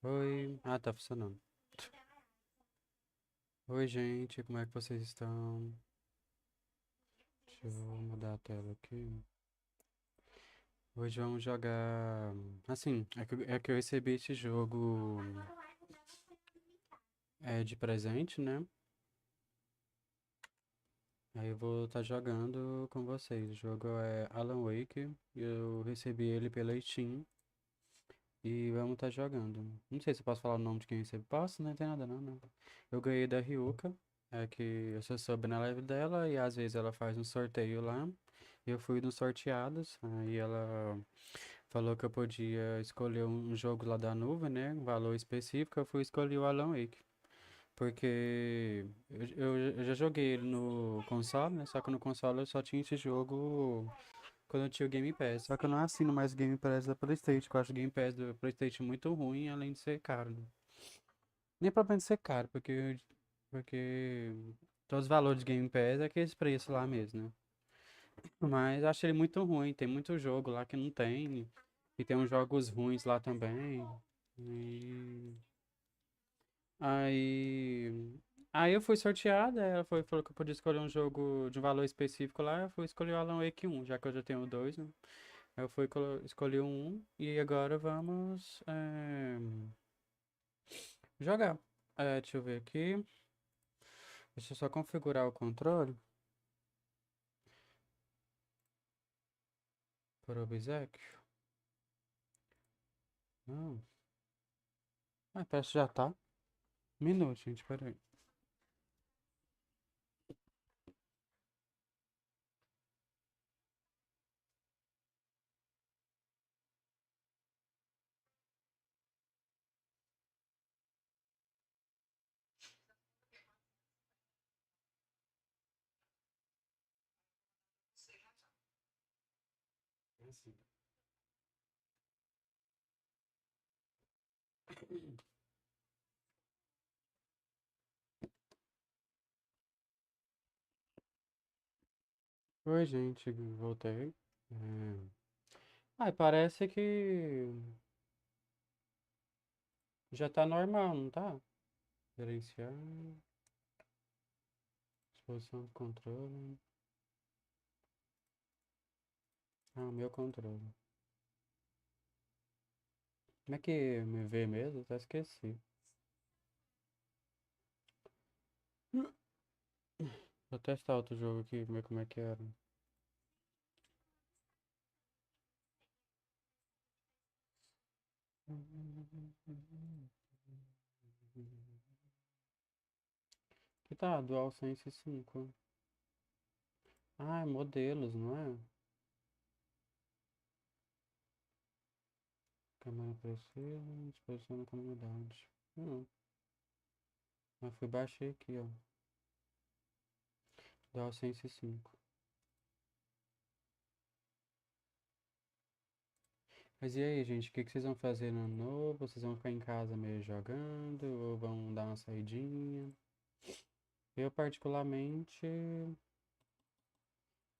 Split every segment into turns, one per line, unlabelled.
Oi, tá funcionando. Oi, gente, como é que vocês estão? Deixa eu mudar a tela aqui. Hoje vamos jogar. Assim, é que eu recebi esse jogo de presente, né? Aí eu vou estar jogando com vocês. O jogo é Alan Wake. Eu recebi ele pela Steam. E vamos estar jogando. Não sei se eu posso falar o nome de quem recebeu. Posso? Não tem nada não, né? Eu ganhei da Ryuka. É que eu sou sub na live dela e às vezes ela faz um sorteio lá. Eu fui nos sorteados. Aí ela falou que eu podia escolher um jogo lá da Novo, né? Um valor específico. Eu fui escolher o Alan Wake. Porque eu já joguei ele no console, né? Só que no console eu só tinha esse jogo quando eu tinha o Game Pass. Só que eu não assino mais o Game Pass da PlayStation, porque eu acho o Game Pass do PlayStation muito ruim, além de ser caro, né? Nem propriamente ser caro, porque todos os valores de Game Pass é aqueles preços lá mesmo, né? Mas eu achei ele muito ruim, tem muito jogo lá que não tem, e tem uns jogos ruins lá também. E aí, aí eu fui sorteada, falou que eu podia escolher um jogo de um valor específico lá, eu fui escolher o Alan Wake 1, já que eu já tenho dois, né? Eu fui escolhi um e agora vamos jogar. Deixa eu ver aqui. Deixa eu só configurar o controle por obséquio. Não. Parece que já tá. Um minuto, gente, peraí. Assim. Oi, gente, voltei. É... Parece que já tá normal, não tá? Gerenciar, exposição do controle. O meu controle. Como é que me vê mesmo? Até esqueci. Vou testar outro jogo aqui, ver como é que era. Que tá, DualSense 5. Modelos, não é? Câmera precisa, disposição da comunidade. Mas fui baixei aqui, ó. DualSense 5. Mas e aí, gente, o que que vocês vão fazer no ano novo? Vocês vão ficar em casa meio jogando? Ou vão dar uma saidinha? Eu, particularmente.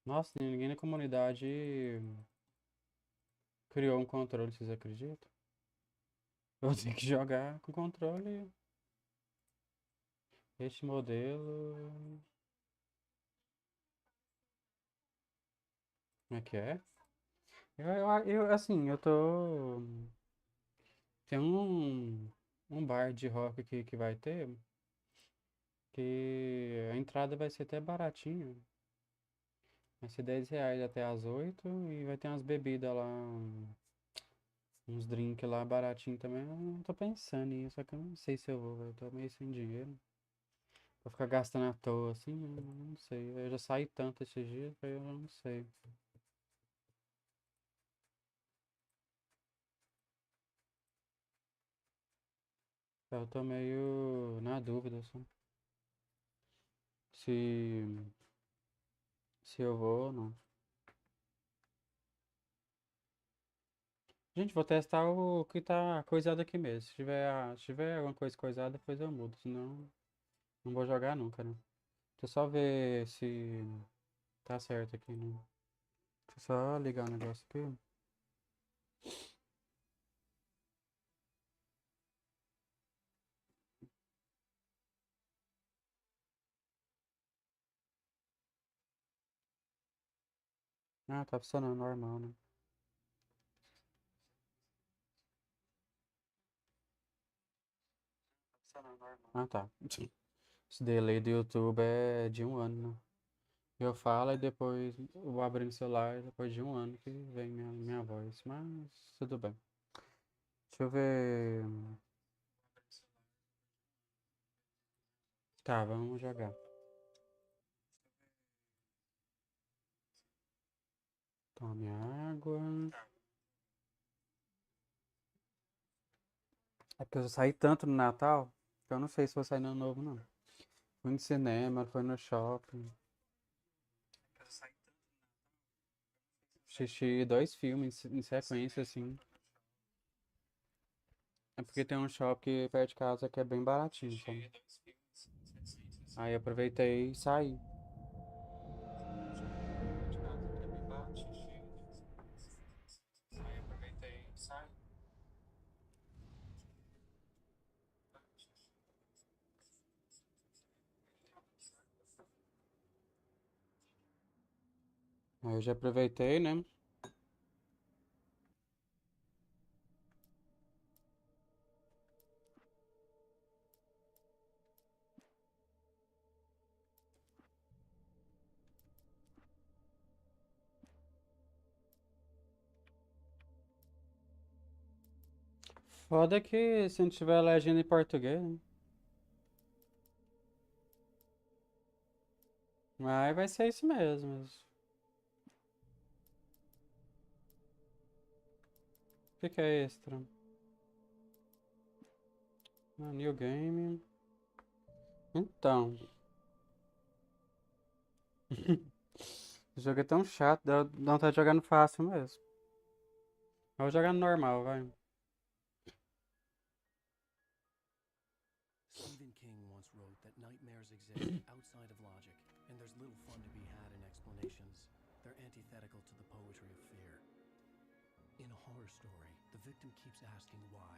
Nossa, ninguém na comunidade criou um controle, vocês acreditam? Eu vou ter que jogar com controle. Este modelo. Como é que é? Assim, eu tô. Tem um bar de rock aqui que vai ter, que a entrada vai ser até baratinha. Vai ser R$ 10 até às 8 e vai ter umas bebidas lá, uns drinks lá baratinho também. Eu tô pensando nisso, só que eu não sei se eu vou, eu tô meio sem dinheiro. Vou ficar gastando à toa assim, eu não sei. Eu já saí tanto esses dias, aí eu não sei. Eu tô meio na dúvida, assim, se, se eu vou ou não. Gente, vou testar o que tá coisado aqui mesmo. Se tiver alguma coisa coisada, depois eu mudo. Senão, não vou jogar nunca, né? Deixa eu só ver se tá certo aqui, né? Deixa eu só ligar o negócio aqui. Ah, tá funcionando normal, né? Ah, tá. Esse delay do YouTube é de um ano, né? Eu falo e depois eu vou abrir o celular depois de um ano que vem minha voz. Mas tudo bem. Deixa eu ver. Tá, vamos jogar. Tome água. É porque eu saí tanto no Natal que eu não sei se vou sair no Ano Novo, não. Fui no cinema, fui no shopping. Assisti dois filmes em sequência, assim. É porque tem um shopping aqui perto de casa que é bem baratinho, sabe? Aí eu aproveitei e saí. Aí eu já aproveitei, né? Foda que se não tiver legenda em português, né? Aí vai ser isso mesmo. O que que é extra? Ah, new game. Então. O jogo é tão chato, dá vontade de jogar no fácil mesmo. Eu vou jogar no normal, vai.
Stephen King once wrote that nightmares exist outside of logic, and there's little fun to be had in explanations. They're antithetical to the poetry of fear. In a horror story, the victim keeps asking why,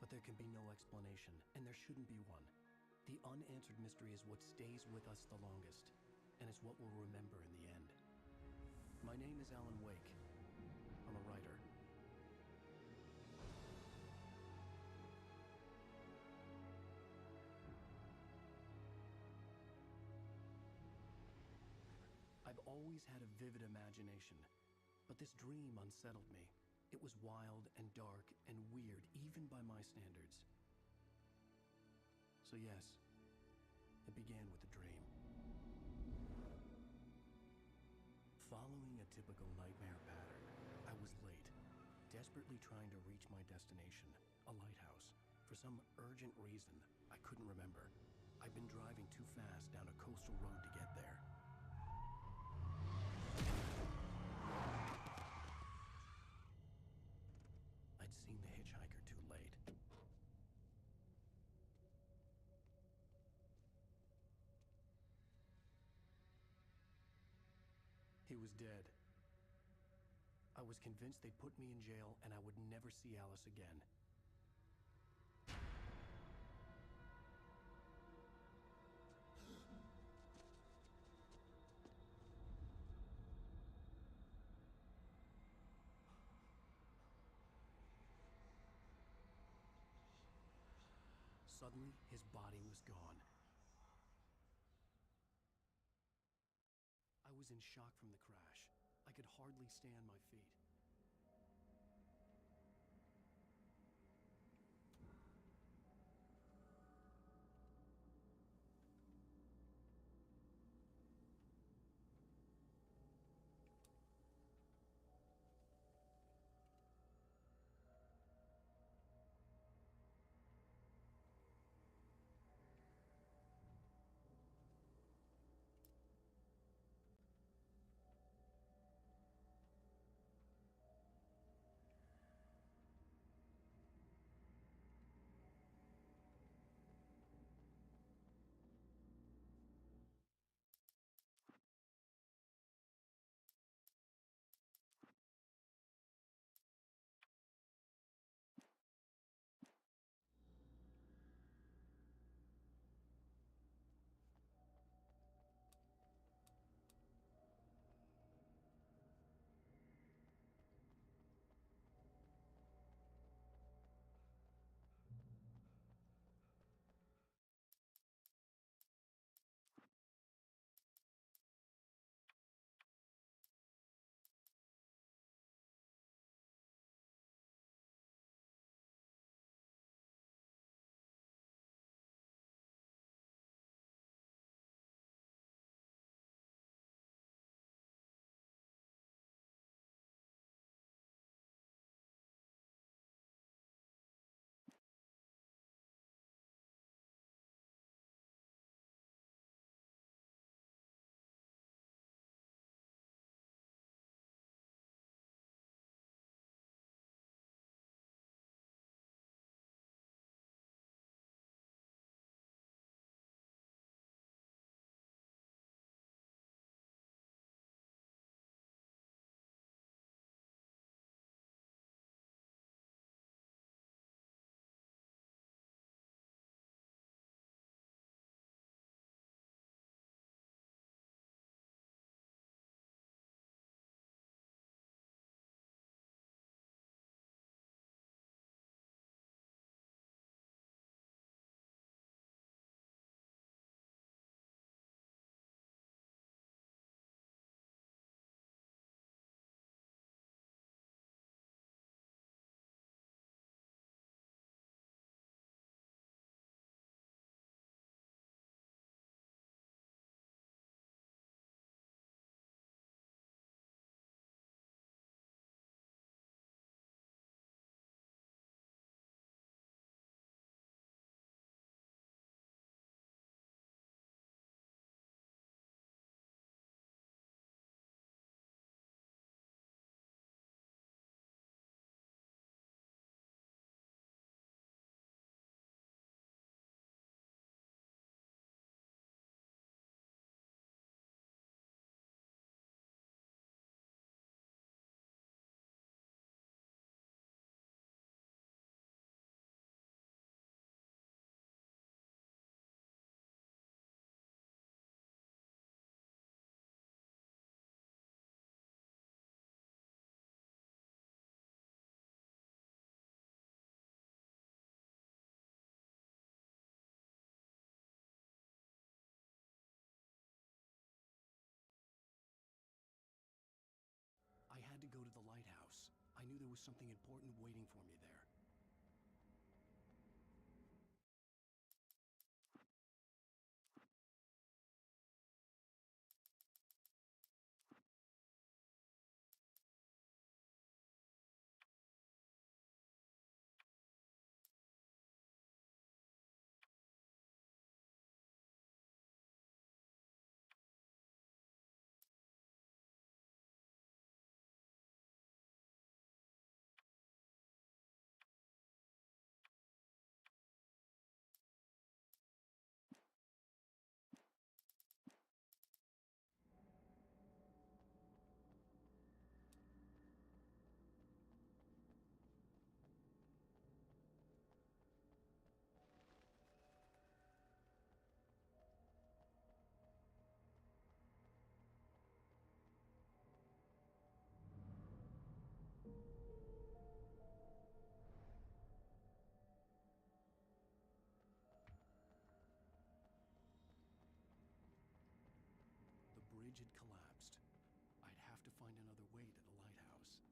but there can be no explanation, and there shouldn't be one. The unanswered mystery is what stays with us the longest, and is what we'll remember in the end. My name is Alan Wake. I'm a writer. I've always had a vivid imagination, but this dream unsettled me. It was wild and dark and weird, even by my standards. So yes, it began with a dream. Following a typical nightmare pattern, I was late, desperately trying to reach my destination, a lighthouse. For some urgent reason, I couldn't remember. I'd been driving too fast down a coastal road to get there. I'd seen the hitchhiker too late. He was dead. I was convinced they'd put me in jail and I would never see Alice again. Suddenly, his body was gone. I was in shock from the crash. I could hardly stay on my feet. to the lighthouse. I knew there was something important waiting for me there. The bridge had collapsed. I'd have to find another way to the lighthouse.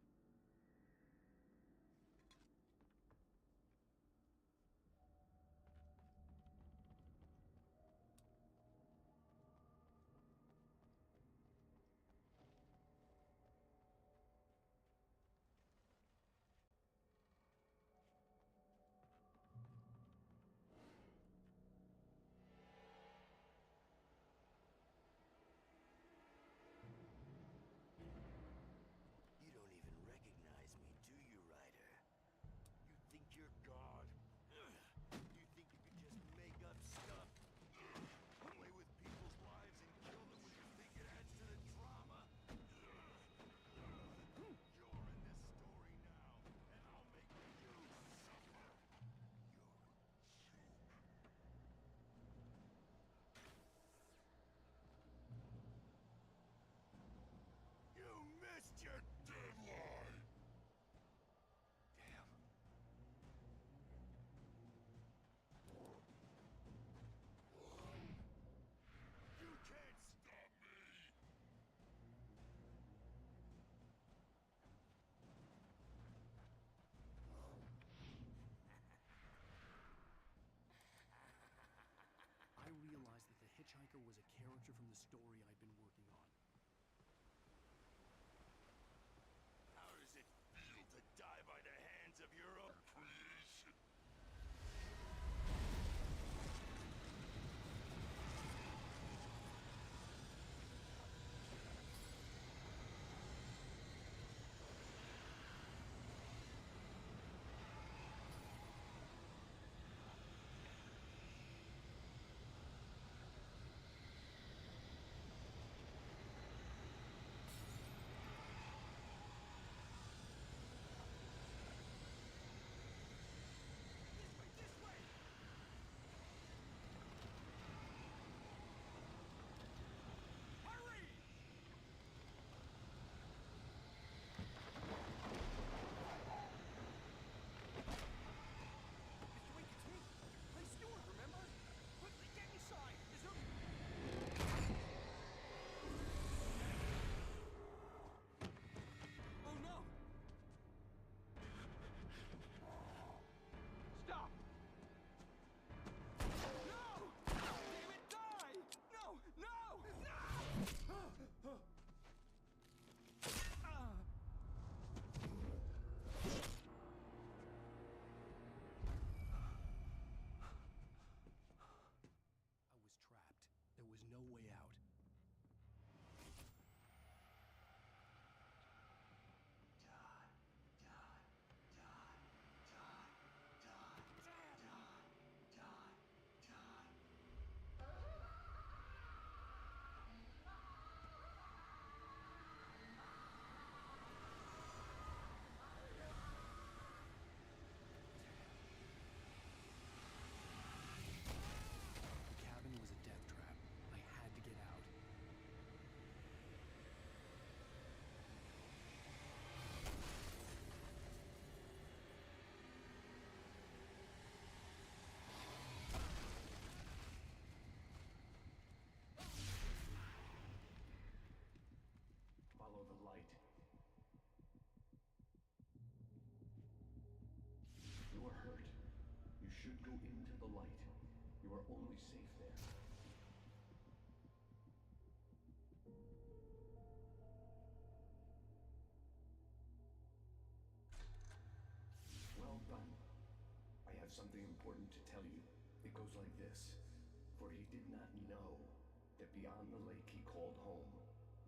You don't even recognize me, do you, Ryder? You think you're God? You think you could just make up stuff? Play with people's lives and kill them when you think it adds to the drama? You're in this story now, and I'll make you suffer. You missed your deadline! Damn. You can't stop me!
I realized that the hitchhiker was a character from the story I'd been working on.
How does it feel to die by the hands of your own creation?
should go into the light. You are only safe there. Well done. I have something important to tell you. It goes like this. For he did not know that beyond the lake he called home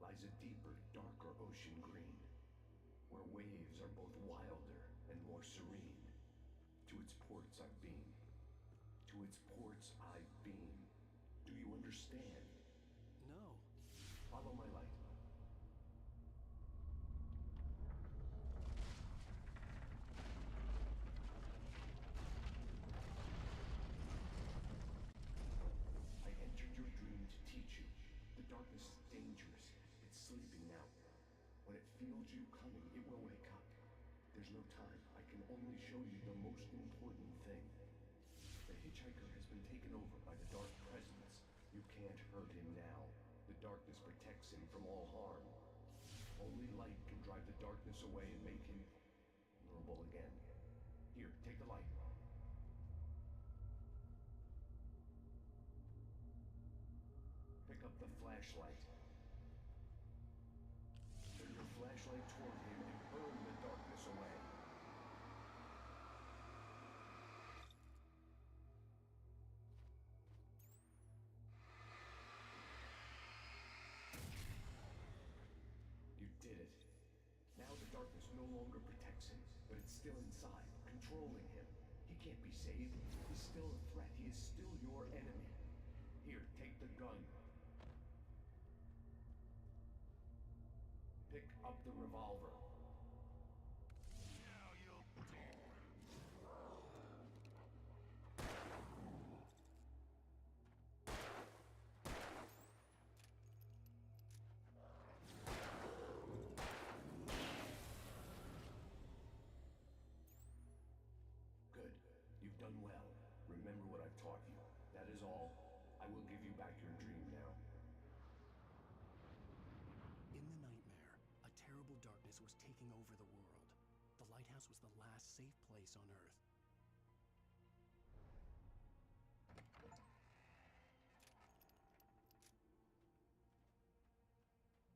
lies a deeper, darker ocean green, where waves are both wilder and more serene. To its ports I've been. To its ports I've been. Do you understand?
No.
Follow my light. I entered your dream to teach you. The darkness is dangerous. It's sleeping now. When it feels you coming, it will wake up. There's no time. I can only show you the most important thing. The hitchhiker has been taken over by the dark presence. You can't hurt him now. The darkness protects him from all harm. Only light can drive the darkness away and make him vulnerable again. Here, take the light. Pick up the flashlight. Turn your flashlight toward him and burn the darkness away. You did it. Now the darkness no longer protects him, but it's still inside, controlling him. He can't be saved. He's still a threat. He is still your enemy. Here, take the gun. Pick up the revolver.
Now you'll die.
Good. You've done well. Remember what I've taught you. That is all. I will give you back your dream now.
In the nightmare, a terrible darkness was taking over the world. The lighthouse was the last safe place on Earth.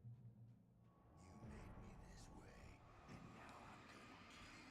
You made me this way, and now I'm gonna kill you.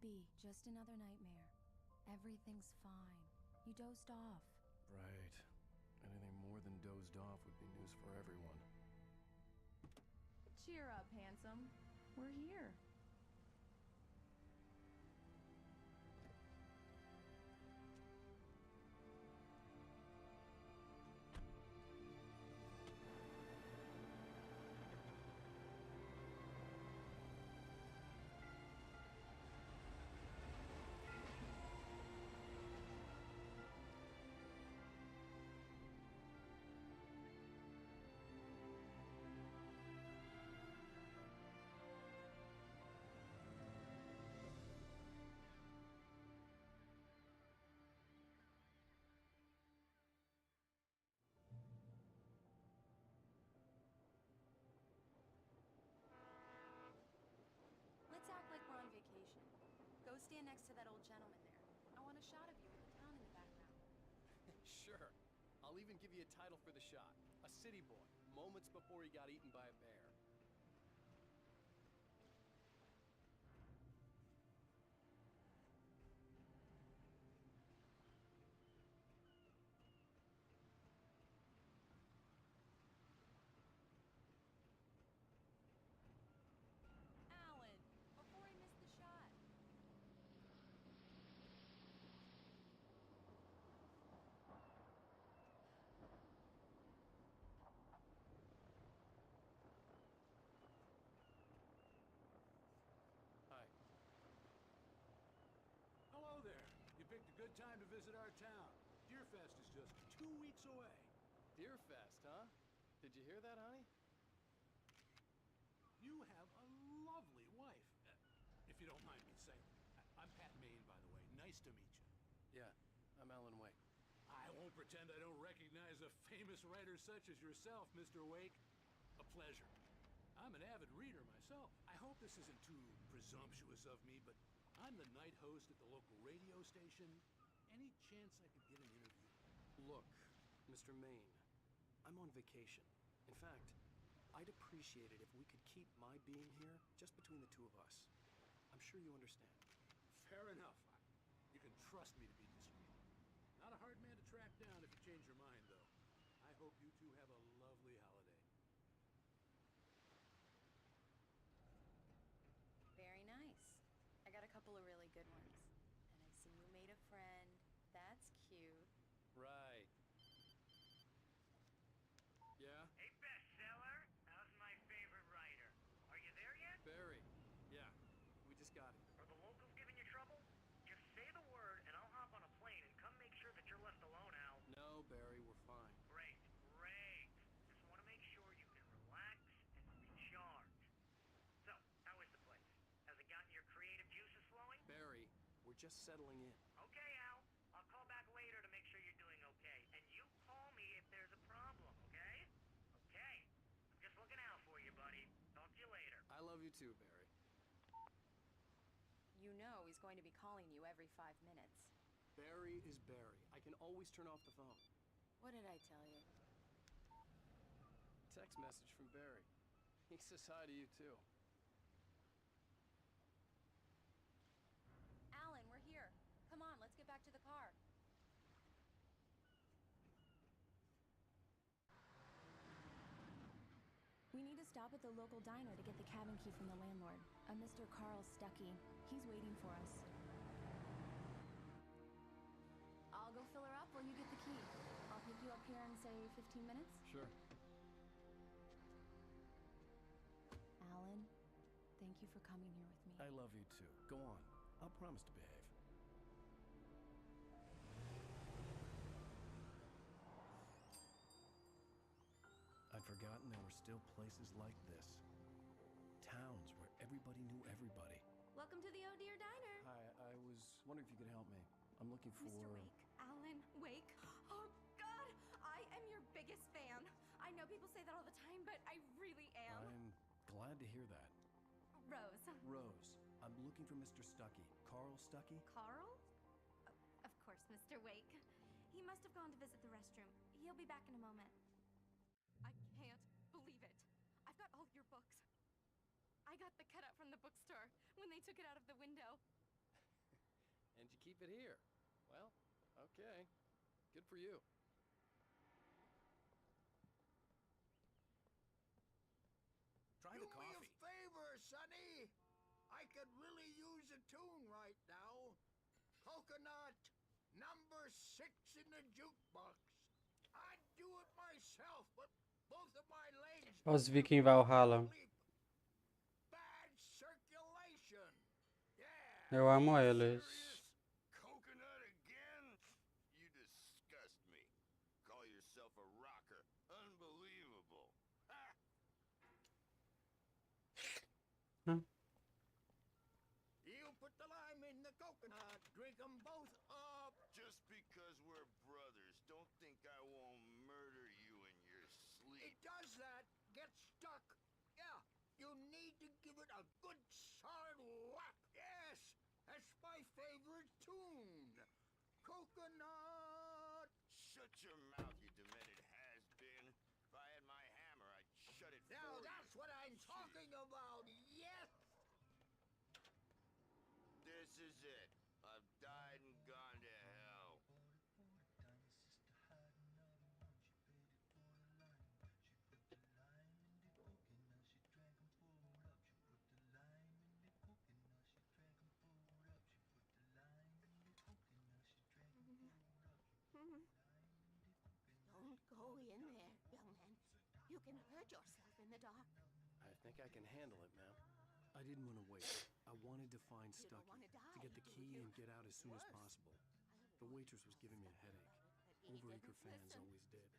be just another nightmare. Everything's fine. You dozed off.
Right. Anything more than dozed off would be news for everyone.
Cheer up, handsome. We're here. Let's act like we're on vacation. Go stand next to that old gentleman there. I want a shot of you with the town in the background.
Sure. I'll even give you a title for the shot. A city boy, moments before he got eaten by a bear.
Alan, before I miss the shot.
Hi.
Hello there. You picked a good time to visit our town. Deerfest is just 2 weeks away.
Deerfest, huh? Did you hear that, honey?
You have a lovely wife, if you don't mind me saying. I'm Pat Maine, by the way. Nice to meet you.
Yeah, I'm Alan Wake.
I won't pretend I don't recognize a famous writer such as yourself, Mr. Wake. A pleasure. I'm an avid reader myself. I hope this isn't too presumptuous of me, but I'm the night host at the local radio station. Any chance I could get an interview?
Look, Mr. Maine, I'm on vacation. In fact, I'd appreciate it if we could keep my being here just between the two of us. I'm sure you understand.
Fair enough. You can trust me to be discreet. Not a hard man to track down if you change your mind, though. I hope you two have a lovely holiday.
Very nice. I got a couple of really good ones. And I see you made a friend. That's cute.
Right. Yeah?
Hey, bestseller. How's my favorite writer? Are you there yet?
Barry. Yeah, we just got it.
Are the locals giving you trouble? Just say the word and I'll hop on a plane and come make sure that you're left alone, Al.
No, Barry, we're fine.
Great, great. Just want to make sure you can relax and recharge. So, how is the place? Has it gotten your creative juices flowing?
Barry, we're just settling in.
Okay, Al. I'll call back later to make sure you're doing okay. And you call me if there's a problem, okay? Okay. I'm just looking out for you, buddy. Talk to you later.
I love you too, Barry.
You know he's going to be calling you every 5 minutes.
Barry is Barry. I can always turn off the phone.
What did I tell you?
Text message from Barry. He says hi to you too.
Alan, we're here. Come on, let's get back to the car. We need to stop at the local diner to get the cabin key from the landlord, a Mr. Carl Stuckey. He's waiting for us. I'll go fill her up while you get the key. I'll pick you up here in, say, 15 minutes?
Sure.
Alan, thank you for coming here with me.
I love you too. Go on. I'll promise to behave. I'd forgotten there were still places like this. Towns where everybody knew everybody.
Welcome to the Oh Dear Diner.
Hi, I was wondering if you could help me. I'm looking for...
Mr. Wake. Alan Wake. Oh, God! I am your biggest fan. I know people say that all the time, but I really am.
I'm glad to hear that.
Rose.
Rose, I'm looking for Mr. Stuckey. Carl Stuckey?
Carl? Of course, Mr. Wake. He must have gone to visit the restroom. He'll be back in a moment. I can't believe it. I've got all your books. I got the cutout from the bookstore when they took it out of the window.
And you keep it here. Well, okay. Good for you. Try the coffee.
Do me a favor, Sonny. I could really use a tune right now. Coconut, number 6 in the jukebox. I'd do it myself, but both of my legs.
Os Viking Valhalla.
Bad circulation. Yeah.
Eu amo eles.
Coconut again? You disgust me. Call yourself a rocker. Unbelievable. Ha!
You put the lime in the coconut. Drink them both up.
Just because we're brothers, don't think I won't murder you in your sleep.
It does that. Get stuck. Yeah. You need to give it a good solid whack. Yes. That's my favorite tune. Coconut.
Shut your mouth, you demented has-been. If I had my hammer, I'd shut it
Now
for
that's
you.
what I'm talking about. Yes.
This is it. I've died and gone to hell.
Don't go in there, young man. You can hurt yourself in the dark.
I think I can handle it, ma'am. I didn't want to wait. I wanted to find
You don't
Stucky,
wanna die,
to get the
do
key
you?
and get out as soon as possible. The waitress was giving me a headache. Overeager fans always did.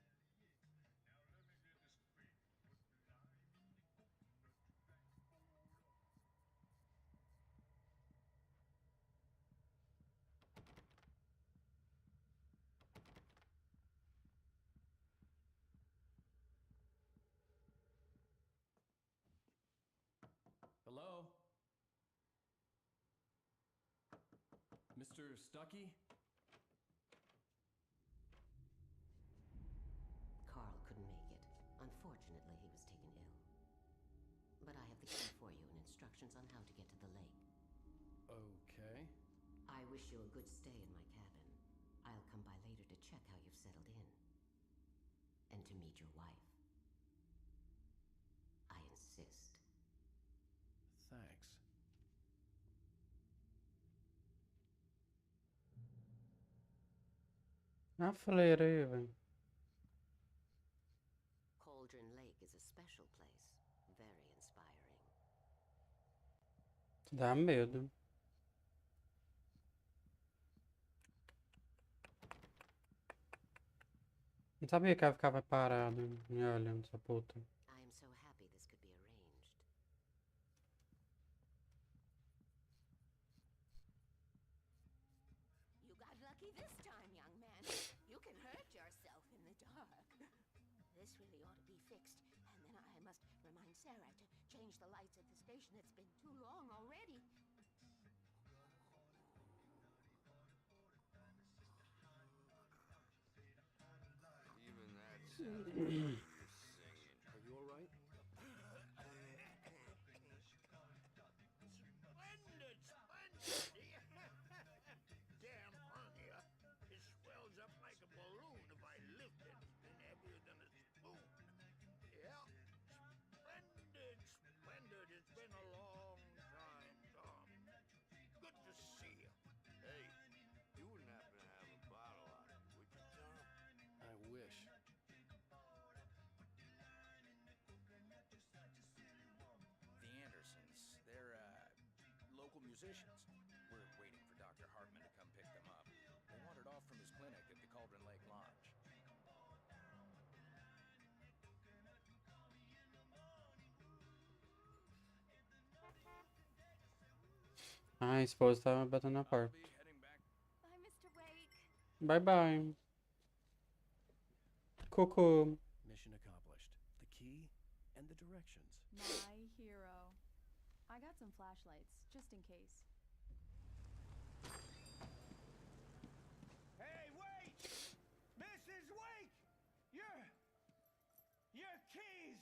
Hello? Mr. Stucky?
Carl couldn't make it. Unfortunately, he was taken ill. But I have the key for you and instructions on how to get to the lake.
Okay.
I wish you a good stay in my cabin. I'll come by later to check how you've settled in. And to meet your wife. I insist.
Thanks.
A fleira aí, velho.
Cauldron Lake is a special place. Very inspiring.
Dá medo. Não sabia que ela ficava parada me olhando, essa puta.
I am so happy this could be arranged.
You got lucky this time, young man. You can hurt yourself in the dark. This really ought to be fixed. And then I must remind Sarah to change the lights at the station. It's been too long already.
Even that sounds better than your singing.
Are you alright?
Splendid, splendid. Damn hernia. It swells up like a balloon if I lift it. It's been heavier than a spoon. Yeah. Splendid, splendid. It's been a long time, Tom. Good to see you.
Hey, you wouldn't happen to have a bottle on it, would you, Tom?
I wish.
The Andersons. They're, local musicians. We're waiting for Dr. Hartman to come pick them up. They wandered off from his clinic at the Cauldron Lake Lodge.
Ah, a esposa tava batendo na
I'll
porta.
be heading back.
Bye, Mr. Wake.
Bye bye. Cuckoo.
Mission accomplished. The key and the directions.
My hero. I got some flashlights, just in case.
Hey, wait! Mrs. Wake! Your keys!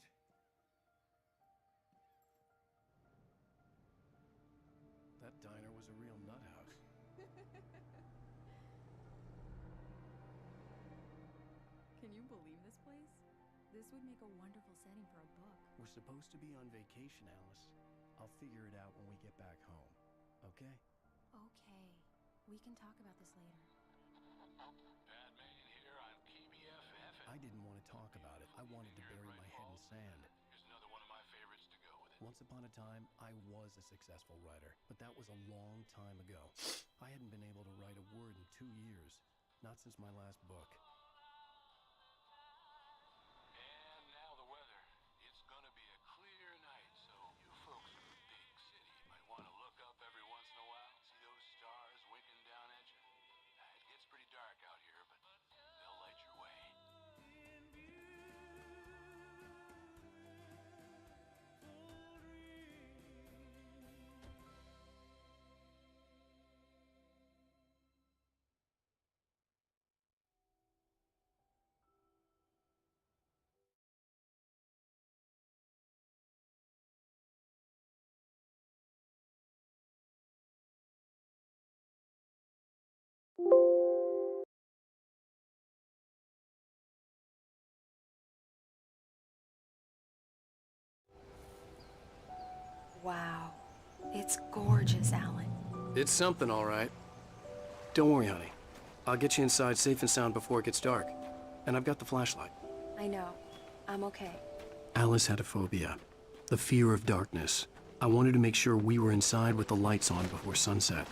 That diner was a real nut house.
believe this place? This would make a wonderful setting for a book.
We're supposed to be on vacation, Alice. I'll figure it out when we get back home. Okay?
Okay. We can talk about this later.
Batman here on KBFF.
I didn't want to talk about it. I wanted to bury my head in sand.
Here's another one of my favorites to go with it.
Once upon a time, I was a successful writer, but that was a long time ago. I hadn't been able to write a word in 2 years. Not since my last book.
And now the weather. It's gonna be a clear night, so you folks in the big city might want to look up every once in a while. See those stars winking down at you? It gets pretty dark out here, but they'll light your way.
Wow. It's gorgeous, Alan.
It's something, all right. Don't worry, honey. I'll get you inside safe and sound before it gets dark. And I've got the flashlight.
I know. I'm okay.
Alice had a phobia. The fear of darkness. I wanted to make sure we were inside with the lights on before sunset.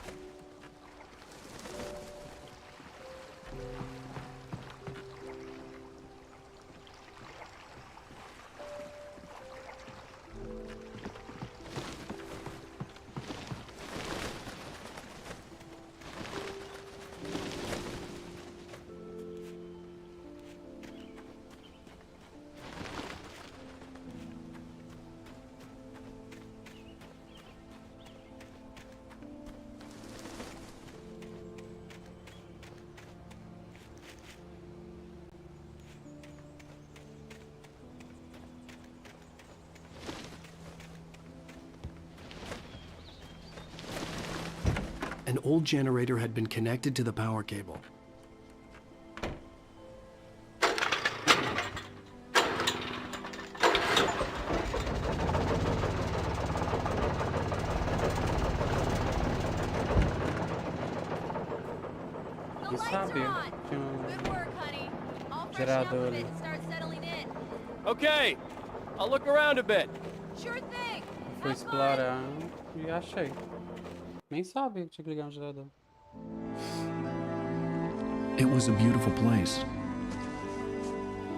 An old generator had been connected to the power cable.
Que sabe? Tinha
Good work, honey. I'll freshen up a
gerador
bit
ali.
and start settling in.
Okay, I'll look around a bit.
Sure thing.
Fui
Have fun.
explorar e achei. Nem sabia que tinha que ligar um gerador.
It was a beautiful place.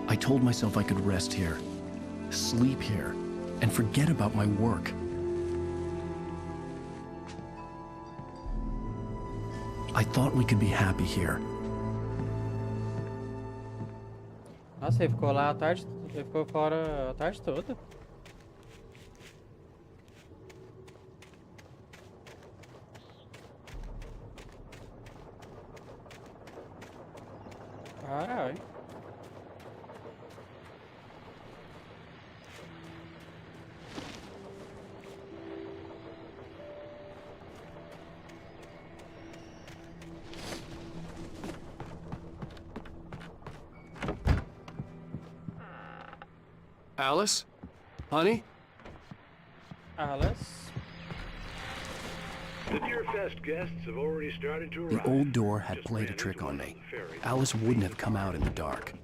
I told myself I could rest here, sleep here, and forget about my work. I thought we could be happy here.
Nossa, ele ficou lá a tarde. Ele ficou fora a tarde toda. Caralho.
Alice? Honey?
Alice.
The Deerfest guests have already started to
The
arrive.
old door had
Just
played a
ran
trick
into
on
one
me.
the ferry.
Alice wouldn't have come out in the dark.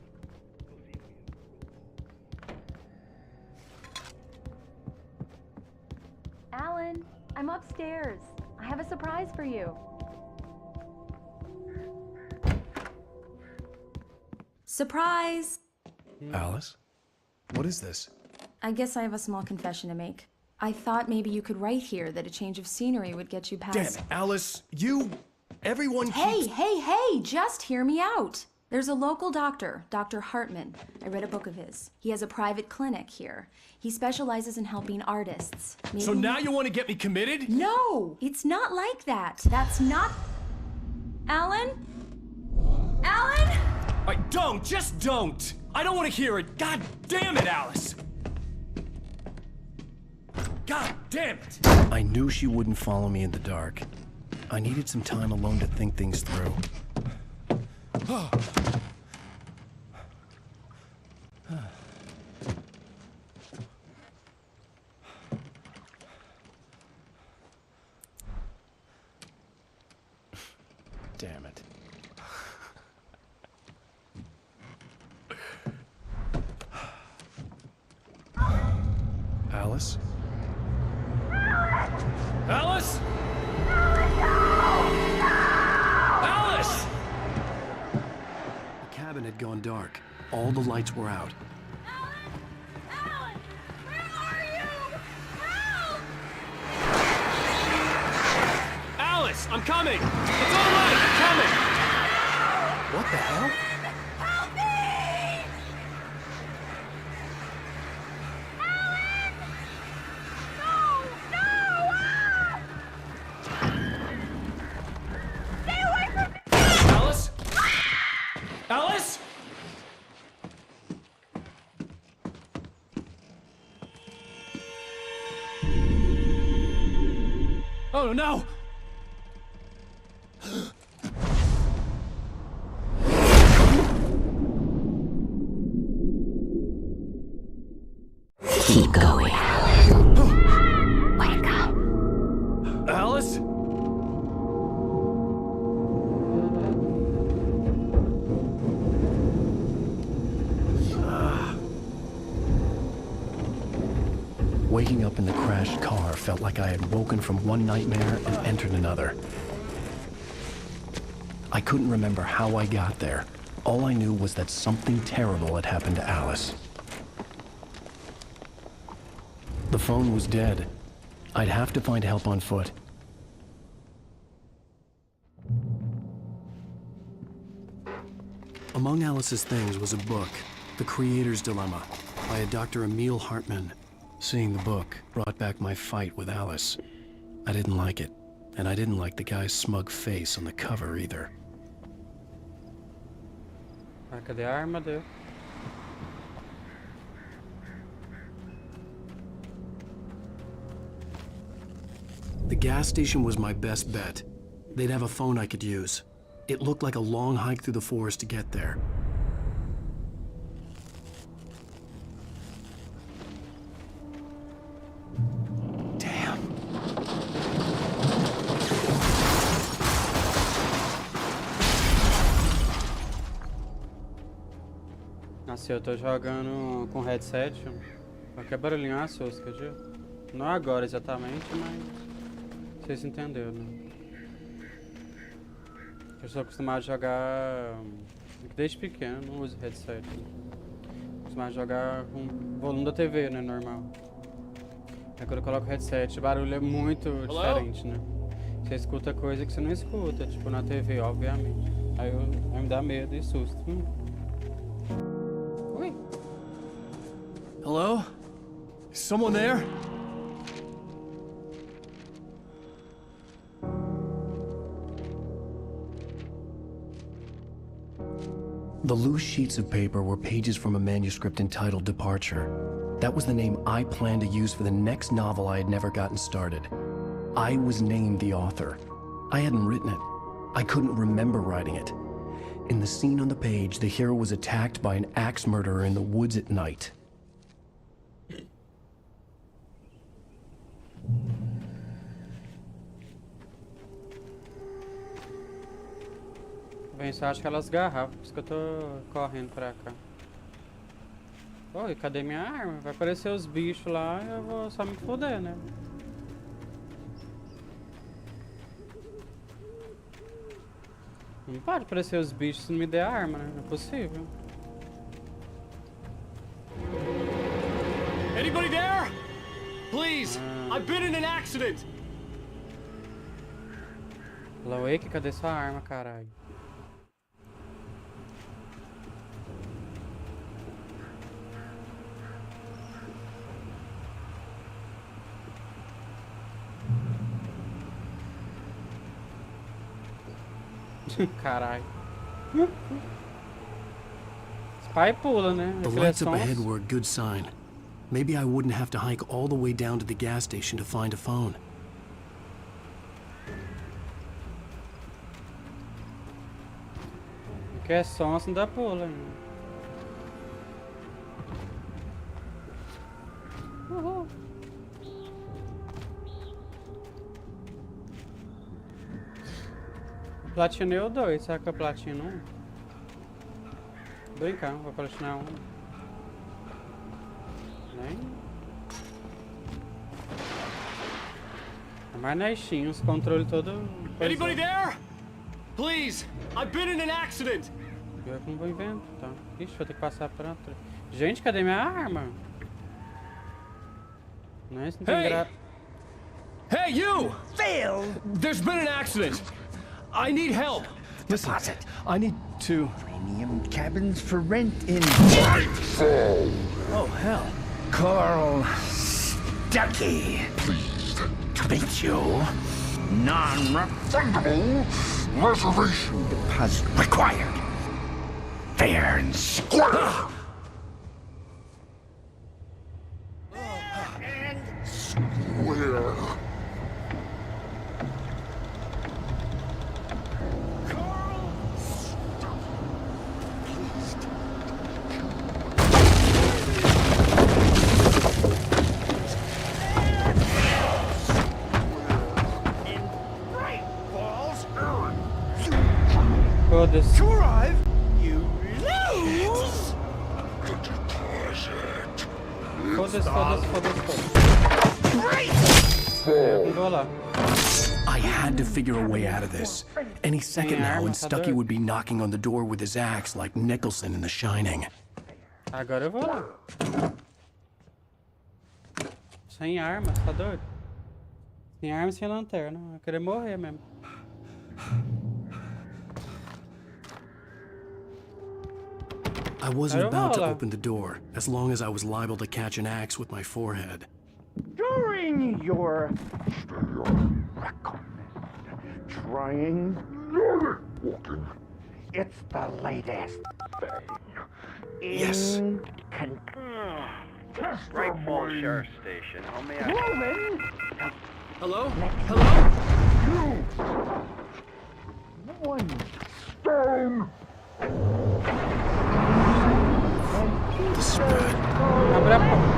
Alan, I'm upstairs. I have a surprise for you. Surprise!
Alice? What is this?
I guess I have a small confession to make. I thought maybe you could write here that a change of scenery would get you past.
Damn it, Alice! Everyone
Hey, hey, hey! Just hear me out! There's a local doctor, Dr. Hartman. I read a book of his. He has a private clinic here. He specializes in helping artists.
So
Maybe-
now you want to get me committed?
No! It's not like that. That's not. Alan? Alan?
Just don't! I don't want to hear it! God damn it, Alice! God damn it! I knew she wouldn't follow me in the dark. I needed some time alone to think things through.
Damn it. Alice? Alice? Alice! The cabin had gone dark. All the lights were out.
Alan! Where are you? Help!
Alice, I'm coming! It's all right, I'm coming! What the hell?
Help me! Alan! No! No! Ah! Stay away from me!
Alice? Alice? Oh no!
Keep going. Wake up.
Alice? Waking up in the crashed car felt like I had woken from one nightmare and entered another. I couldn't remember how I got there. All I knew was that something terrible had happened to Alice. The phone was dead. I'd have to find help on foot. Among Alice's things was a book, The Creator's Dilemma, by a Dr. Emil Hartman. Seeing the book brought back my fight with Alice. I didn't like it, and I didn't like the guy's smug face on the cover either.
Ah, cadê a arma dele?
The gas station was my best bet. They'd have a phone I could use. It looked like a long hike through the forest to get there. Damn.
Assim, eu tô jogando com headset. Qualquer barulhinho assusta, acredito. Não agora exatamente, mas vocês entenderam, né? Eu sou acostumado a jogar desde pequeno, não uso headset. Acostumado a jogar com o volume da TV, né, normal. Aí quando eu coloco o headset, o barulho é muito diferente, né? Você escuta coisa que você não escuta, tipo na TV, obviamente. Aí me dá medo e susto. Oi.
Hello? Is someone there? The loose sheets of paper were pages from a manuscript entitled Departure. That was the name I planned to use for the next novel I had never gotten started. I was named the author. I hadn't written it. I couldn't remember writing it. In the scene on the page, the hero was attacked by an axe murderer in the woods at night.
Bem, só acho que elas garrafam, por isso que eu tô correndo pra cá. Oi, cadê minha arma? Vai aparecer os bichos lá e eu vou só me foder, né? Não pode aparecer os bichos se não me der a arma, né? Não é possível.
Anybody there? Please, I've been in an accident.
Lawake, cadê sua arma, caralho? Caralho. Esse pai pula, né?
The lights up ahead were a good sign. Maybe I wouldn't have to hike all the way down to the gas station to find a phone.
Que é som, assim dá pula. Uhul. Platinei o 2, será que eu platino um? Brincar, vou platinar um. Nem. É mais na Steam, os controles todos.
Anybody there? Please, I've been in an accident.
Eu não vou inventar. Ixi, vou ter que passar por outra. Gente, cadê minha arma? Não, isso não tem graça.
Hey, you!
Phil!
There's been an accident. I need help. Listen,
Deposit.
I need to...
Premium cabins for rent in
Oh, hell.
Carl Stuckey. Pleased to meet you. Non-refundable reservation deposit required. Fair and square. And square.
Foda-se.
To arrive, you lose.
Foda-se, foda-se, foda-se, foda-se.
Great.
Não vou lá.
I had to figure a way out of this. Any second now, and Stuckey would be knocking on the door with his axe like Nicholson in The Shining.
Agora eu vou lá. Sem arma, tá doido? Sem arma e sem lanterna. Eu queria morrer mesmo.
I wasn't about to open the door, as long as I was liable to catch an axe with my forehead.
During your trying walking, it's the latest thing.
Yes.
Right, Sheriff Station. How may I...
Hello? Hello?
One stone.
Abre a porta.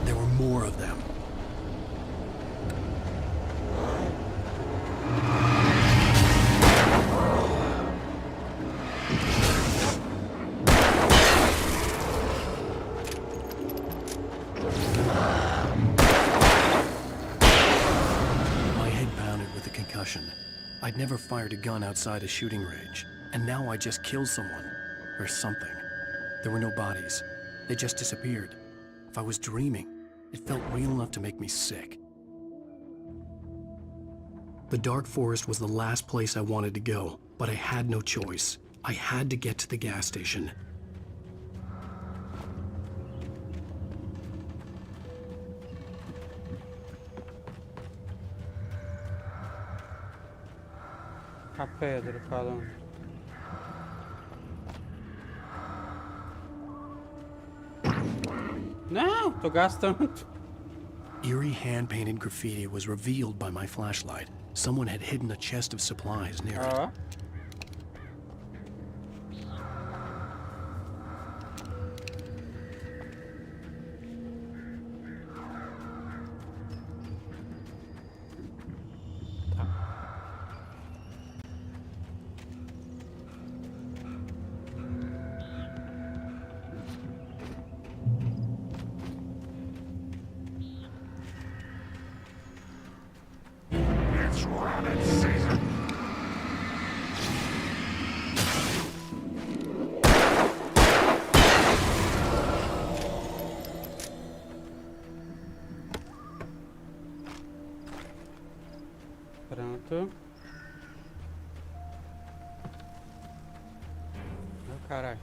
There were more of them. My head pounded with the concussion. I'd never fired a gun outside a shooting range, and now I just killed someone. Or something. There were no bodies. They just disappeared. If I was dreaming, it felt real enough to make me sick. The dark forest was the last place I wanted to go, but I had no choice. I had to get to the gas station.
A pedra falando. Não, tô gastando.
Eerie hand-painted graffiti was revealed by my flashlight. Someone had hidden a chest of supplies near it.
Ó. Pronto. Oh, caralho.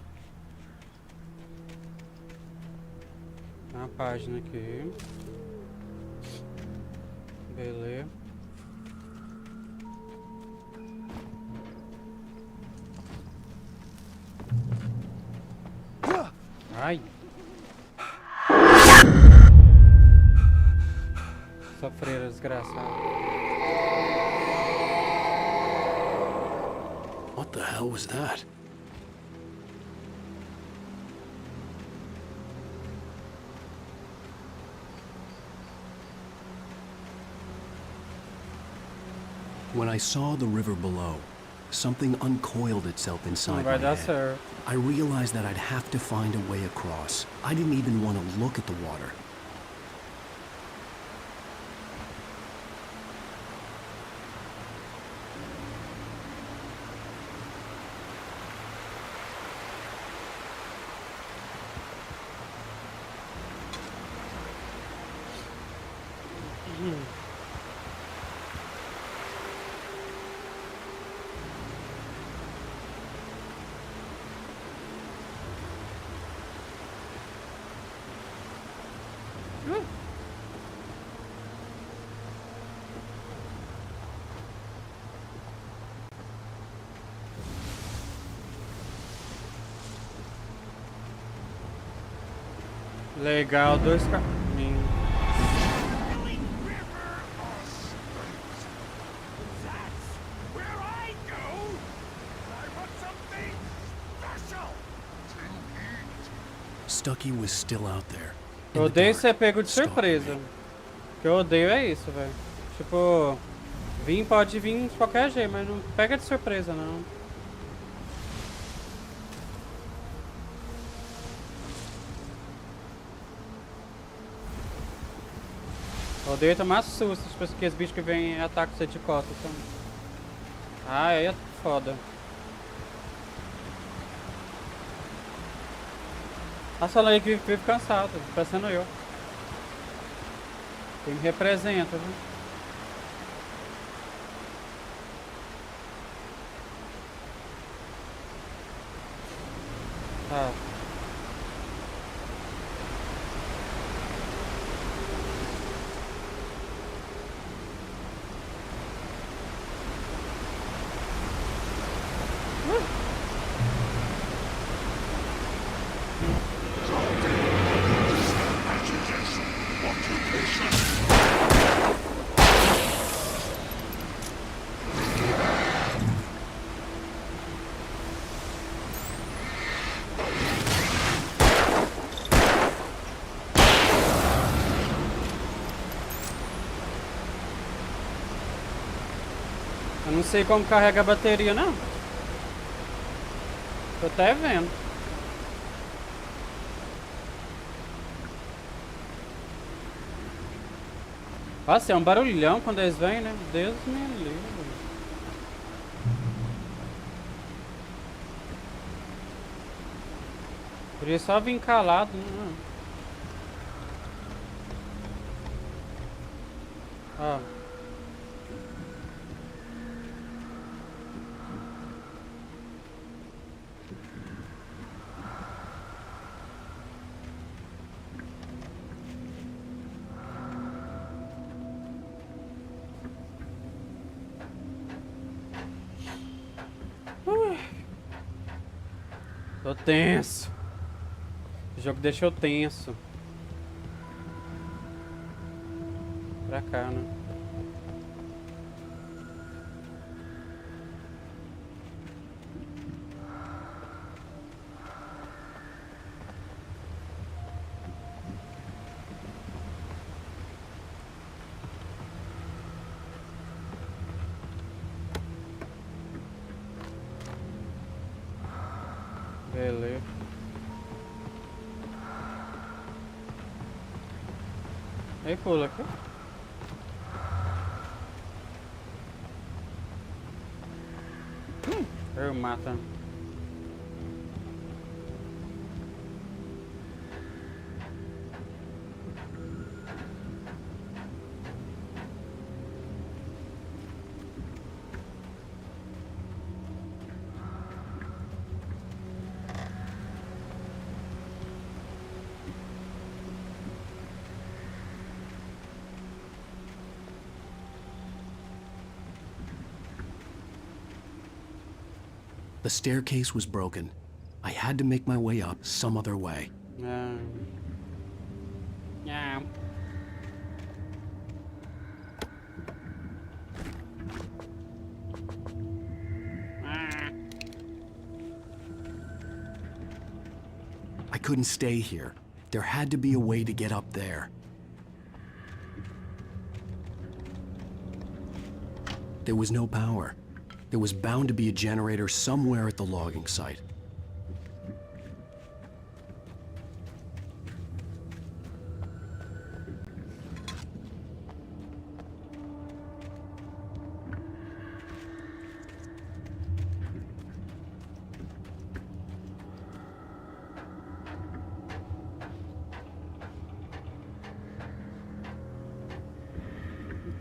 Uma página aqui. Beleza. Essa freira desgraçada.
What the hell was that? When I saw the river below, something uncoiled itself
Não
inside
vai
my
dar
head.
certo.
I realized that I'd have to find a way across. I didn't even want to look at the water.
Legal, 2 caminhos.
Where I go, I want something special to eat.
Stucky was still out there. in
Eu
the
odeio
dark,
ser pego de
stalking
surpresa.
me.
O que eu odeio é isso, velho. Tipo, pode vir de qualquer jeito, mas não pega de surpresa, não. Eu odeio tomar susto, tipo, aqueles bichos que vêm e atacam você de costas, sabe? Ah, aí é foda. Nossa, ela aí que vive cansado, parecendo eu. Quem me representa, viu? Tá. Eu não sei como carrega a bateria, não. Tô até vendo. Nossa, é um barulhão quando eles vêm, né? Deus me livre. Podia só vir calado, né? Ó. Tô tenso. O jogo deixou tenso. Pra cá, né? Beleza. Aí pula aqui. Eu mato.
The staircase was broken. I had to make my way up some other way.
Yeah.
couldn't stay here. There had to be a way to get up there. There was no power. There was bound to be a generator somewhere at the logging site.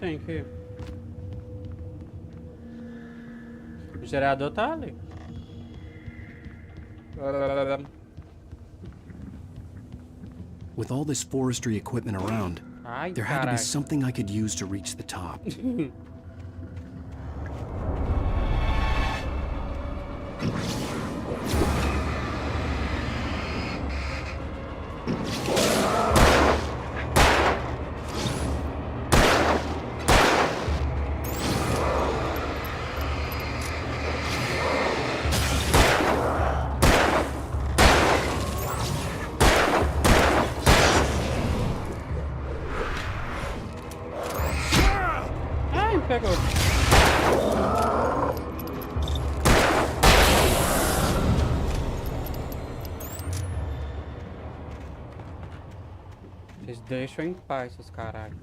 Tem que... O gerador tá ali.
With all this forestry equipment around,
Ai,
there had to be
caralho.
something I could use to reach the top.
Ai, me pegou. Vocês deixam em paz, seus caralho.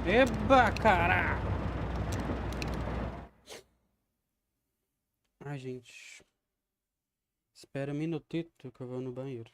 Eba, cara! Ai, gente. Espera um minutito que eu vou no banheiro.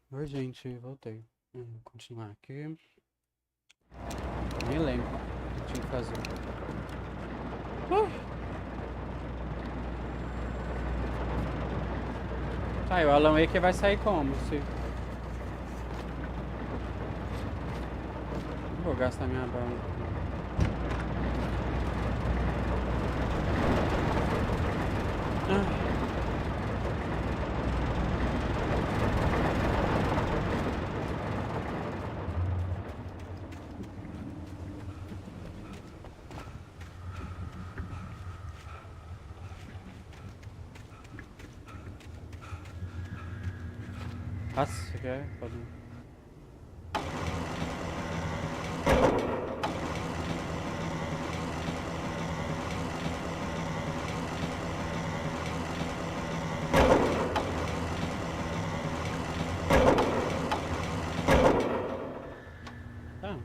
Oi, gente, voltei. Vou continuar aqui. Nem lembro o que tinha que fazer. Tá, e o Alan Wake vai sair como? Se... Não vou gastar minha bala. Nossa, você quer? Pode. Tá.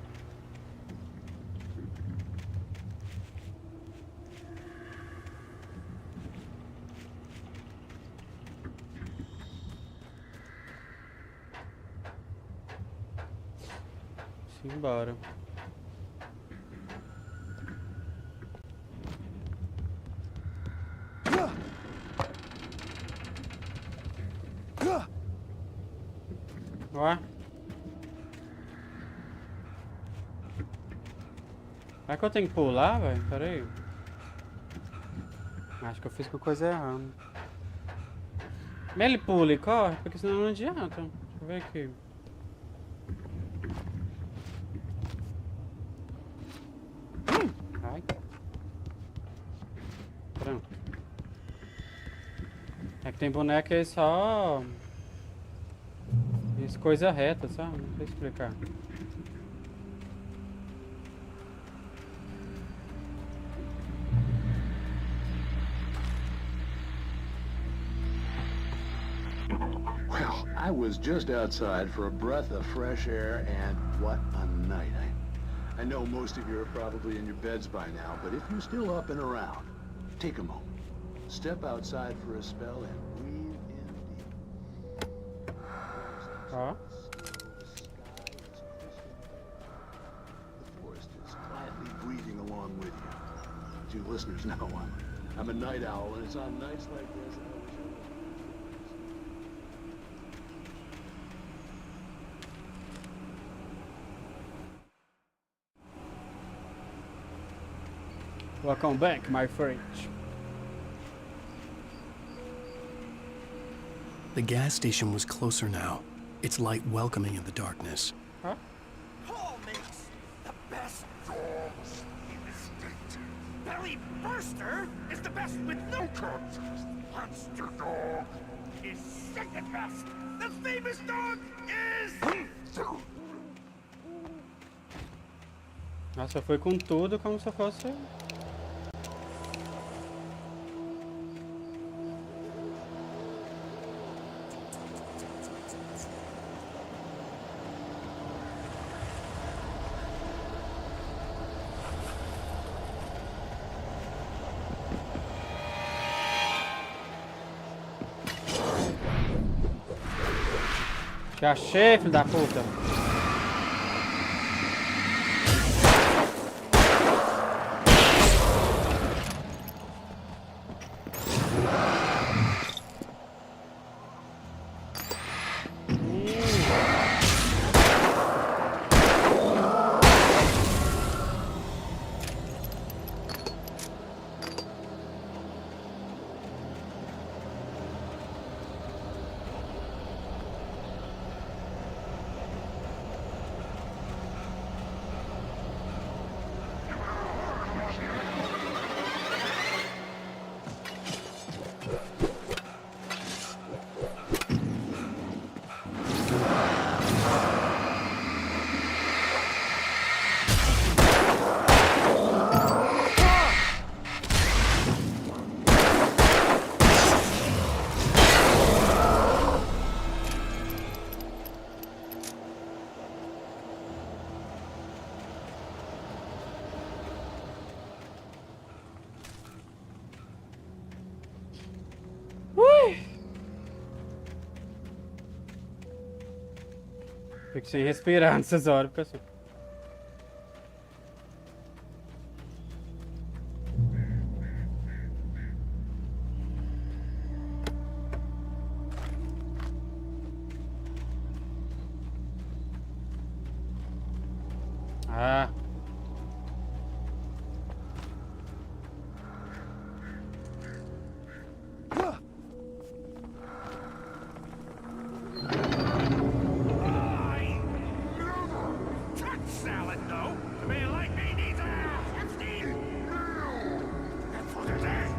Simbora. Ué? É que eu tenho que pular, velho? Pera aí. Acho que eu fiz com coisa errada. Mas ele pula e corre, porque senão não adianta. Deixa eu ver aqui. Ai. Pronto. É que tem boneca aí só... Isso, coisa reta, sabe? Não sei explicar.
Well, I was just outside for a breath of fresh air, and what a night. I know most of you are probably in your beds by now, but if you're still up and around, take a moment. Step outside for a spell and breathe in deep.
Ó.
The forest is quietly breathing along with you. As you listeners know, I'm a night owl, and it's on nights like this that I wish I was.
Welcome back, my friend.
The gas station was closer now, its light welcoming in the darkness.
Huh?
Paul makes the best dogs in the state. Belly Burster is the best with no contest. Monster Dog is second best. The famous dog is...
Nossa, foi com tudo como se eu fosse... Te achei, filho da puta. Fico sem respirar nessas horas, fica assim. Ah.
Salad, no. A man like me needs a house. That's Steve. That's what it is.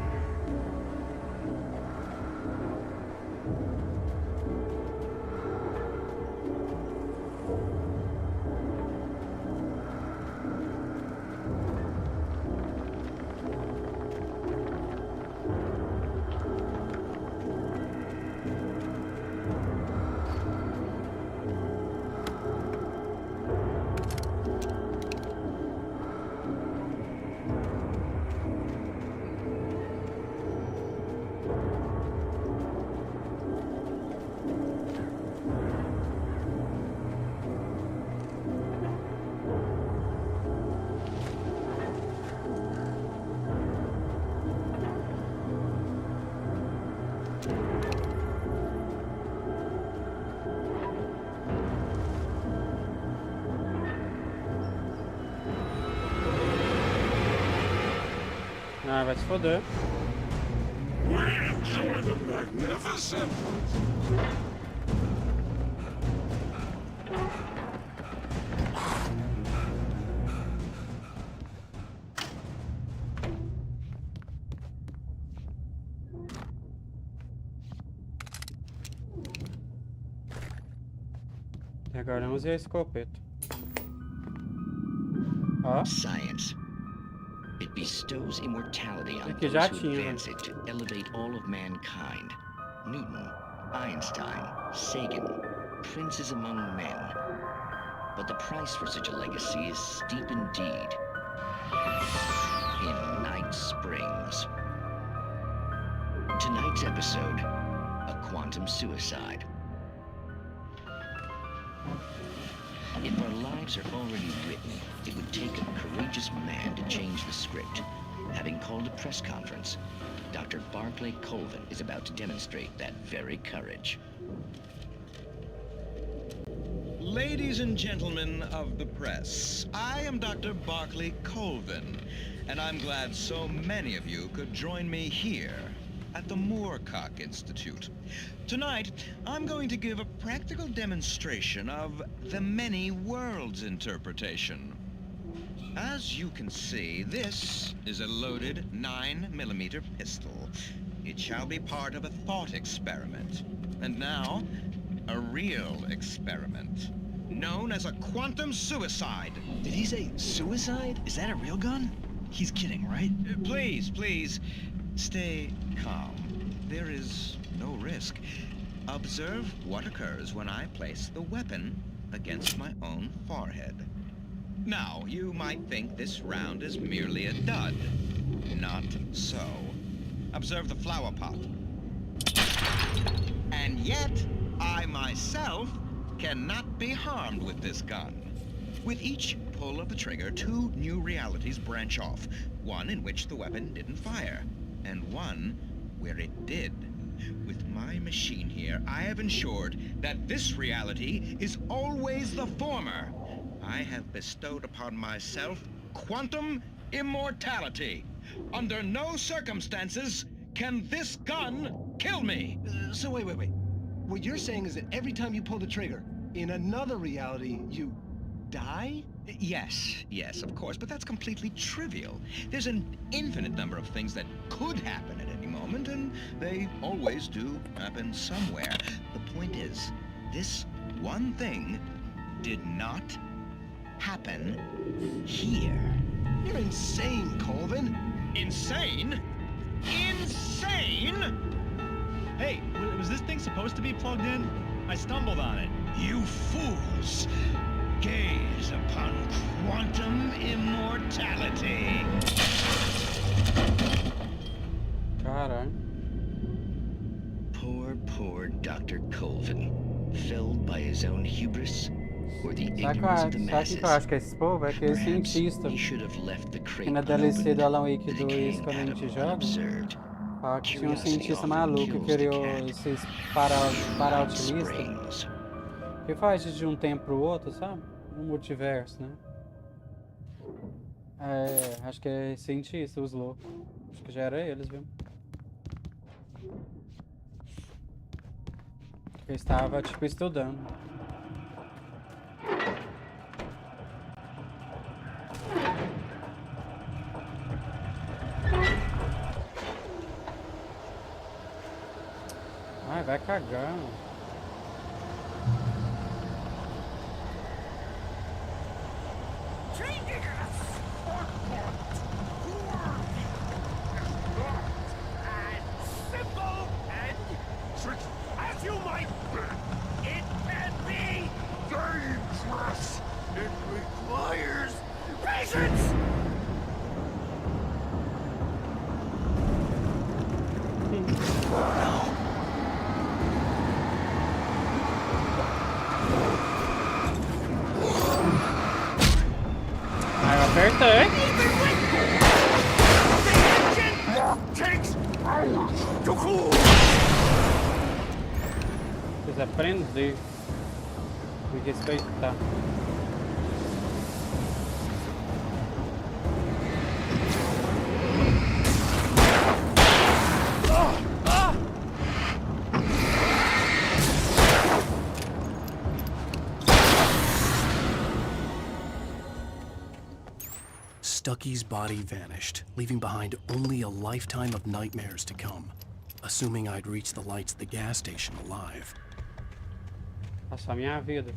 Ah, vai se foder.
Magnificent.
E agora vamos ver a escopeta. Ó.
Science. It bestows immortality on
Aqui
those
já
who
tinha.
advance it to elevate all of mankind. Newton, Einstein, Sagan, princes among men. But the price for such a legacy is steep indeed. In Night Springs. Tonight's episode, a quantum suicide. If our lives are already written, it would take a courageous man to change the script. Having called a press conference, Dr. Barclay Colvin is about to demonstrate that very courage.
Ladies and gentlemen of the press, I am Dr. Barclay Colvin, and I'm glad so many of you could join me here at the Moorcock Institute. Tonight, I'm going to give a practical demonstration of the many worlds interpretation. As you can see, this is a loaded 9mm pistol. It shall be part of a thought experiment. And now, a real experiment, known as a quantum suicide.
Did he say suicide? Is that a real gun? He's kidding, right?
Please, please, stay calm. There is no risk. Observe what occurs when I place the weapon against my own forehead. Now, you might think this round is merely a dud. Not so. Observe the flower pot. And yet, I myself cannot be harmed with this gun. With each pull of the trigger, two new realities branch off. One in which the weapon didn't fire, and one where it did. With my machine here, I have ensured that this reality is always the former. I have bestowed upon myself quantum immortality. Under no circumstances can this gun kill me.
So wait. What you're saying is that every time you pull the trigger, in another reality, you die?
Yes, of course, but that's completely trivial. There's an infinite number of things that could happen at any moment, and they always do happen somewhere. The point is, this one thing did not happen here.
You're insane, Colvin.
Insane? Insane?
Hey, was this thing supposed to be plugged in? I stumbled on it.
You fools! Gaze upon quantum immortality.
Caralho.
Poor Dr. Colvin, felled by his own hubris or the
Sabe
ignorance of the
o que
masses.
eu acho que é esse povo? É aquele
Perhaps
cientista
he should have left the crate
que na DLC do
unopened.
Alan Wake
The
2,
decaying
quando a gente
atom
joga,
unobserved.
fala que tinha um
Curiosity
cientista
often
maluco que
kills the
criou
cat.
esses
Mind
para-utilistas
springs.
que faz de um tempo pro outro, sabe? No multiverso, né? É, acho que é cientista, os loucos. Acho que já era eles, viu? Eu estava, tipo, estudando. Ai, vai cagar.
Simple and tricky as you might be, it can be dangerous. It requires patience.
Ai, eu apertei.
Takes to cool.
Precisa aprender. Me respeitar.
Stucky's body vanished, leaving behind only a lifetime of nightmares to come, assuming I'd reach the lights of the gas station alive.
Passar minha vida.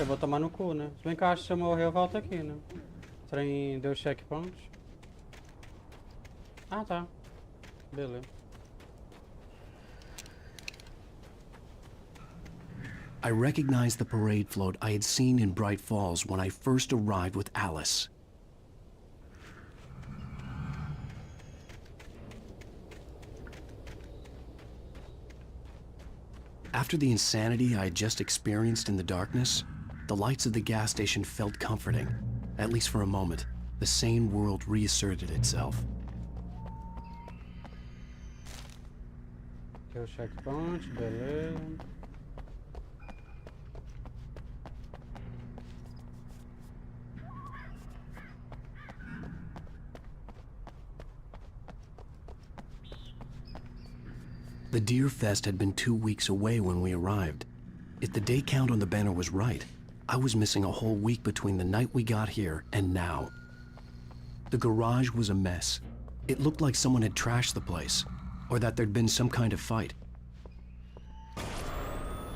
Eu vou tomar no cu, né? Se bem que eu acho que se eu morrer eu volto aqui, né? O trem deu checkpoint. Ah, tá. Beleza.
I recognized the parade float I had seen in Bright Falls when I first arrived with Alice. After the insanity I had just experienced in the darkness, the lights of the gas station felt comforting. At least for a moment, the sane world reasserted itself.
Deu checkpoint, beleza.
The Deer Fest had been 2 weeks away when we arrived. If the day count on the banner was right, I was missing a whole week between the night we got here and now. The garage was a mess. It looked like someone had trashed the place, or that there'd been some kind of fight.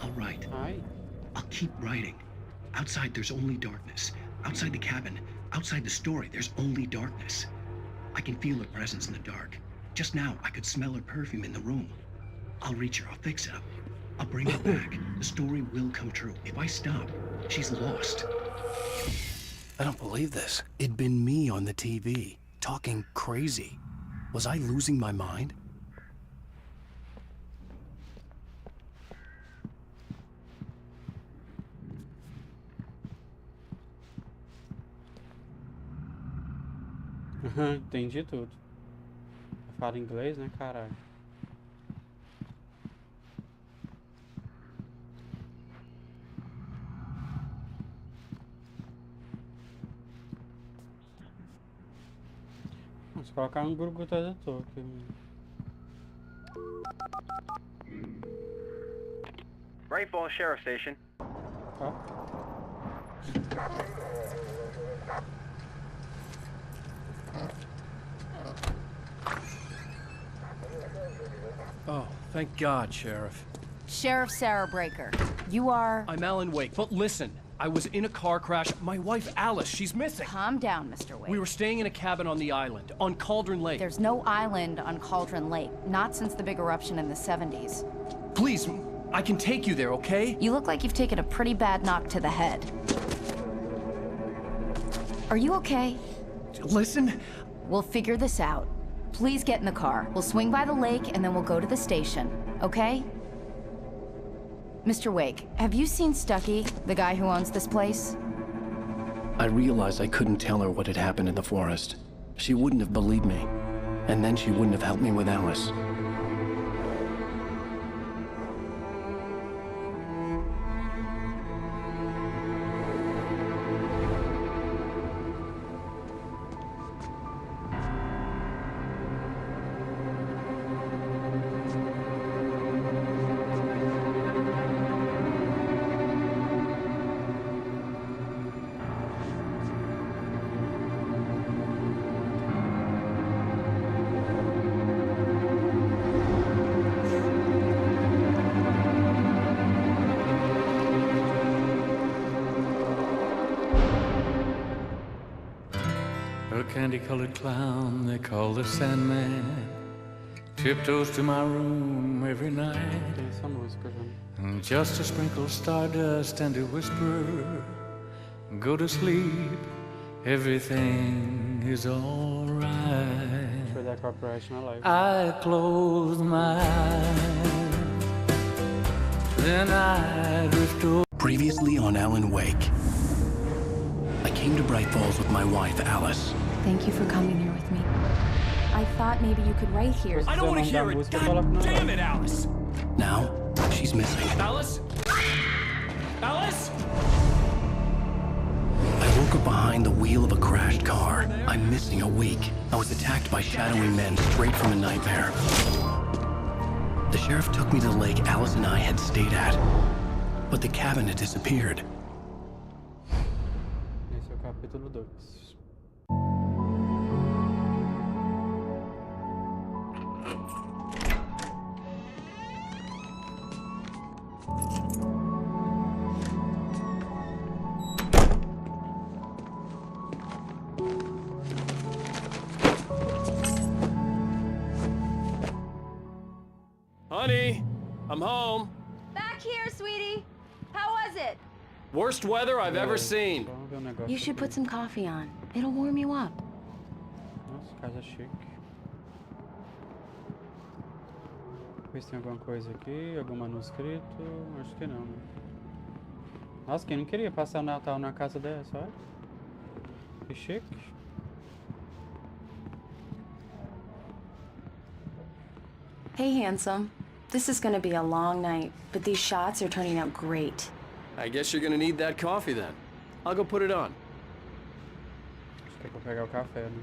All right.
Hi.
I'll keep writing. Outside, there's only darkness. Outside the cabin, outside the story, there's only darkness. I can feel her presence in the dark. Just now, I could smell her perfume in the room. I'll reach her. I'll fix it up. I'll bring her back. The story will come true. If I stop, she's lost.
I don't believe this. It'd been me on the TV, talking crazy. Was I losing my mind?
Entendi tudo. Fala inglês, né, caralho? Vamos colocar um grupo tradutor aqui.
Bright Falls Sheriff Station.
Ó.
Oh, thank God, Sheriff.
Sheriff Sarah Breaker. You are...
I'm Alan Wake, but listen. I was in a car crash. My wife, Alice, she's missing.
Calm down, Mr. Wake.
We were staying in a cabin on the island, on Cauldron Lake.
There's no island on Cauldron Lake. Not since the big eruption in the 70s.
Please, I can take you there, okay?
You look like you've taken a pretty bad knock to the head. Are you okay?
Listen.
We'll figure this out. Please get in the car. We'll swing by the lake and then we'll go to the station, okay? Mr. Wake, have you seen Stucky, the guy who owns this place?
I realized I couldn't tell her what had happened in the forest. She wouldn't have believed me. And then she wouldn't have helped me with Alice.
A candy-colored clown they call the Sandman tiptoes to my room every night, and just to sprinkle stardust and to whisper, go to sleep, everything is alright. I close my eyes, then I drift over.
Previously on Alan Wake. I came to Bright Falls with my wife, Alice.
Thank you for coming here with me. I thought maybe you could write here.
I don't want to hear it! God damn it, Alice!
Now, she's missing.
Alice? Alice?
I woke up behind the wheel of a crashed car. I'm missing a week. I was attacked by shadowy men straight from a nightmare. The sheriff took me to the lake Alice and I had stayed at. But the cabin had disappeared.
Esse é o capítulo 2.
Honey, I'm home.
Back here, sweetie. How was it?
Worst weather I've ever seen.
You should put some coffee on. It'll warm you up.
Nossa, casa chique. Ver se tem alguma coisa aqui, algum manuscrito. Acho que não, né? Nossa, quem não queria passar o Natal na casa dessa, olha. Que chique.
Hey, handsome. This is gonna be a long night, but these shots are turning out great.
I guess you're gonna need that coffee then. I'll go put it on.
Acho que é pra pegar o café, né?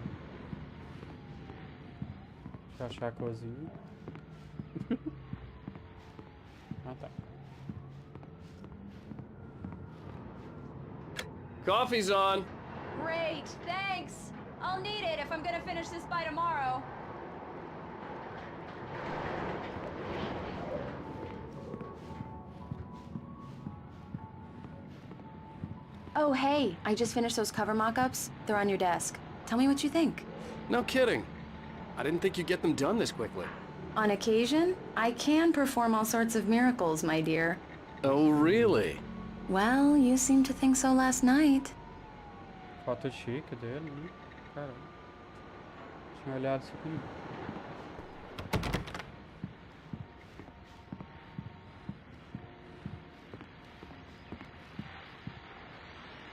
Deixa eu achar a cozinha. Ah, tá.
Coffee's on.
Great, thanks. I'll need it if I'm gonna finish this by tomorrow. Oh, hey, I just finished those cover mock-ups. They're on your desk. Tell me what you think.
No kidding. I didn't think you'd get them done this quickly.
On occasion, I can perform all sorts of miracles, my dear.
Oh, really?
Well, you seemed to think so last night.
Foto chique dele, né? Caramba. Tinha olhado isso aqui.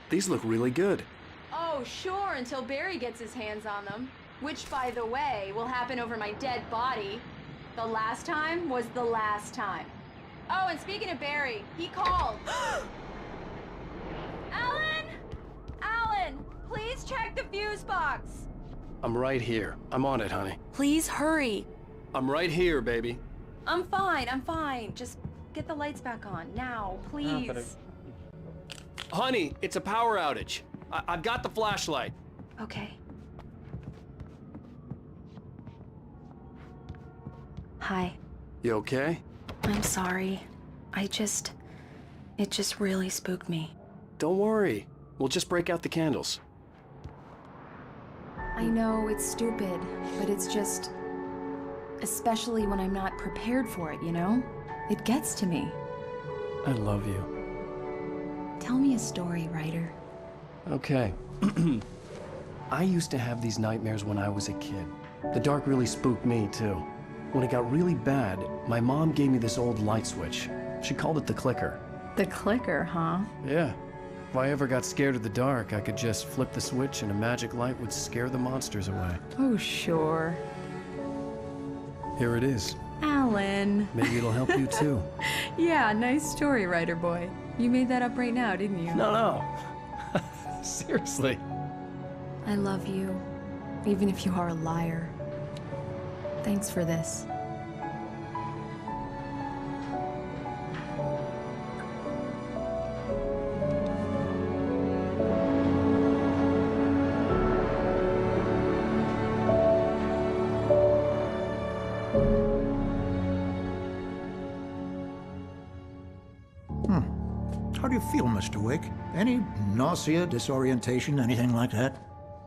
These look really good.
Oh, sure, until Barry gets his hands on them. Which, by the way, will happen over my dead body. The last time was the last time. Oh, and speaking of Barry, he called. Alan! Alan, please check the fuse box.
I'm right here. I'm on it, honey.
Please hurry.
I'm right here, baby.
I'm fine. Just get the lights back on, now, please.
Honey, it's a power outage. I've got the flashlight.
Okay. Hi.
You okay?
I'm sorry. It just really spooked me.
Don't worry. We'll just break out the candles.
I know it's stupid, but it's just... especially when I'm not prepared for it, you know? It gets to me.
I love you.
Tell me a story, writer.
Okay. I used to have these nightmares when I was a kid. The dark really spooked me, too. When it got really bad, my mom gave me this old light switch. She called it the clicker.
The clicker, huh?
Yeah. If I ever got scared of the dark, I could just flip the switch and a magic light would scare the monsters away.
Oh, sure.
Here it is.
Alan.
Maybe it'll help you, too.
Yeah, nice story, writer boy. You made that up right now, didn't you?
No. Seriously.
I love you, even if you are a liar. Thanks for this.
How do you feel, Mr. Wake? Any nausea, disorientation, anything like that?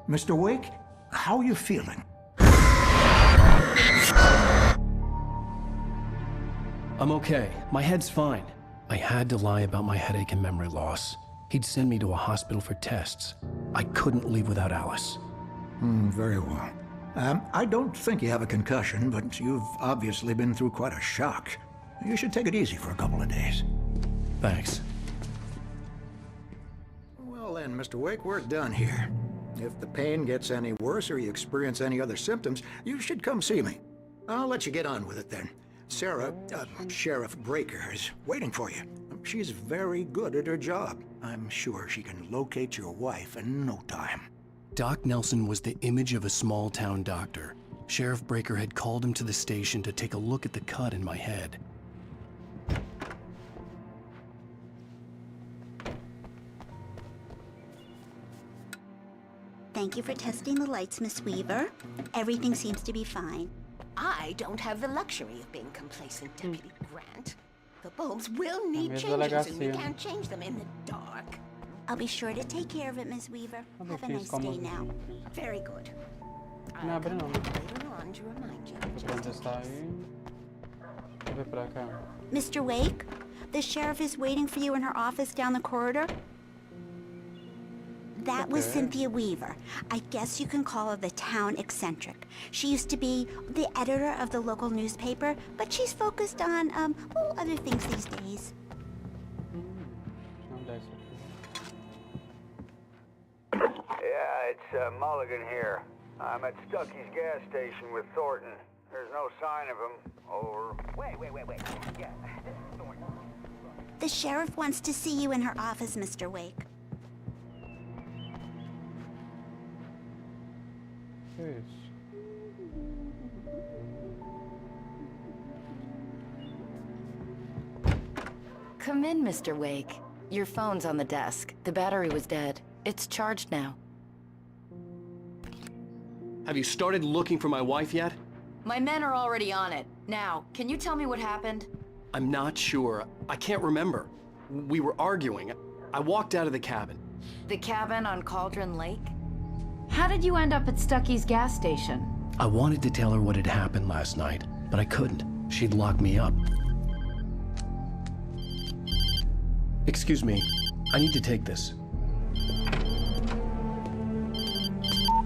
Mr. Wake, how are you feeling?
I'm okay. My head's fine. I had to lie about my headache and memory loss. He'd send me to a hospital for tests. I couldn't leave without Alice.
Very well. I don't think you have a concussion, but you've obviously been through quite a shock. You should take it easy for a couple of days.
Thanks.
Well then, Mr. Wake, we're done here. If the pain gets any worse or you experience any other symptoms, you should come see me. I'll let you get on with it then. Sarah, Sheriff Breaker, is waiting for you. She's very good at her job. I'm sure she can locate your wife in no time.
Doc Nelson was the image of a small-town doctor. Sheriff Breaker had called him to the station to take a look at the cut in my head.
Thank you for testing the lights, Miss Weaver. Everything seems to be fine.
I don't have the luxury of being complacent, Deputy Grant. The bulbs will need
Mesma
changes, and we
delegacia.
can't change them in the dark.
I'll be sure to take care of it, Miss Weaver. Have a nice day now.
Very good.
Não abre não.
Later on to remind you.
Vou testar aí. Deixa eu ver pra cá.
Mr. Wake, the sheriff is waiting for you in her office down the corridor. That was
Okay.
Cynthia Weaver. I guess you can call her the town eccentric. She used to be the editor of the local newspaper, but she's focused on, well, other things these days.
Não desce aqui.
Yeah, it's Mulligan here. I'm at Stucky's gas station with Thornton. There's no sign of him. Over.
Wait. Yeah, this is Thornton.
The sheriff wants to see you in her office, Mr. Wake.
Que isso?
Come in, Mr. Wake. Your phone's on the desk. The battery was dead. It's charged now.
Have you started looking for my wife yet?
My men are already on it. Now, can you tell me what happened?
I'm not sure. I can't remember. We were arguing. I walked out of the cabin.
The cabin on Cauldron Lake?
How did you end up at Stucky's gas station?
I wanted to tell her what had happened last night, but I couldn't. She'd lock me up. Excuse me. I need to take this.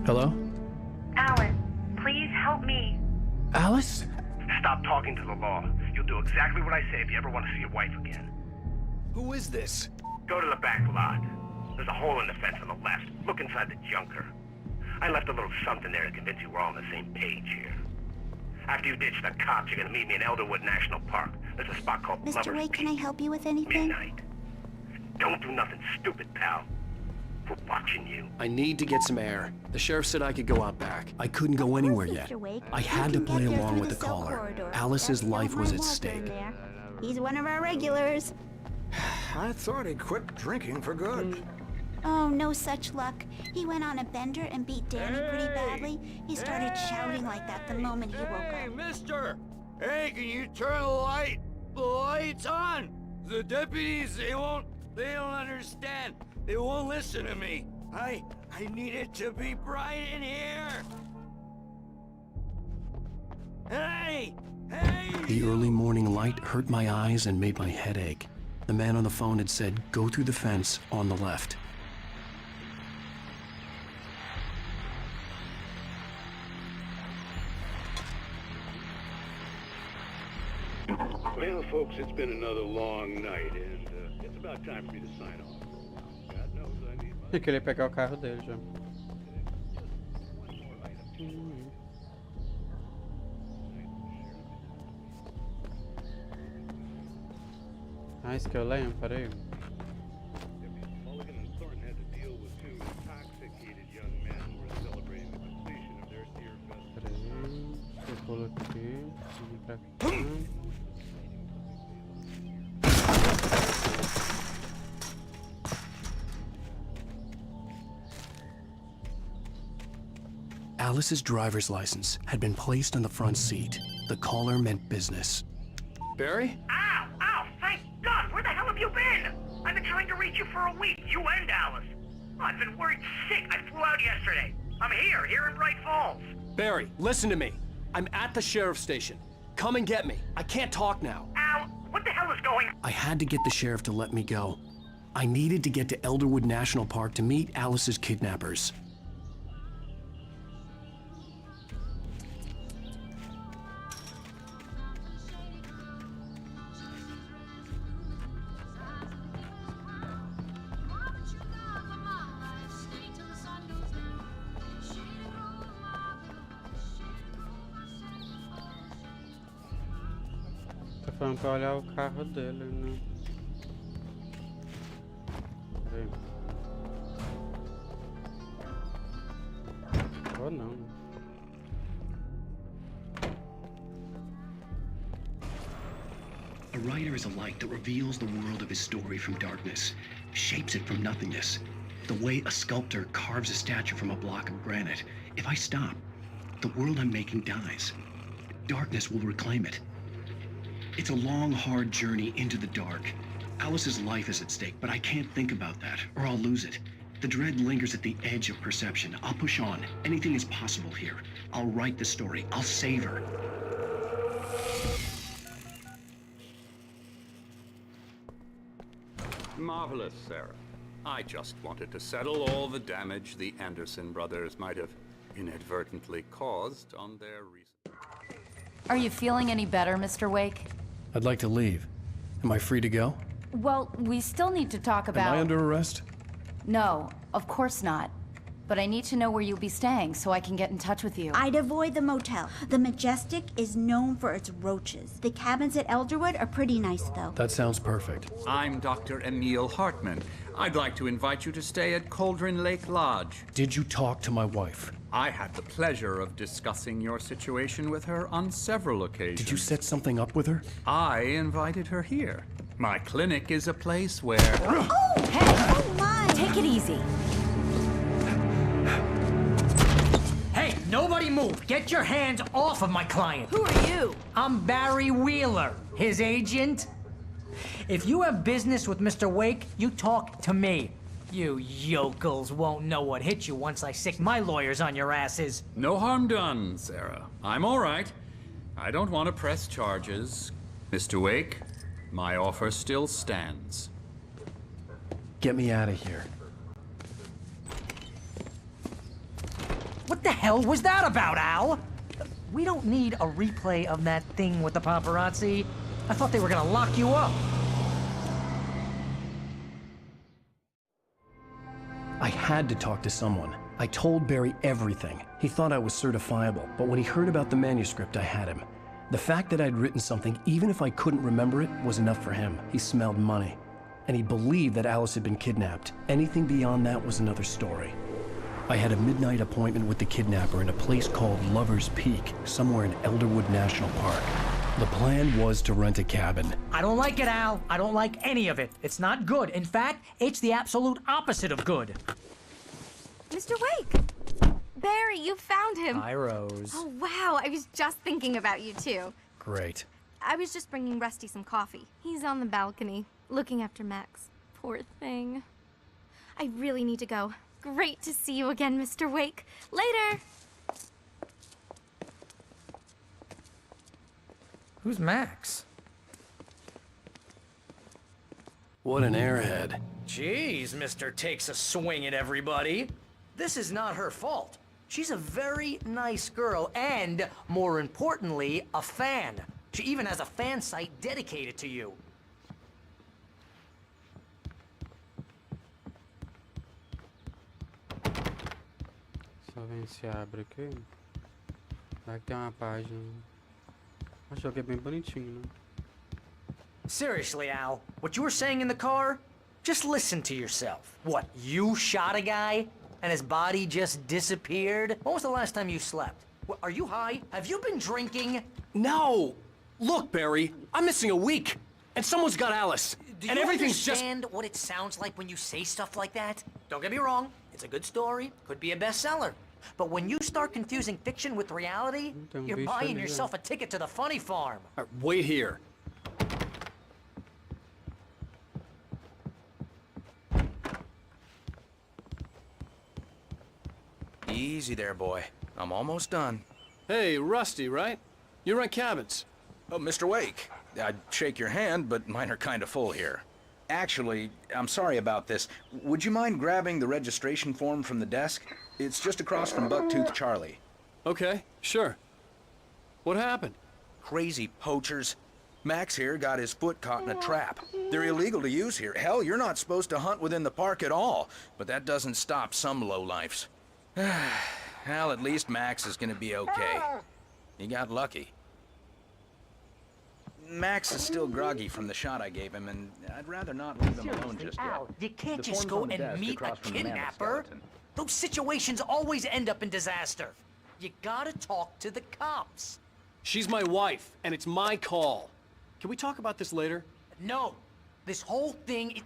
Hello?
Alan, please help me.
Alice?
Stop talking to the law. You'll do exactly what I say if you ever want to see your wife again.
Who is this?
Go to the back lot. There's a hole in the fence on the left. Look inside the junker. I left a little something there to convince you we're all on the same page here. After you ditch the cops, you're gonna meet me in Elderwood National Park. There's a spot called
Mr.
Lover's
Wake, can I
Peak.
help you with anything?
Midnight. Don't do nothing stupid, pal. We're watching you.
I need to get some air. The sheriff said I could go out back. I couldn't go anywhere yet.
Mr. Wake,
I
you
had to
can
play
get there
along
through
with the
cell
caller.
corridor.
Alice's
That's
life
my
was at
Walter in
stake.
there. He's one of our regulars.
I thought he quit drinking for good.
Oh, no such luck. He went on a bender and beat Danny pretty badly. He started shouting like that the moment he woke
Hey,
up.
mister! Hey, can you turn the lights on?
The deputies, they don't understand. They won't listen to me. I need it to be bright in here. Hey!
The early morning light hurt my eyes and made my head ache. The man on the phone had said, go through the fence on the left.
Well, folks, it's been another long night, and it's about time for me to sign off. God knows I need my...
Eu queria pegar o carro dele já. Ah, isso que eu lembro, peraí. Eu pulo aqui, vem pra cá.
Alice's driver's license had been placed on the front seat. The caller meant business.
Barry?
Ow! Ow! Thank God! Where the hell have you been? I've been trying to reach you for a week, you and Alice. Oh, I've been worried sick. I flew out yesterday. I'm here in Bright Falls.
Barry, listen to me. I'm at the sheriff's station. Come and get me. I can't talk now.
Ow! What the hell is going on?
I had to get the sheriff to let me go. I needed to get to Elderwood National Park to meet Alice's kidnappers.
Tá falando pra olhar o carro dele, né? Peraí. Ou não.
A writer is a light that reveals the world of his story from darkness, shapes it from nothingness. The way a sculptor carves a statue from a block of granite. If I stop, the world I'm making dies. Darkness will reclaim it. It's a long, hard journey into the dark. Alice's life is at stake, but I can't think about that, or I'll lose it. The dread lingers at the edge of perception. I'll push on. Anything is possible here. I'll write the story. I'll save her.
Marvelous, Sarah. I just wanted to settle all the damage the Anderson brothers might have inadvertently caused on their recent...
Are you feeling any better, Mr. Wake?
I'd like to leave. Am I free to go?
Well, we still need to talk about...
Am I under arrest?
No, of course not. But I need to know where you'll be staying so I can get in touch with you.
I'd avoid the motel. The Majestic is known for its roaches. The cabins at Elderwood are pretty nice, though.
That sounds perfect.
I'm Dr. Emil Hartman. I'd like to invite you to stay at Cauldron Lake Lodge.
Did you talk to my wife?
I had the pleasure of discussing your situation with her on several occasions.
Did you set something up with her?
I invited her here. My clinic is a place where...
Oh! Hey! Oh, my!
Take it easy.
Hey, nobody move! Get your hands off of my client!
Who are you?
I'm Barry Wheeler, his agent. If you have business with Mr. Wake, you talk to me. You yokels won't know what hit you once I sick my lawyers on your asses.
No harm done, Sarah. I'm all right. I don't want to press charges. Mr. Wake, my offer still stands.
Get me out of here.
What the hell was that about, Al? We don't need a replay of that thing with the paparazzi. I thought they were gonna lock you up.
I had to talk to someone. I told Barry everything. He thought I was certifiable, but when he heard about the manuscript, I had him. The fact that I'd written something, even if I couldn't remember it, was enough for him. He smelled money. And he believed that Alice had been kidnapped. Anything beyond that was another story. I had a midnight appointment with the kidnapper in a place called Lover's Peak, somewhere in Elderwood National Park. The plan was to rent a cabin.
I don't like it, Al. I don't like any of it. It's not good. In fact, it's the absolute opposite of good.
Mr. Wake! Barry, you found him.
Hi, Rose.
Oh, wow. I was just thinking about you, too.
Great.
I was just bringing Rusty some coffee. He's on the balcony. looking after Max. Poor thing. I really need to go. Great to see you again, Mr. Wake. Later!
Who's Max?
What an airhead.
Jeez, Mr. Takes a swing at everybody. This is not her fault. She's a very nice girl and, more importantly, a fan. She even has a fan site dedicated to you.
Só ver se abre aqui. Vai que tem uma página. Acho que é bem bonitinho, né?
Seriously, Al, what you were saying in the car? Just listen to yourself. What, you shot a guy and his body just disappeared? When was the last time you slept? What, are you high? Have you been drinking?
No! Look, Barry, I'm missing a week, and someone's got Alice,
Do
and
you
everything's just...
understand what it sounds like when you say stuff like that? Don't get me wrong, it's a good story, could be a bestseller. But when you start confusing fiction with reality, you're buying yourself a ticket to the funny farm.
Wait here.
Easy there, boy. I'm almost done.
Hey, Rusty, right? You rent cabins.
Oh, Mr. Wake. I'd shake your hand, but mine are kind of full here. Actually, I'm sorry about this. Would you mind grabbing the registration form from the desk? It's just across from Bucktooth Charlie.
Okay, sure. What happened?
Crazy poachers. Max here got his foot caught in a trap. They're illegal to use here. Hell, you're not supposed to hunt within the park at all. But that doesn't stop some lowlifes. Well, at least Max is gonna be okay. He got lucky. Max is still groggy from the shot I gave him, and I'd rather not leave him alone just yet.
Al, you can't just go and meet a kidnapper. Those situations always end up in disaster. You gotta talk to the cops.
She's my wife, and it's my call. Can we talk about this later?
No. This whole thing...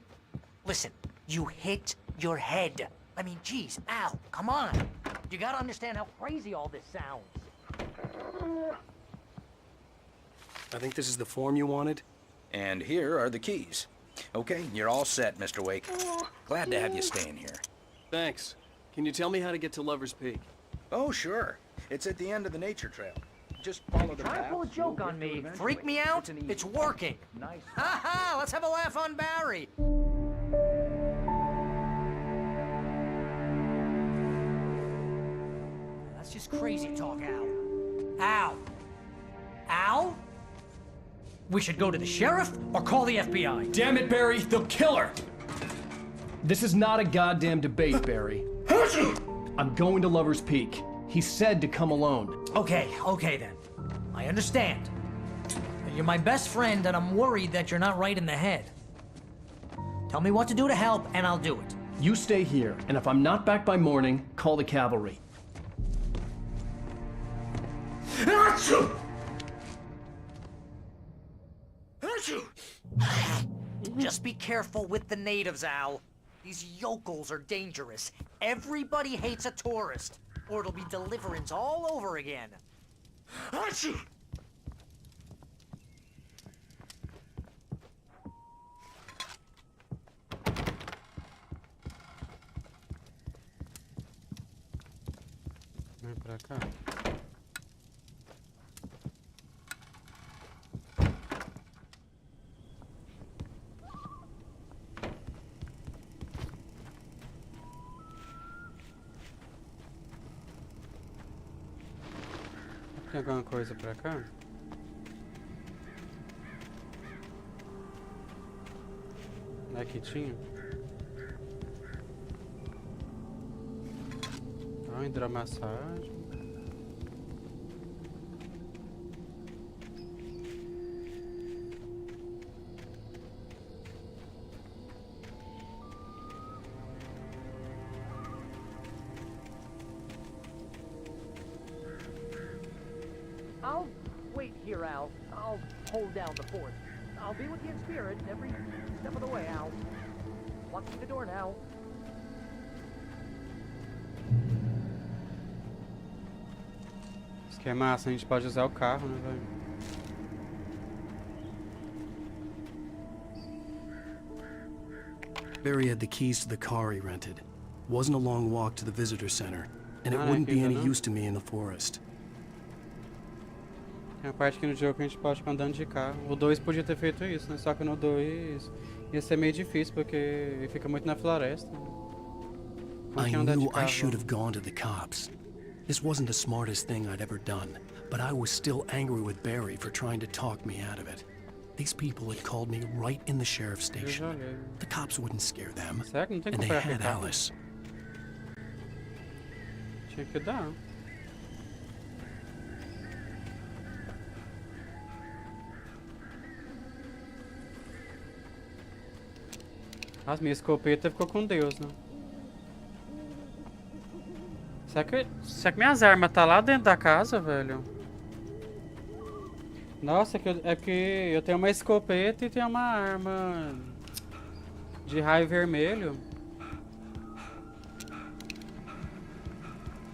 Listen, you hit your head. I mean, geez, Al, come on. You gotta understand how crazy all this sounds.
I think this is the form you wanted.
And here are the keys. Okay, you're all set, Mr. Wake. Glad to have you staying here.
Thanks. Can you tell me how to get to Lover's Peak?
Oh, sure. It's at the end of the nature trail. Just follow the path.
Try to pull a joke on me. Freak me out? It's working.
Nice.
Ha ha! Let's have a laugh on Barry. That's just crazy talk, Al. Al? Al? We should go to the sheriff or call the FBI.
Damn it, Barry, they'll kill her! This is not a goddamn debate, Barry. I'm going to Lover's Peak. He said to come alone.
Okay then. I understand. You're my best friend and I'm worried that you're not right in the head. Tell me what to do to help and I'll do it.
You stay here, and if I'm not back by morning, call the cavalry.
Just be careful with the natives, Al. These yokels are dangerous. Everybody hates a tourist, or it'll be deliverance all over again.
Vem pra cá. Tem alguma coisa pra cá? Aqui tinha? Ah, hidromassagem.
I'll wait here, Al. I'll hold down the fort. I'll be with you in spirit every step of the way, Al. Walk through the door now.
Isso que é massa, a gente pode usar o carro, né, velho?
Barry had the keys to the car he rented. Wasn't a long walk to the visitor center, and it wouldn't be
ainda
any
não.
use to me in the forest.
Tem uma parte aqui no jogo que a gente pode ficar andando de carro. O 2 podia ter feito isso, né? Só que no 2 ia ser meio difícil, porque fica muito na floresta.
I knew I should have gone to the cops. This wasn't the smartest thing I'd ever done, but I was still angry with Barry for trying to talk me out of it. These people had called me right in the sheriff's station. The cops wouldn't scare them, and they had Alice.
Tinha que dar. As minha escopeta ficou com Deus, né? Será que minhas armas tá lá dentro da casa, velho? Nossa, é que eu tenho uma escopeta e tenho uma arma de raio vermelho.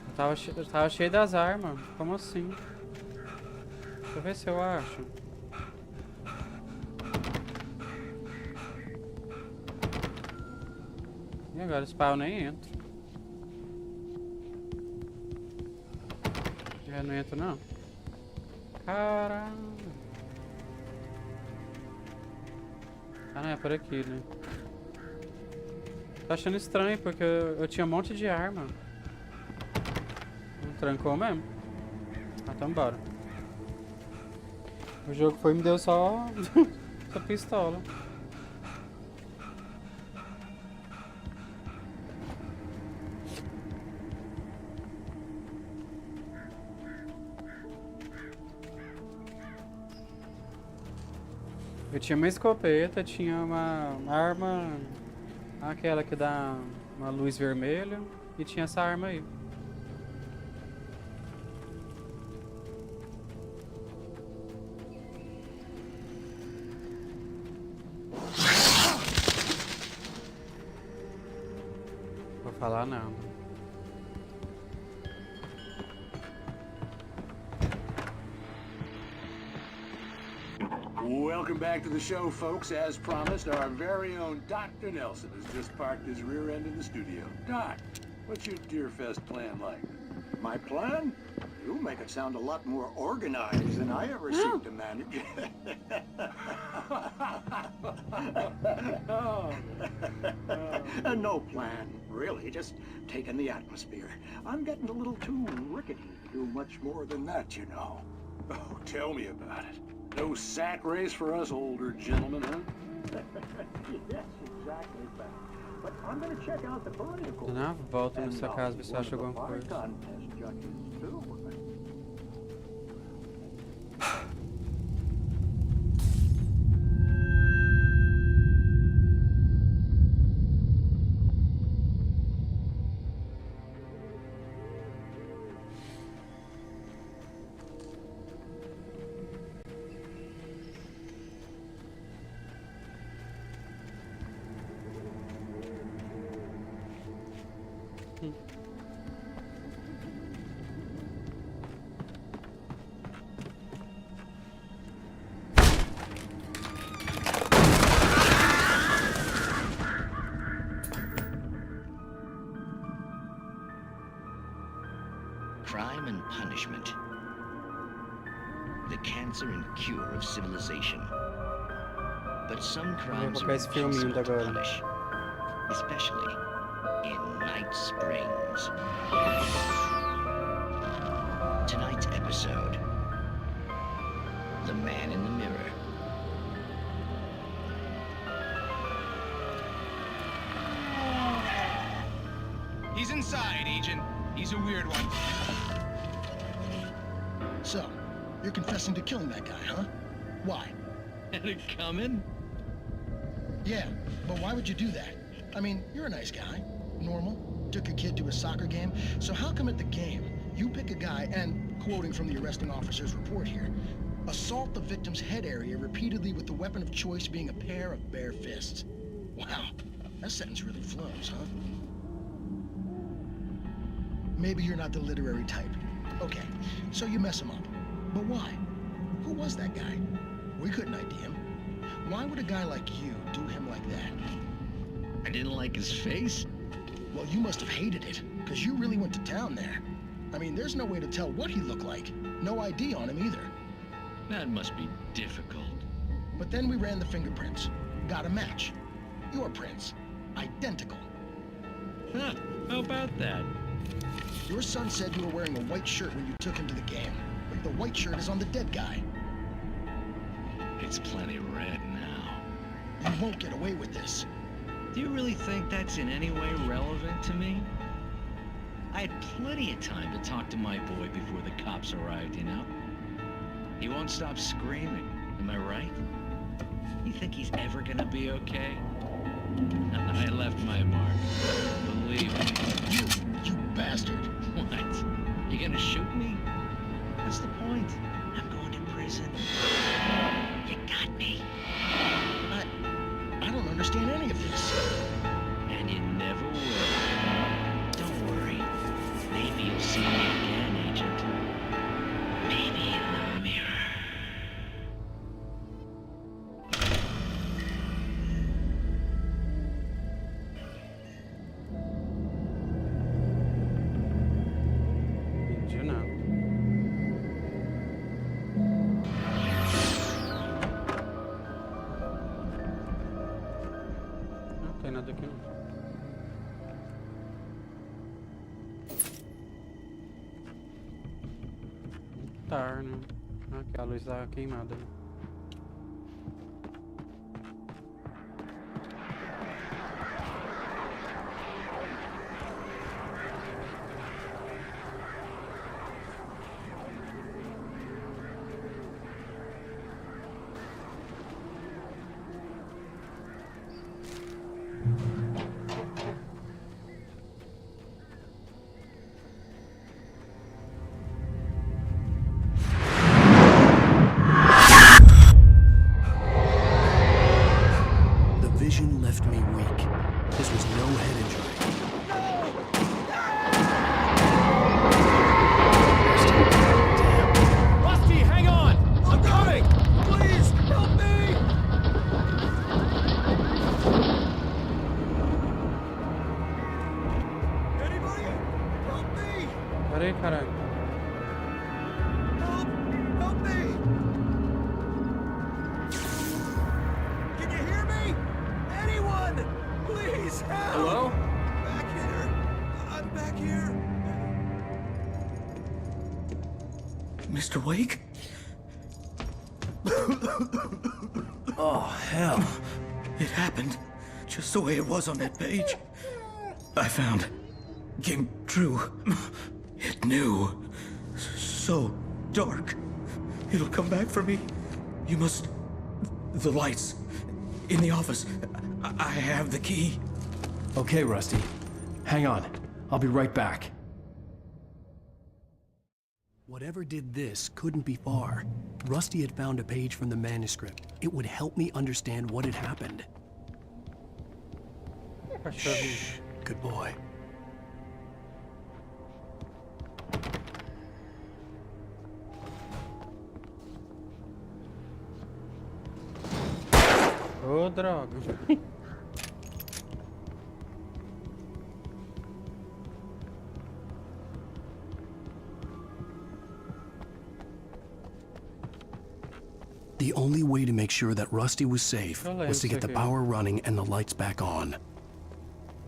Eu tava cheio das armas. Como assim? Deixa eu ver se eu acho. E agora esse pau eu nem entro. Eu não entro não. Caramba. Ah, não, é por aqui, né? Tô achando estranho, porque eu tinha um monte de arma. Não trancou mesmo? Ah, então bora. O jogo foi e me deu só... só pistola. Eu tinha uma escopeta, tinha uma arma, aquela que dá uma luz vermelha, e tinha essa arma aí. Vou falar nada.
Welcome back to the show, folks. As promised, our very own Dr. Nelson has just parked his rear end in the studio. Doc, what's your Deerfest plan like?
My plan? You make it sound a lot more organized than I ever seem to manage. No plan, really. Just taking the atmosphere. I'm getting a little too rickety to do much more than that, you know.
Oh, tell me about it. No sack race for us older gentlemen, huh?
Yes, exactly, Pat. But I'm gonna check out the political.
Não, volta na sua casa ver se acha alguma coisa.
Contest judges too.
Crime and punishment. The cancer and cure of civilization. But some crimes are impossible to punish, especially in Night Springs. Tonight's episode, The Man in the Mirror.
He's inside, Agent. He's a weird one.
So, you're confessing to killing that guy, huh? Why?
Had it coming?
Yeah, but why would you do that? I mean, you're a nice guy. Normal. Took a kid to a soccer game. So how come at the game, you pick a guy and, quoting from the arresting officer's report here, assault the victim's head area repeatedly with the weapon of choice being a pair of bare fists? Wow, that sentence really flows, huh? Maybe you're not the literary type. Okay, so you mess him up. But why? Who was that guy? We couldn't ID him. Why would a guy like you do him like that?
I didn't like his face?
Well, you must have hated it, because you really went to town there. I mean, there's no way to tell what he looked like. No ID on him either.
That must be difficult.
But then we ran the fingerprints. Got a match. Your prints. Identical.
Huh, how about that?
Your son said you were wearing a white shirt when you took him to the game. But the white shirt is on the dead guy.
It's plenty red now.
You won't get away with this.
Do you really think that's in any way relevant to me? I had plenty of time to talk to my boy before the cops arrived, you know? He won't stop screaming, am I right? You think he's ever gonna be okay? I left my mark. Believe me.
You bastard.
What? You gonna shoot me? What's the point? I'm going to prison. You got me.
I don't understand any of this.
And you never will. Don't worry. Maybe you'll see me again, Agent. Maybe in the mirror.
Entendi nada. Não tem nada aqui não. Tá, né? Aqui a luz tá queimada.
Left me weak. This was no head injury.
Rusty, hang on! I'm coming! Please, help me! Anybody? Help me!
Peraí, caralho.
Help me! Can you hear me? Anyone! Please help!
Hello?
Back here! I'm back here!
Mr. Wake?
Oh, hell.
It happened just the way it was on that page. I found. Came true. It knew. So dark. It'll come back for me. You must... The lights. In the office. I have the key.
Okay, Rusty. Hang on. I'll be right back. Whatever did this couldn't be far. Rusty had found a page from the manuscript. It would help me understand what had happened. Shh. Good boy.
Ô, droga.
The only way to make sure that Rusty was safe was to get the power running and the lights back on.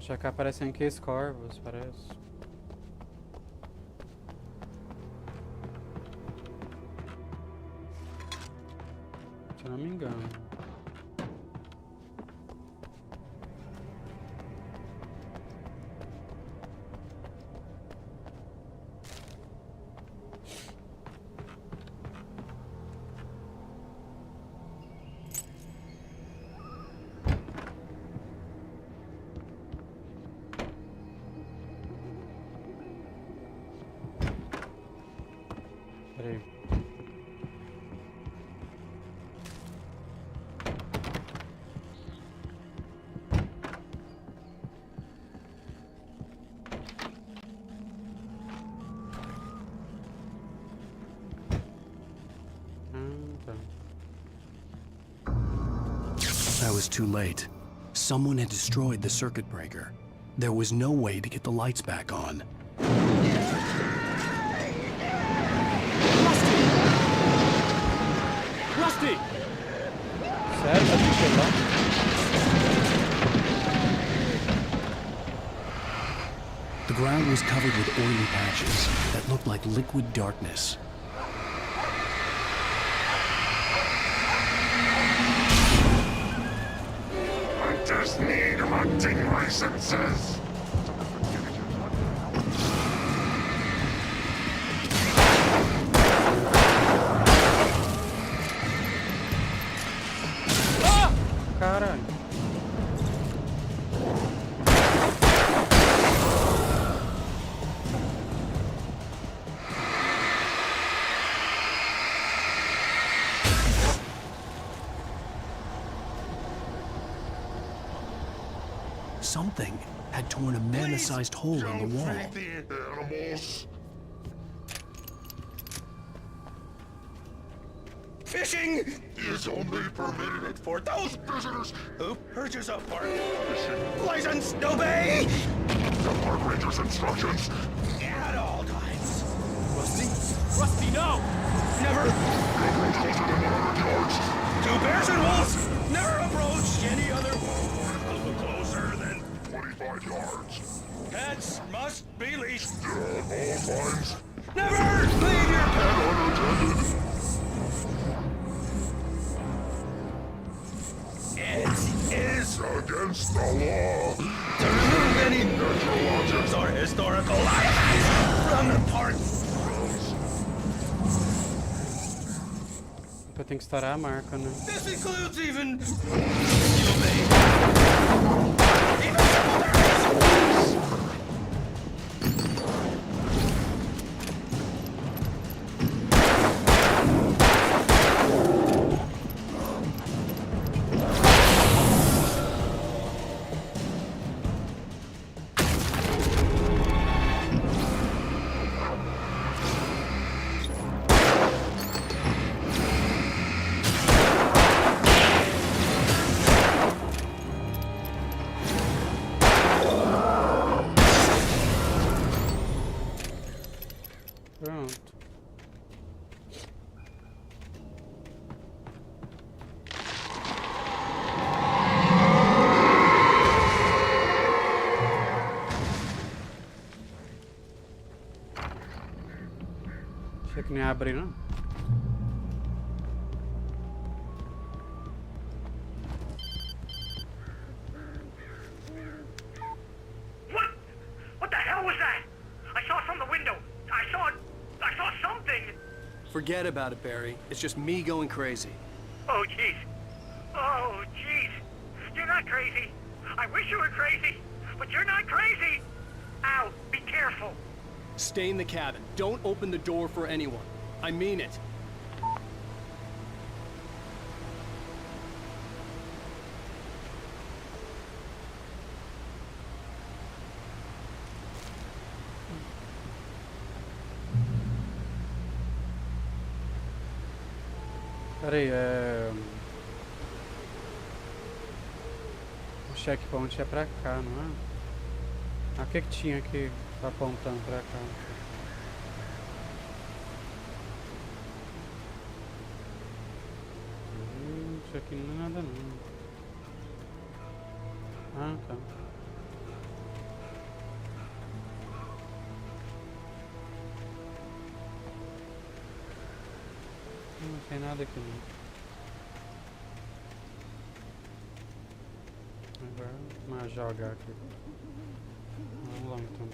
Já que aparecem aqui os corvos, parece. Se eu não me engano. Peraí.
I was too late. Someone had destroyed the circuit breaker. There was no way to get the lights back on.
Rusty!
Sério, tá mexendo lá?
The ground was covered with oily patches that looked like liquid darkness.
I just need hunting licenses.
Caralho.
Something had torn a man-sized hole in the wall.
Animals.
Fishing
is only permitted
for those
visitors
who purchase a park license. Obey
the park ranger's instructions
at all times.
Rusty? Rusty, no!
Never.
No closer than 100 yards.
Two bears and wolves. Never approach any other closer than
25 yards.
Pets must be leashed.
All times.
Never leave your pet
unattended.
It is
against the law
to remove any natural objects or historical artifacts from the park.
Eu tenho que estourar a marca, né?
This includes even you may even simple
Pronto. Achei que nem ia abrir, não?
What the hell was that? I saw from the window. I saw something.
Forget about it, Barry. It's just me going crazy.
Oh, jeez. Oh, jeez. You're not crazy. I wish you were crazy, but you're not crazy. Ow, be careful.
Stay in the cabin. Don't open the door for anyone. I mean it.
Peraí, o checkpoint é pra cá, não é? Ah, o que que tinha aqui apontando pra cá? Isso aqui não é nada não. Ah, tá. Não tem nada aqui não. Agora vamos jogar aqui. Vamos lá então.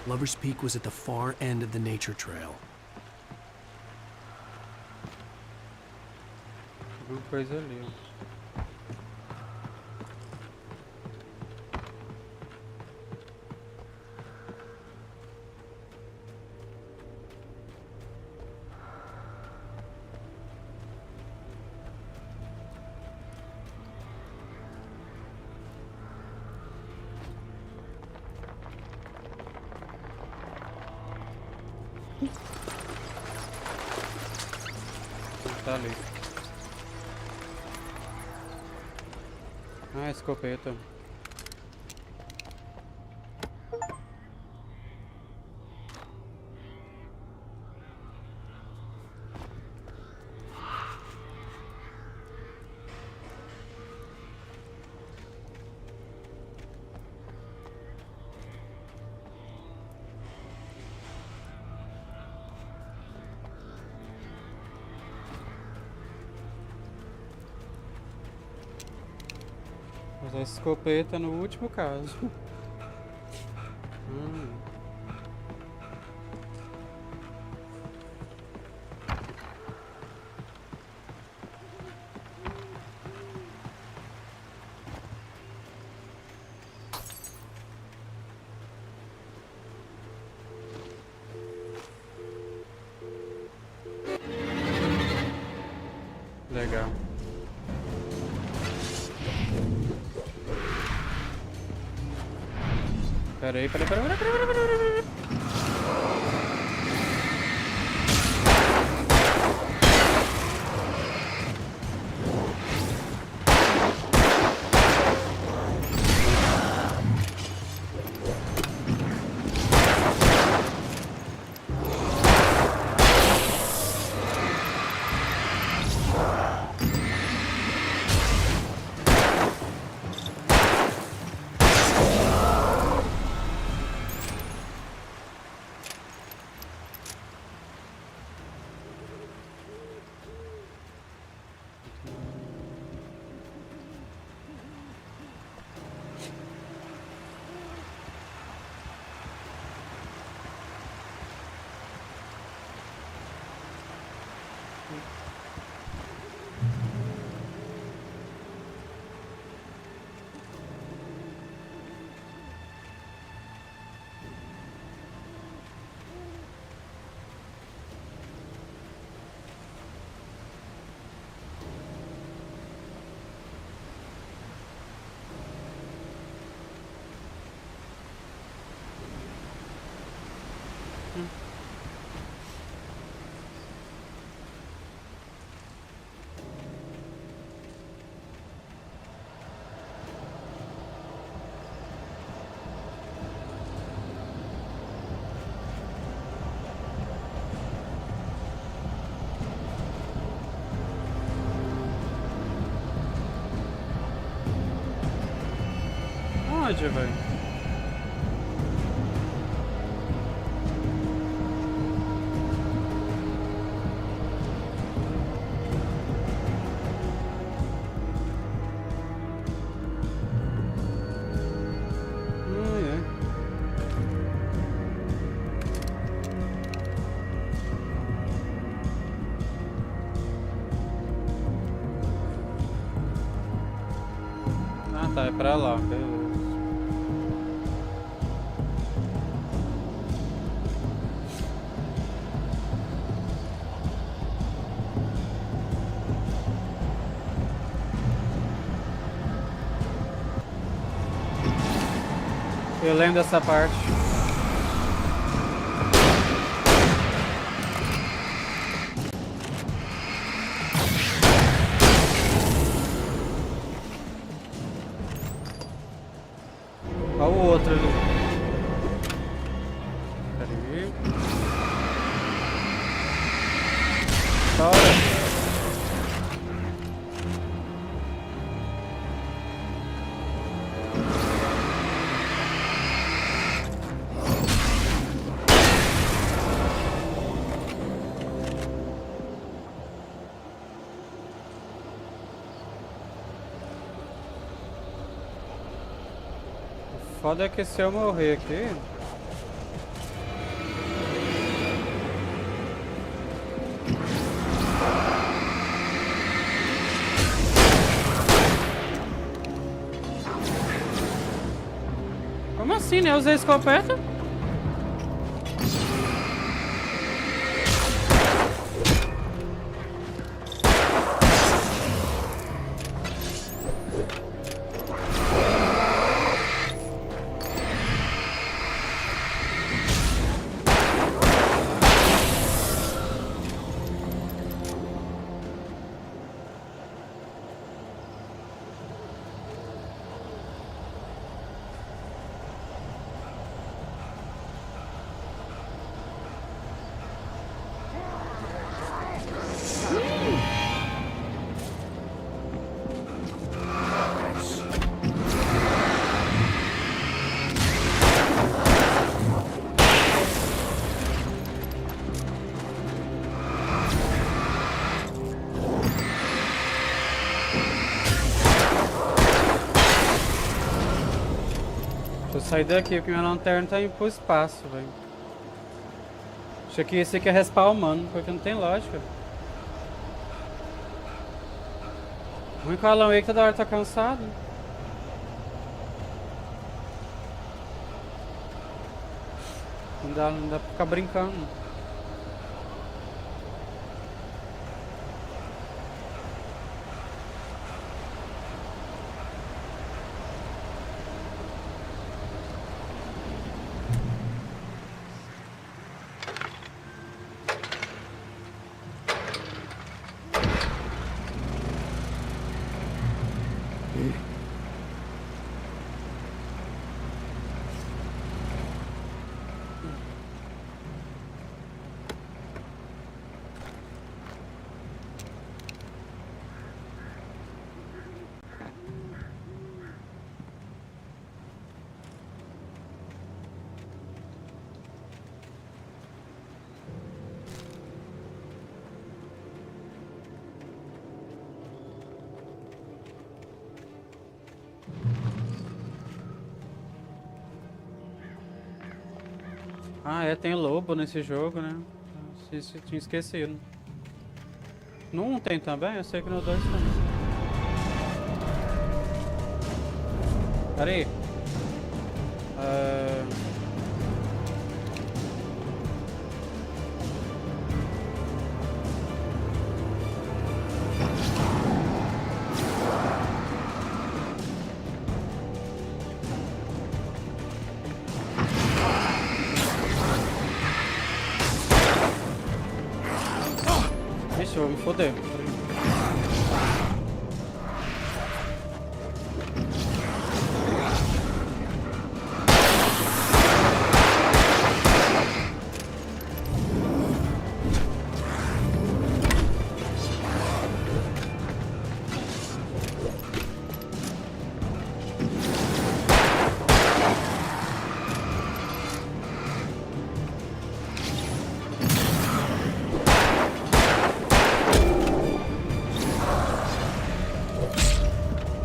Lover's Peak was at the far end of the nature trail.
Alguma coisa ali, ó. Tá ali. Ah, escopeta. Usar escopeta no último caso. Legal. Peraí. Onde, velho? Ah, tá, é pra lá, beleza. Eu lembro dessa parte. Olha o outro ali. Peraí. Bora. Foda é que se eu morrer aqui... Como assim, né? Eu usei a escopeta? Vou sair daqui porque minha lanterna tá indo pro espaço, velho. Acho que esse aqui é respawn humano, porque não tem lógica. O único Alan Wake toda hora tá cansado. Não dá pra ficar brincando. Ah, é, tem lobo nesse jogo, né? Isso eu tinha esquecido. No 1 tem também? Eu sei que no 2 também. Pera aí. Ixi, eu vou me foder.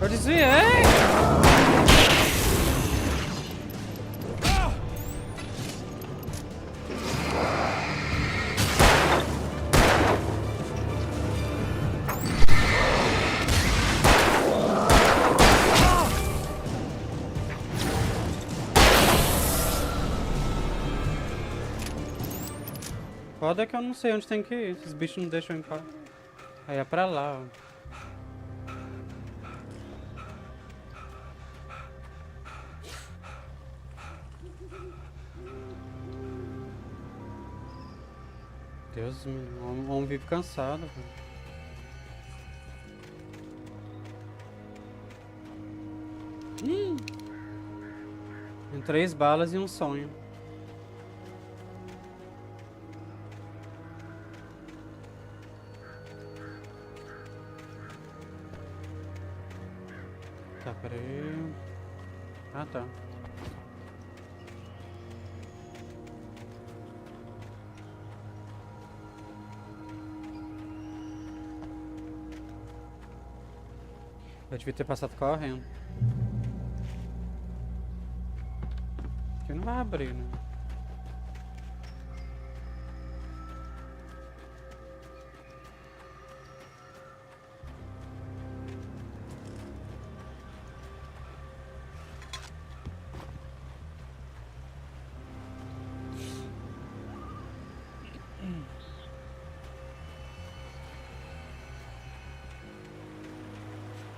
Eu desviei! Foda que eu não sei onde tem que ir. Esses bichos não deixam eu ir pra... Aí é pra lá, ó. Deus, o homem vive cansado, velho. Tem 3 balas e um sonho. Tá, peraí. Ah, tá. Eu devia ter passado correndo. Aqui não vai abrir, né?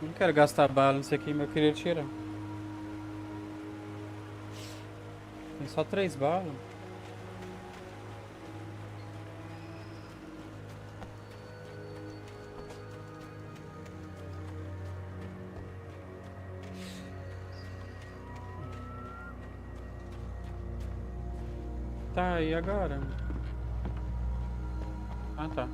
Não quero gastar bala nisso aqui, mas eu queria tirar. Tem só 3 balas. Tá, e agora? Ah, tá.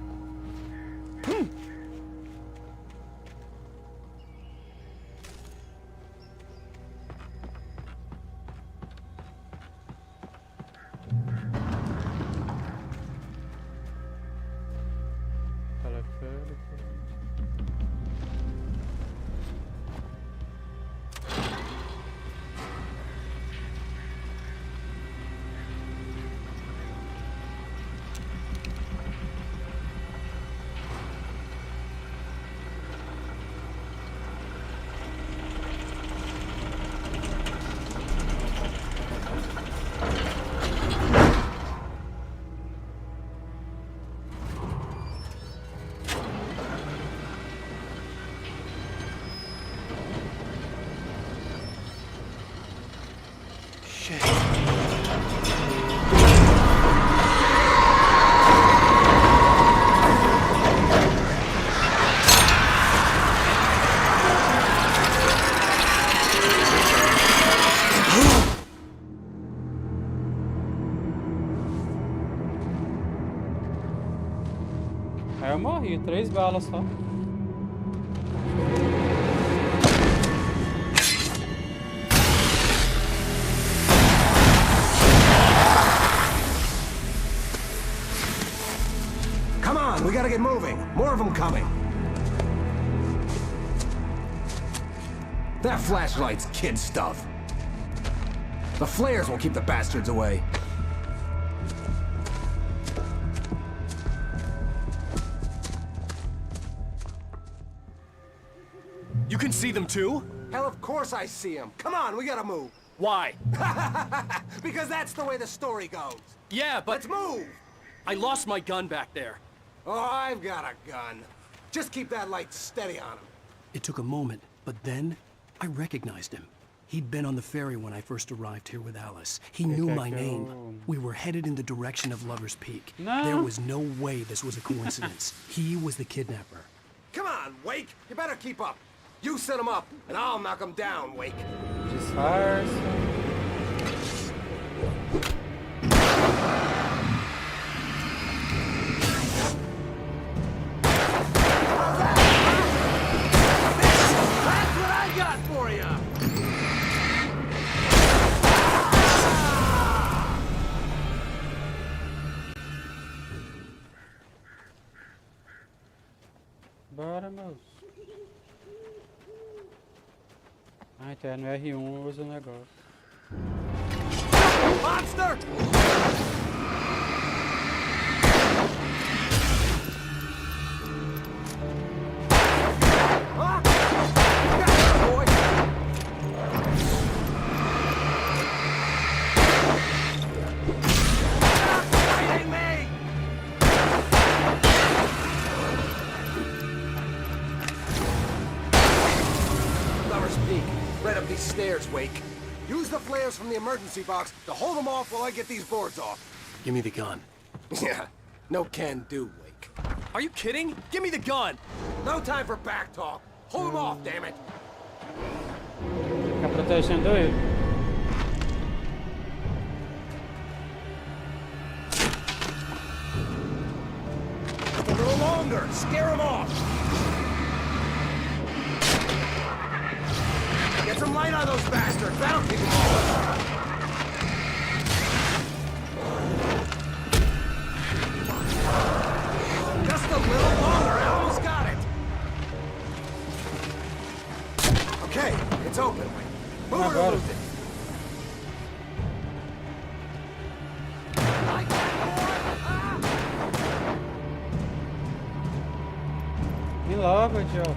Ih, 3 balas só.
Come on, we gotta get moving. More of them coming. That flashlight's kid stuff. The flares will keep the bastards away.
You can see them too?
Hell, of course I see them. Come on, we gotta move.
Why?
Because that's the way the story goes.
Yeah, but...
Let's move!
I lost my gun back there.
Oh, I've got a gun. Just keep that light steady on him.
It took a moment, but then I recognized him. He'd been on the ferry when I first arrived here with Alice. He knew my name. We were headed in the direction of Lover's Peak.
No.
There was no way this was a coincidence. He was the kidnapper.
Come on, Wake. You better keep up. You set him up, and I'll knock him down, Wake.
Disfarce.
That's what I got for you!
Bora, moço. Ah, então no R1 usa o negócio.
Monster! Right up these stairs, Wake. Use the flares from the emergency box to hold them off while I get these boards off.
Give me the gun.
Yeah, no can do, Wake.
Are you kidding? Give me the gun!
No time for back talk. Hold them off, damn it.
Fica protegendo ele.
A little longer. Scare them off. Get some light on those bastards. That'll keep them all. Just a little longer. I almost got it. Okay, it's open. Move it or lose it.
Me logo, idiota.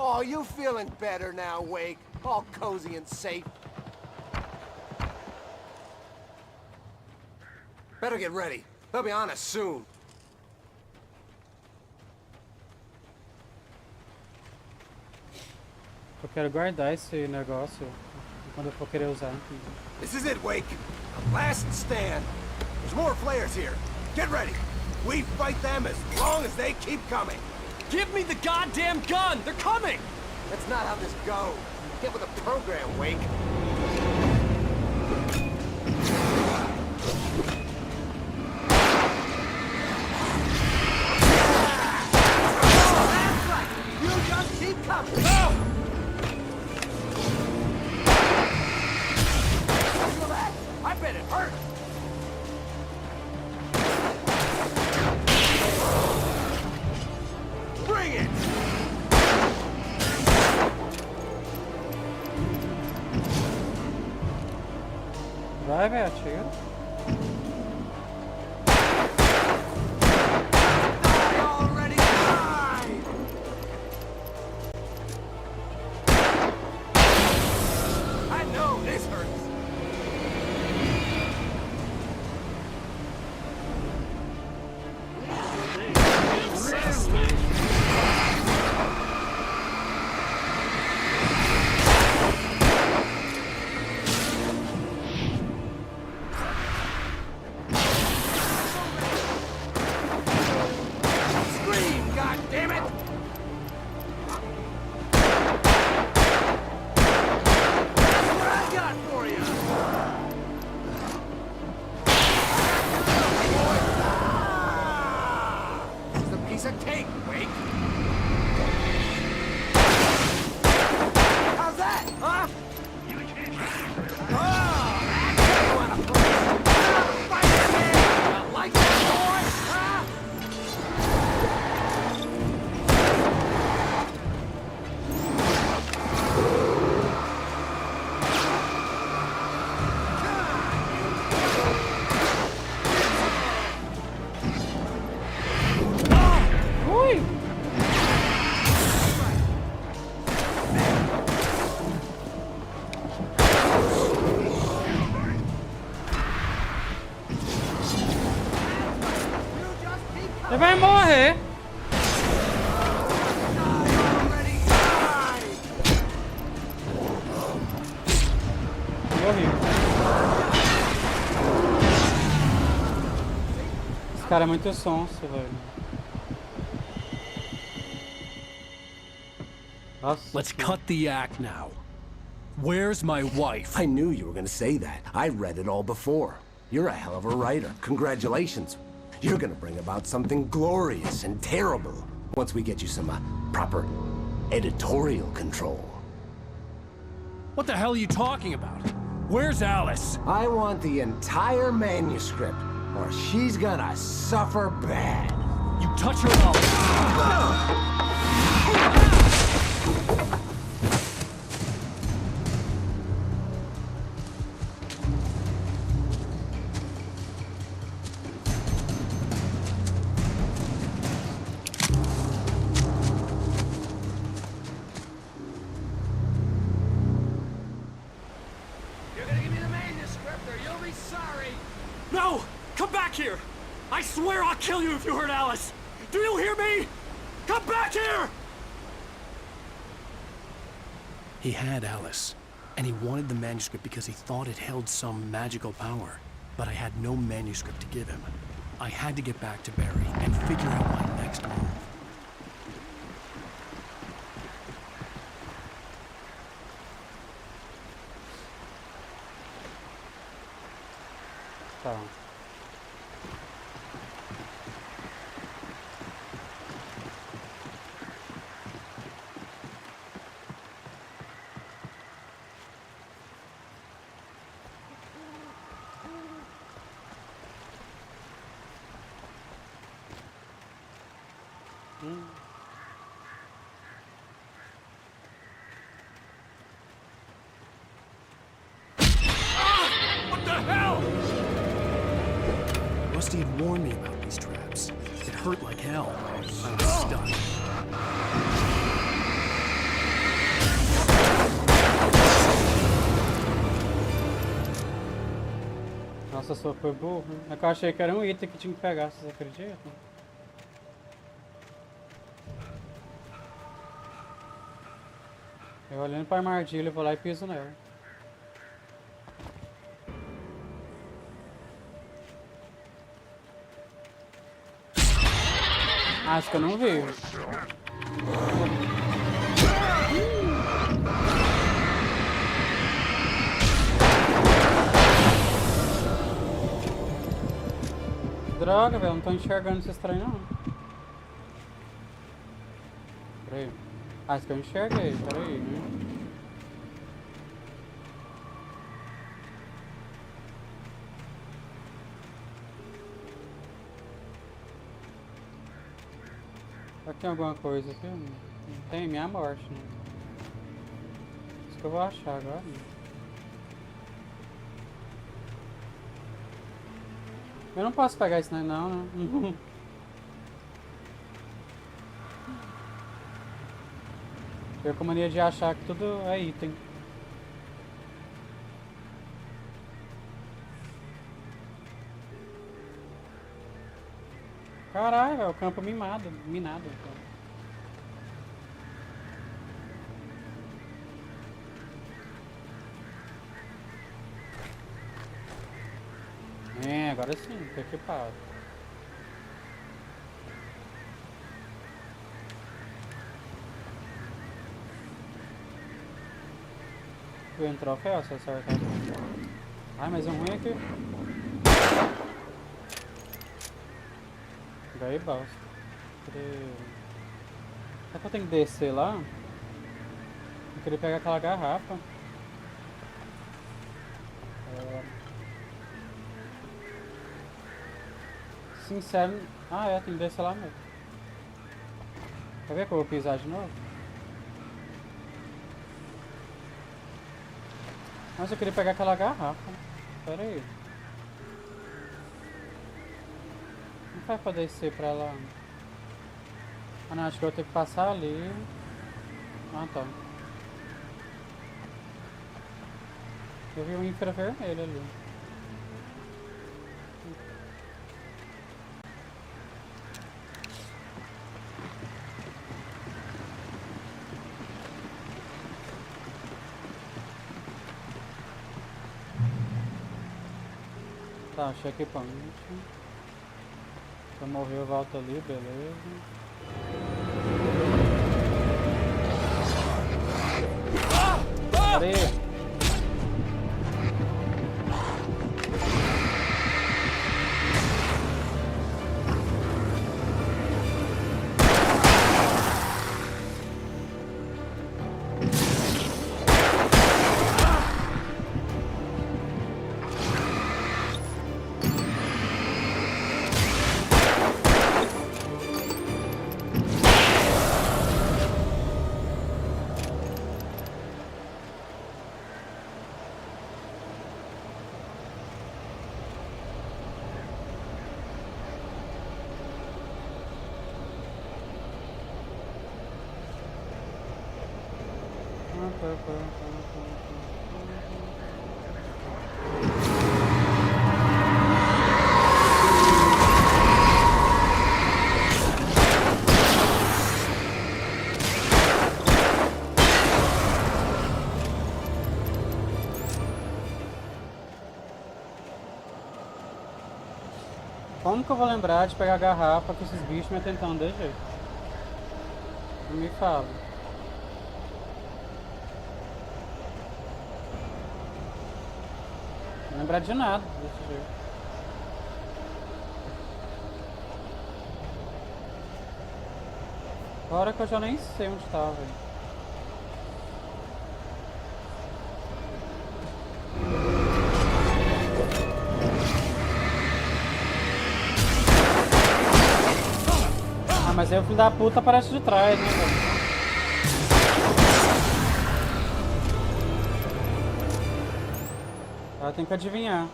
Oh, you feeling better now, Wake? All cozy and safe. Better get ready. They'll be on us soon.
Eu quero guardar esse negócio quando eu for querer usar.
This is it, Wake. A last stand. There's more flares here. Get ready. We fight them as long as they keep coming.
Give me the goddamn gun! They're coming!
That's not how this goes. Get with the program, Wake. That's right. You just keep coming. Go! Feel that? I bet it hurt. Bring it!
Vai, velho, atira.
Already died! I know this hurts. piece of cake, Wake. How's that, huh? Oh, that's how you wanna play. Fight again. You like that, boy? Huh?
Ele vai morrer. Morri. Esse cara é muito sonso, velho. Nossa.
Let's cut the act now. Where's my wife?
I knew you were gonna say that. I read it all before. You're a hell of a writer. Congratulations. You're gonna bring about something glorious and terrible once we get you some proper editorial control.
What the hell are you talking about? Where's Alice?
I want the entire manuscript, or she's gonna suffer bad.
You touch her up. No! Come back here! I swear I'll kill you if you hurt Alice! Do you hear me? Come back here! He had Alice, and he wanted the manuscript because he thought it held some magical power. But I had no manuscript to give him. I had to get back to Barry and figure out my next move.
Tá.
What the hell? Rusty had warned me about these traps. It hurt like hell. I was stuck.
Nossa, só foi burro. É que eu achei que era um item que tinha que pegar, vocês acreditam? Eu olhando pra armadilha, eu vou lá e piso nela. Acho que eu não vi. Droga, velho, não tô enxergando esses trem não. Peraí. Acho que eu enxerguei, peraí, né? Será que tem alguma coisa aqui? Não tem, minha morte, né? Isso que eu vou achar agora. Né? Eu não posso pegar isso não, né? Eu com mania de achar que tudo é item. Caralho, é o campo minado. Então. É, agora sim, tô equipado. Fui um troféu, se acertar. Ai, mas é ruim aqui. Daí bosta. Será que eu tenho que descer lá? Eu queria pegar aquela garrafa. Sincero... Ah, é, tem que descer lá mesmo. Quer ver que eu vou pisar de novo? Mas eu queria pegar aquela garrafa. Pera aí. Não vai pra descer pra lá. Ah não, acho que eu vou ter que passar ali. Ah tá. Eu vi um infravermelho ali. Tá, checkpoint. Se eu morrer eu volto ali, beleza. Peraí. Como que eu vou lembrar de pegar a garrafa com esses bichos me tentando de jeito? Não me fala. Não lembrar de nada desse jeito. Agora que eu já nem sei onde tá, velho. Ah, mas aí o filho da puta aparece de trás, né, velho? Ela tem que adivinhar.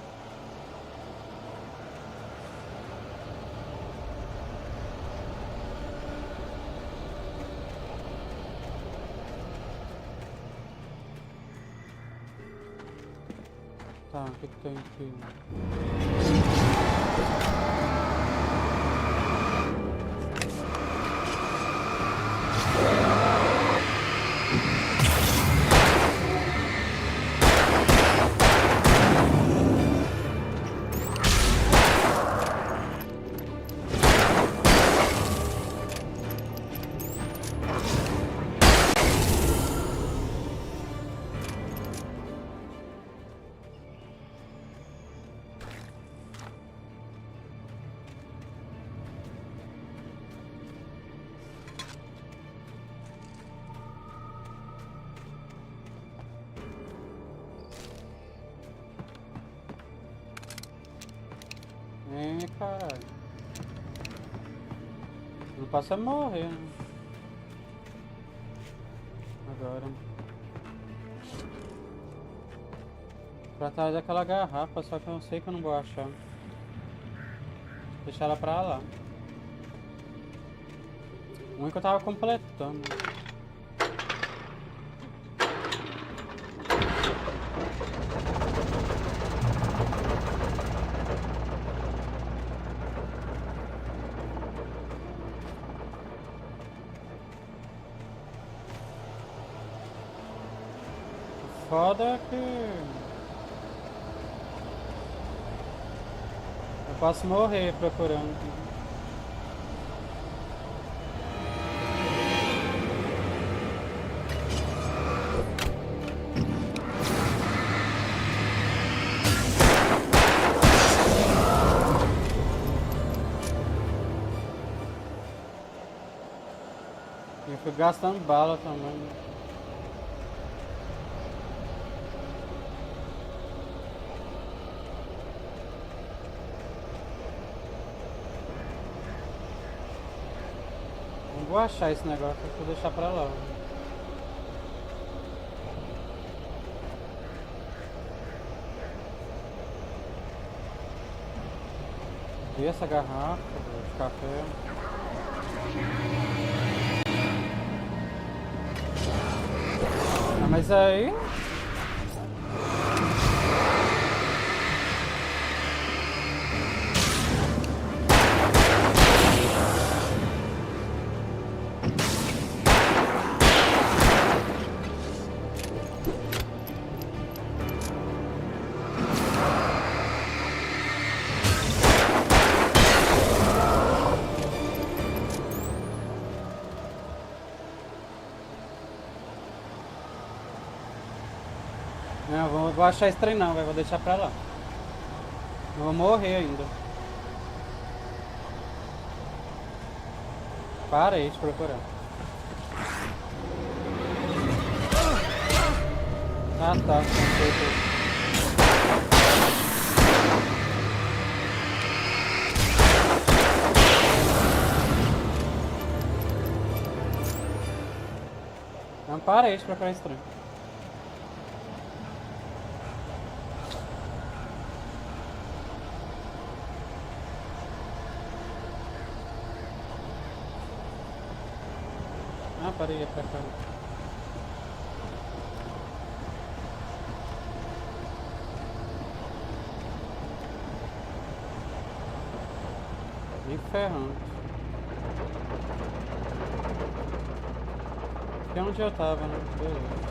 Tá, o que tem aqui? Caralho. Não passa a morrer, né? Agora. Pra trás daquela garrafa, só que eu não sei que eu não vou achar. Deixar ela pra lá. O único que eu tava completando. Foda que eu posso morrer procurando. Eu fui gastando bala também. Não vou achar esse negócio, vou deixar pra lá. E essa garrafa de café. Ah, mas aí... Não, vou achar esse trem não, vou deixar pra lá. Eu vou morrer ainda. Parei de procurar. Ah tá, não parei de procurar esse trem. Ah, parei pra cá. Me ferrando. Aqui é onde eu tava, né? Beleza.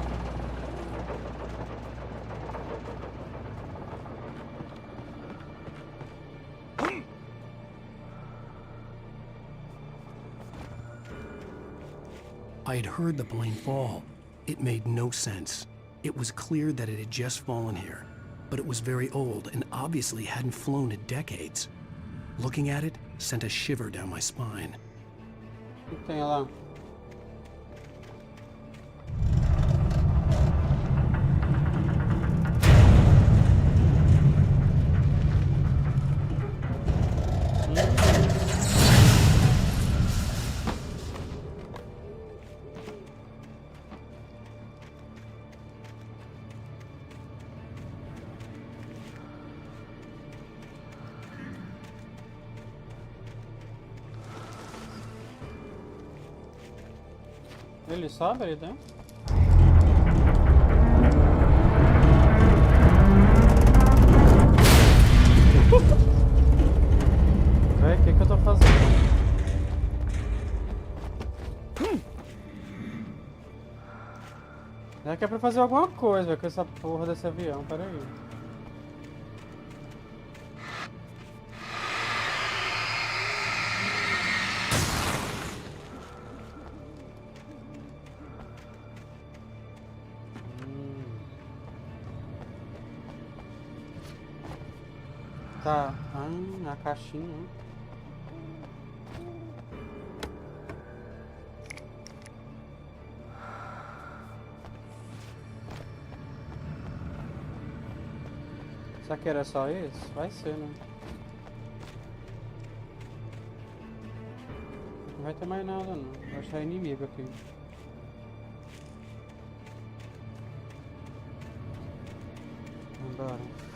I had heard the plane fall. It made no sense. It was clear that it had just fallen here, but it was very old and obviously hadn't flown in decades. Looking at it sent a shiver down my spine.
O que tem lá? Ele sobe ali dentro? Véi, o que eu tô fazendo? É que é pra fazer alguma coisa com essa porra desse avião, peraí. Tá, a caixinha. Será que era só esse? Vai ser, né? Não vai ter mais nada não. Vou achar inimigo aqui. Vambora.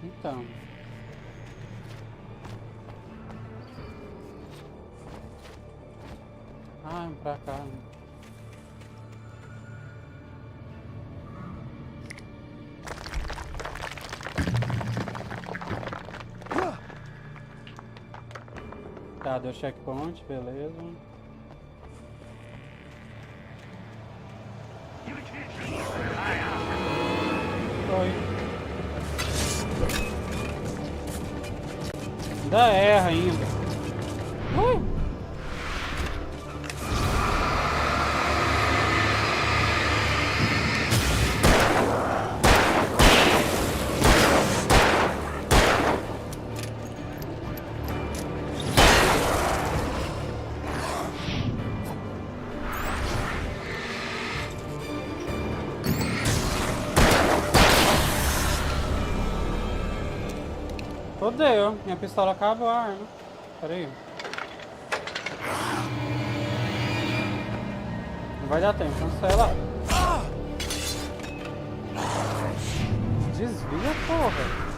Então. Ah, pra cá. Tá, deu checkpoint, beleza. Foi. Ainda erra ainda. Fodeu, minha pistola acabou a arma. Pera aí. Não vai dar tempo, cancela. Desvia, porra.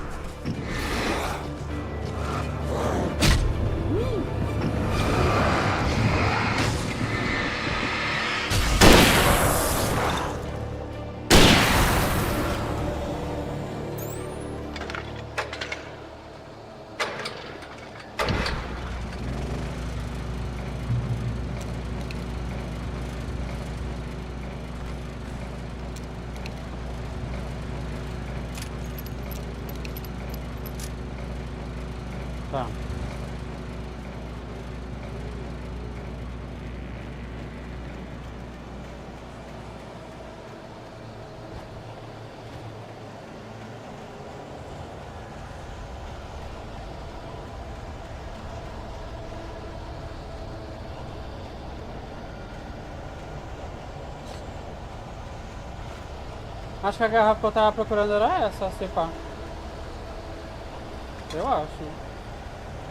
Tá. Acho que a garrafa que eu tava procurando era essa, se pá. Eu acho.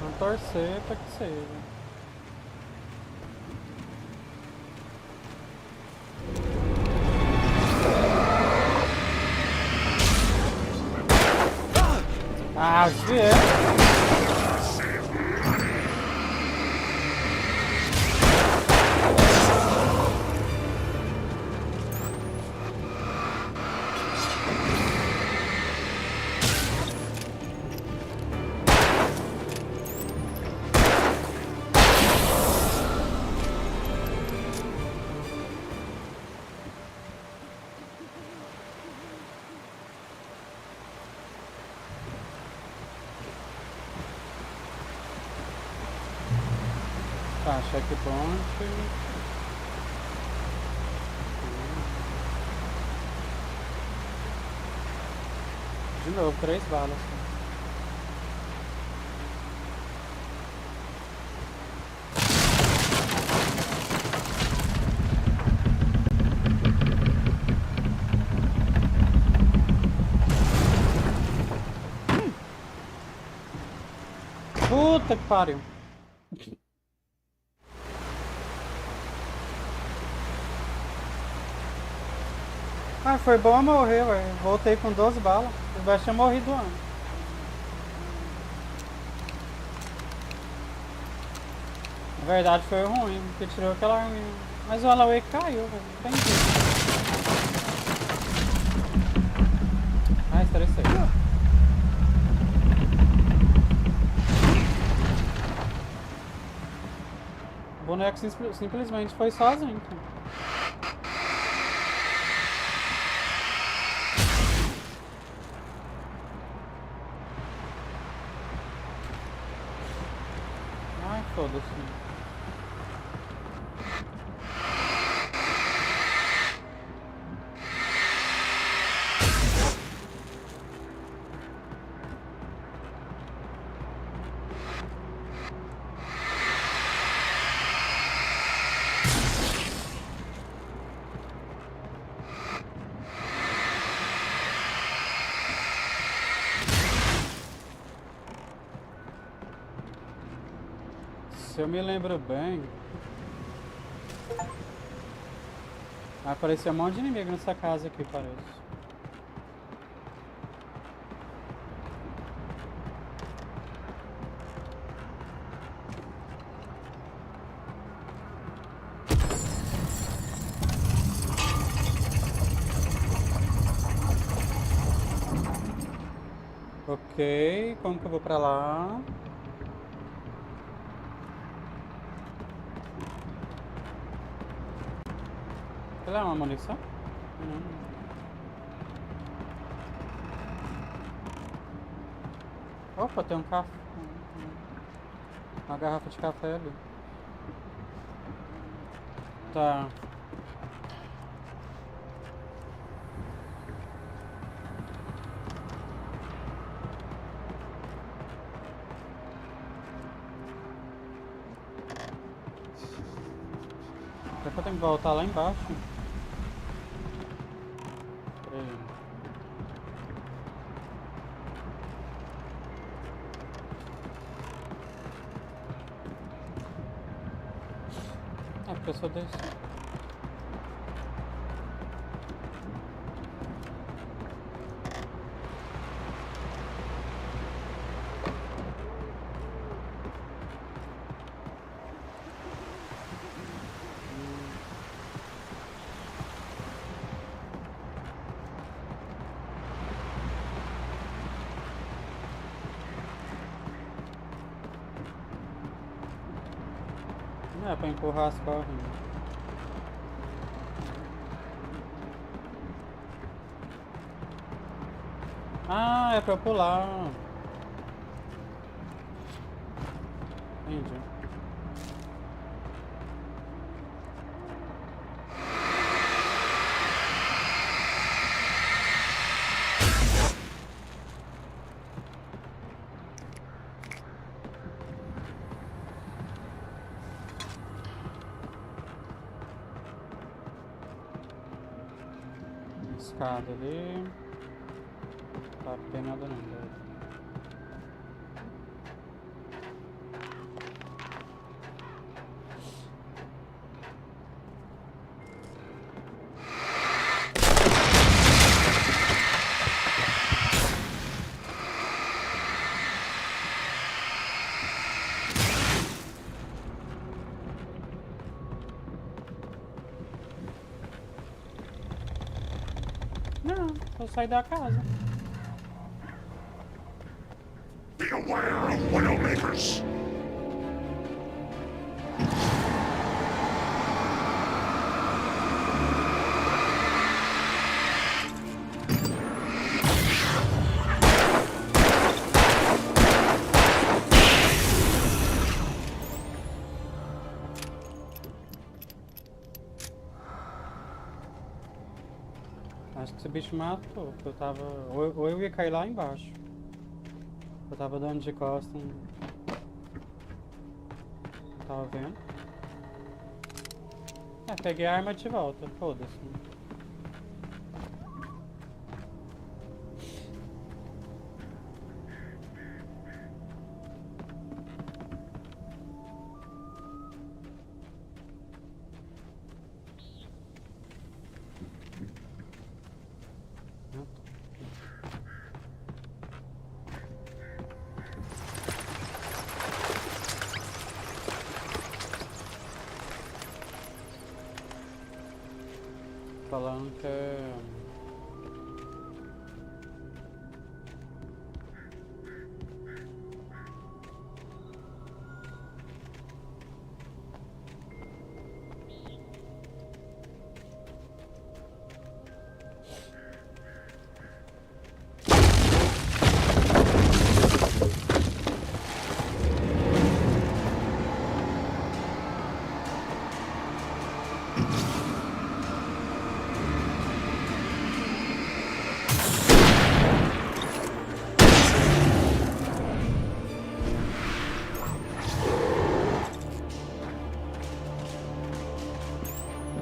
Vamos torcer pra que seja. Ah, desviei. Tá, checkpoint. De novo, 3 balas. Puta que pariu. Ah, foi bom eu morrer, velho. Voltei com 12 balas. Eu já tinha morrido antes. Na verdade foi ruim, porque tirou aquela arminha. Mas o Alan Wake caiu, velho. Não tem jeito. Ah, estressei. O boneco simplesmente foi sozinho. Foda-se. Se eu me lembro bem, apareceu um monte de inimigo nessa casa aqui, parece. Ok, como que eu vou pra lá? Ela é uma munição? Opa, tem um café. Uma garrafa de café ali. Tá. Será que eu tenho que voltar lá embaixo? Peraí. É porque eu sou desse. É pra empurrar as correntes. Ah, é pra eu pular. Entendi. Escada ali. Tá, não tem nada não. Não, eu saí da casa.
Beware of Widowmakers.
Acho que esse bicho matou, porque eu tava... Ou eu ia cair lá embaixo. Eu tava dando de costas. Tava vendo? É, peguei a arma de volta, foda-se. Falando que é...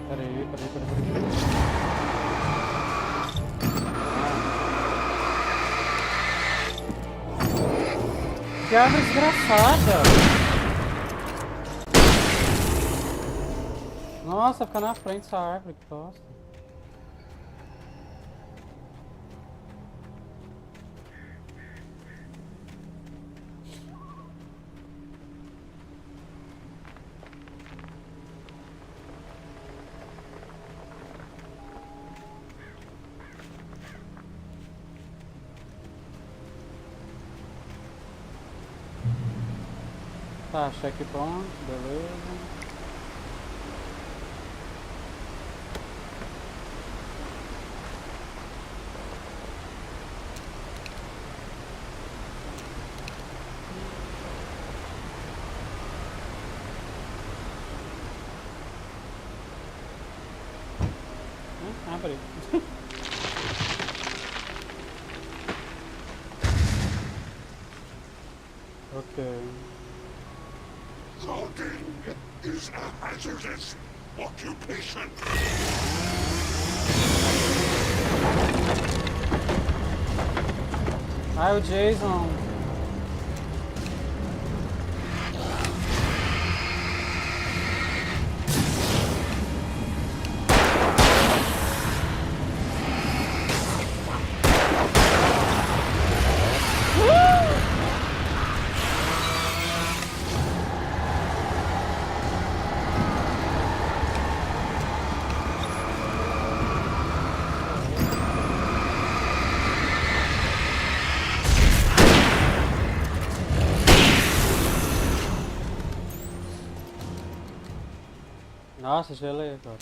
Peraí. Que árvore desgraçada! Nossa, fica na frente essa árvore, que bosta. Tá, checkpoint, beleza. Abre. Ok.
Logging is a hazardous occupation.
Ai, o Jason. Nossa, gelei agora.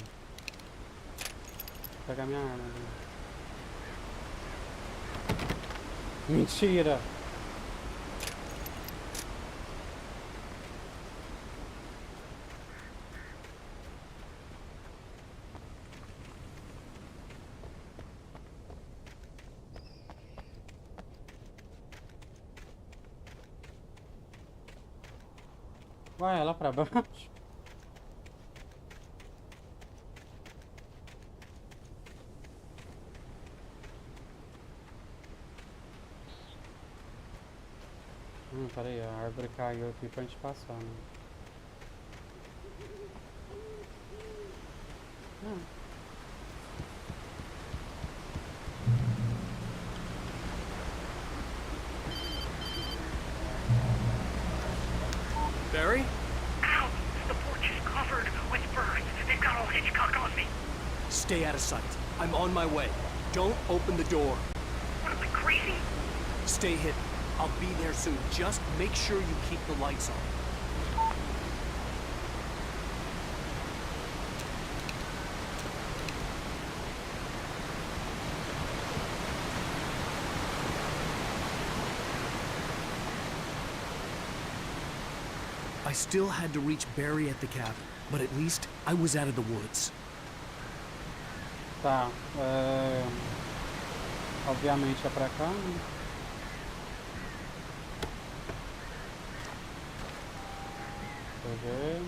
Vou pegar minha arma ali. Mentira! Vai lá pra baixo. Peraí, a árvore caiu aqui pra gente passar, né?
Barry?
Ow! The porch is covered with birds. They've got all Hitchcock on me.
Stay out of sight. I'm on my way. Don't open the door.
What am I, crazy?
Stay hidden. I'll be there soon. Just make sure you keep the lights on. I still had to reach Barry at the cabin, but at least I was out of the woods.
Tá, obviamente é pra cá, né? Deixa eu ver.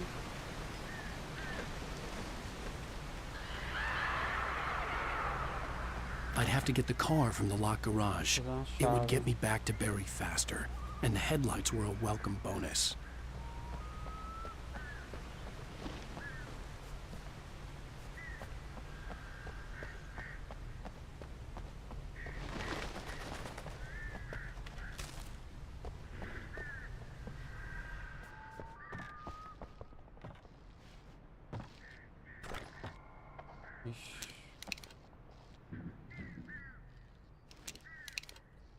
I'd have to get the car from the locked garage. It would get me back to Barry faster, and the headlights were a welcome bonus.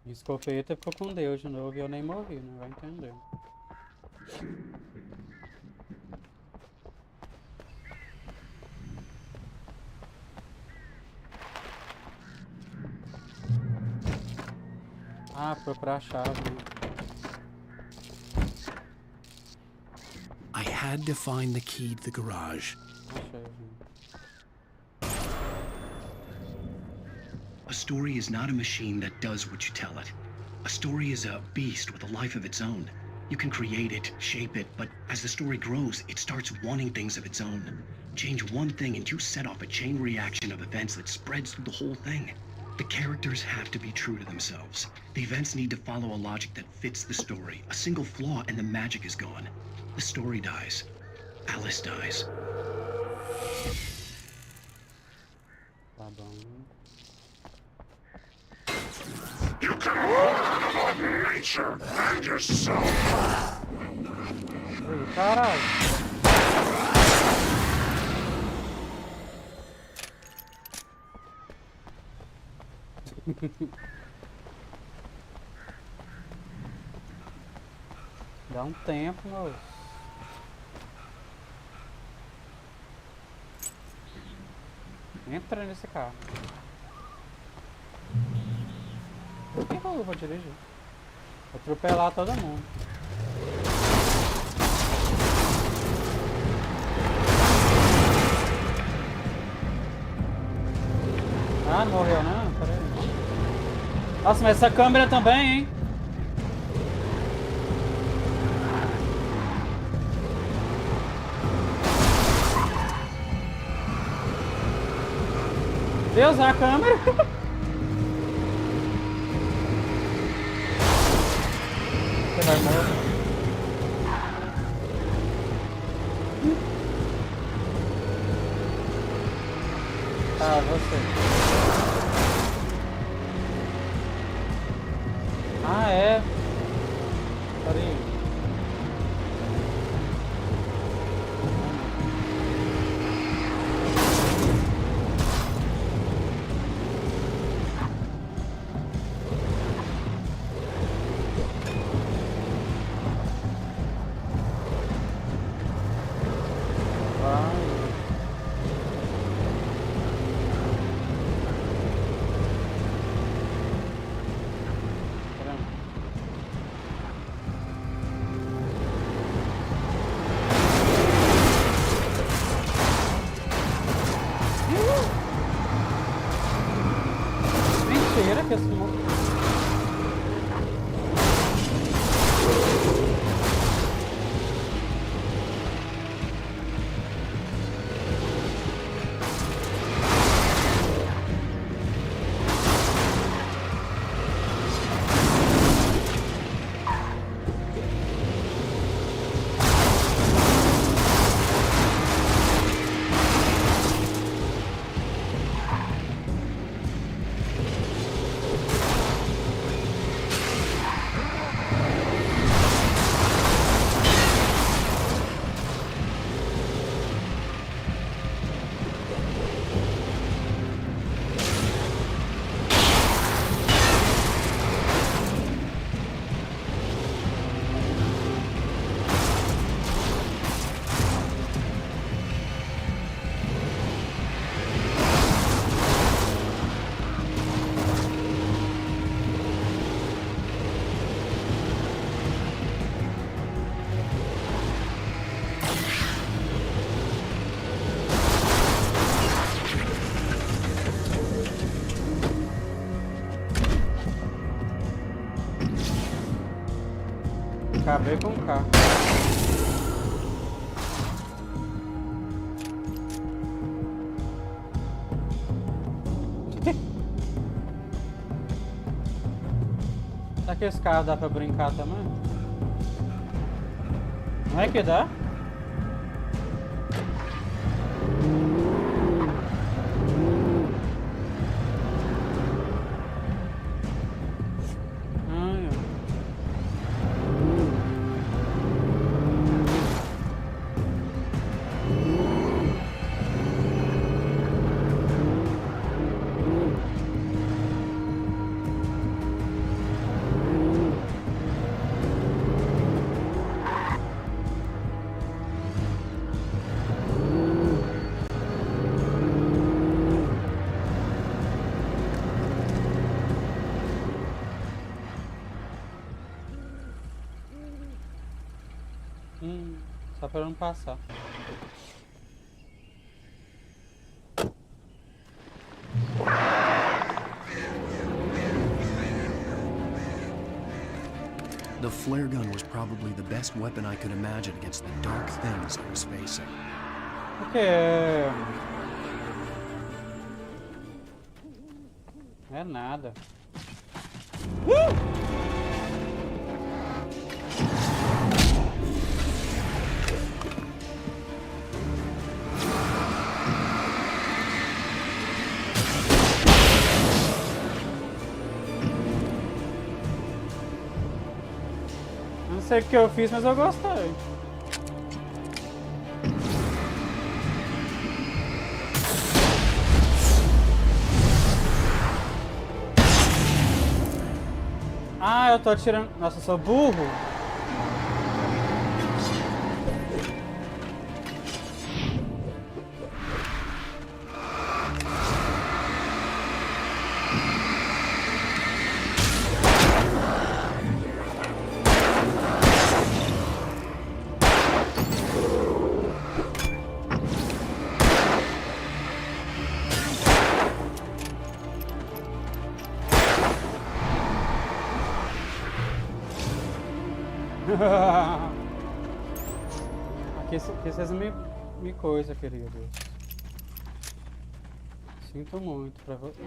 Escopeta ficou com Deus de novo e eu nem morri, né? Vai entender. Ah, procurar a chave, né?
I had to find the key to the garage.
Achei, gente.
A story is not a machine that does what you tell it. A story is a beast with a life of its own. You can create it, shape it, but as the story grows, it starts wanting things of its own. Change one thing and you set off a chain reaction of events that spreads through the whole thing. The characters have to be true to themselves. The events need to follow a logic that fits the story. A single flaw and the magic is gone. The story dies. Alice dies.
Tá bom.
You can learn about nature and yourself.
Ui, caralho. Dá um tempo, moço. Entra nesse carro. Por que eu vou dirigir? Vou atropelar todo mundo. Ah, não morreu não? Pera aí. Nossa, mas essa câmera também, hein? Deus, a câmera! Você vai morrer. Ah, você. Ah, é? Peraí. Vai. que esse... KB com K. Será que esse carro dá pra brincar também? Não é que dá? Só pra não passar.
The flare gun was probably the best weapon I could imagine against the dark things I was facing.
Okay. É nada. Não sei o que eu fiz, mas eu gostei. Ah, eu tô atirando... Nossa, eu sou burro. Aqui vocês me coisa, queridos. Sinto muito pra você.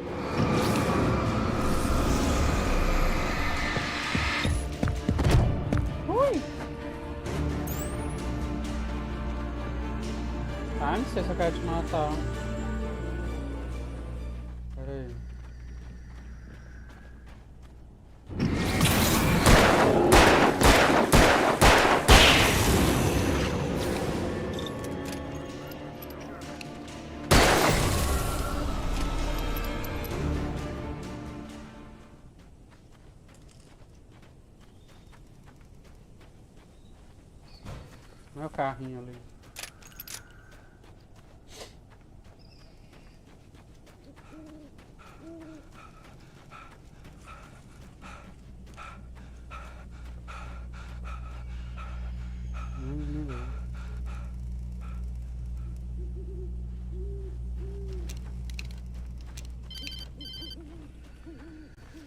Ui! Ah, não sei se eu quero te matar. Pera aí. Meu carrinho ali.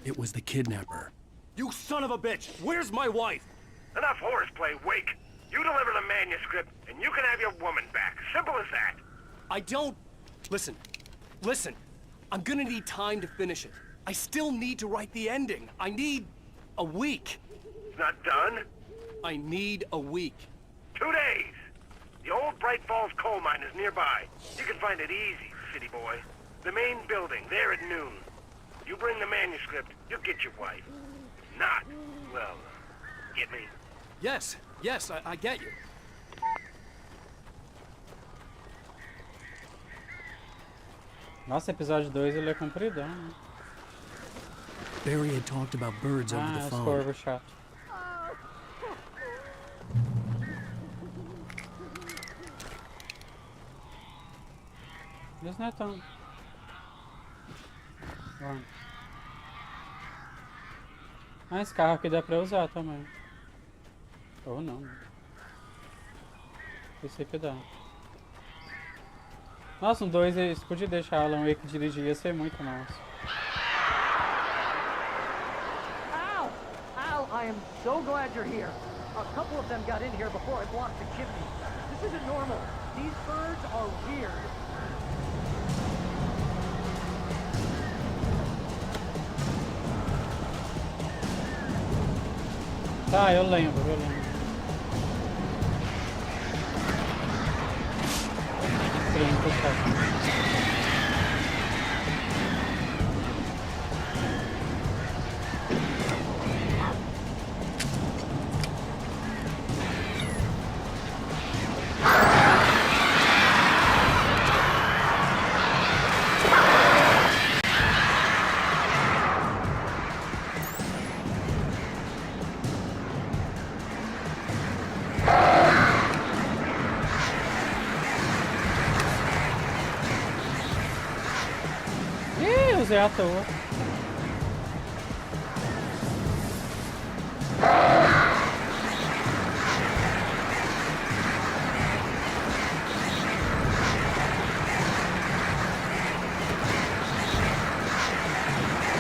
It was the kidnapper.
You son of a bitch! Where's my wife?
Enough horseplay, Wake. You deliver the manuscript, and you can have your woman back. Simple as that.
I don't... Listen. I'm gonna need time to finish it. I still need to write the ending. I need a week.
It's not done?
I need a week.
2 days. The old Bright Falls coal mine is nearby. You can find it easy, city boy. The main building, there at noon. You bring the manuscript, you'll get your wife. If not, well, get me?
Yes, I get you.
Nossa, episódio 2 ele é compridão, né?
Barry had talked about birds over the
os
phone.
corvos chato. Isso não é tão... Bom. Ah, esse carro aqui dá pra usar também. Ou não. Esse aqui dá. Nossa, um 2 eles podiam deixar Alan Wake dirigir, ia ser muito massa.
Al, I am so glad you're here. A couple of them got in here before I blocked the chimney. This isn't normal. These birds are weird.
Tá, eu lembro. Usei à toa.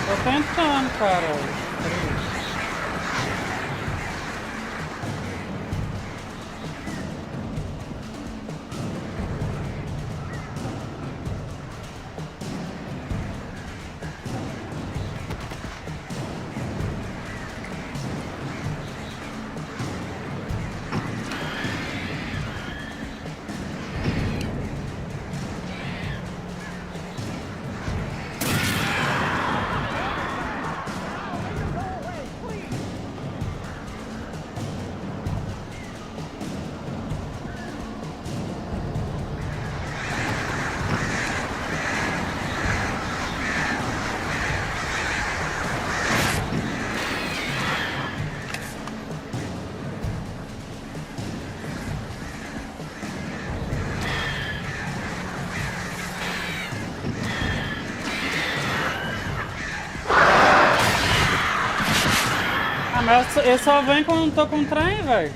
Tô tentando, cara. Mas eu só venho quando não tô com trem, velho.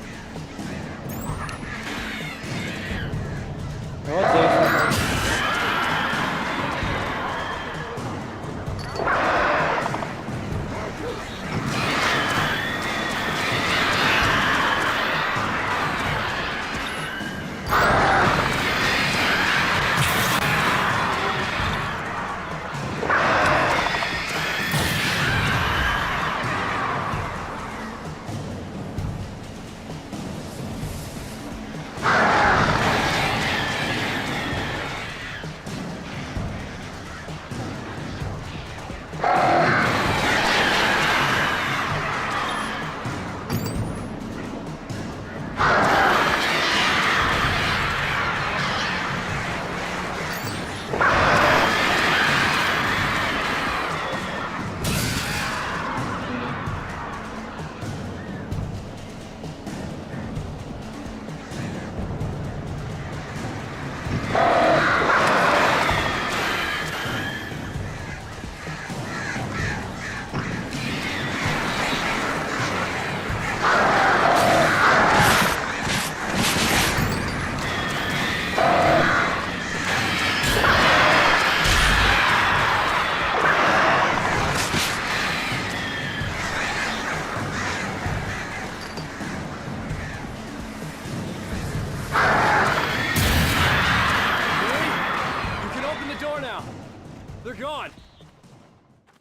Eu odeio isso.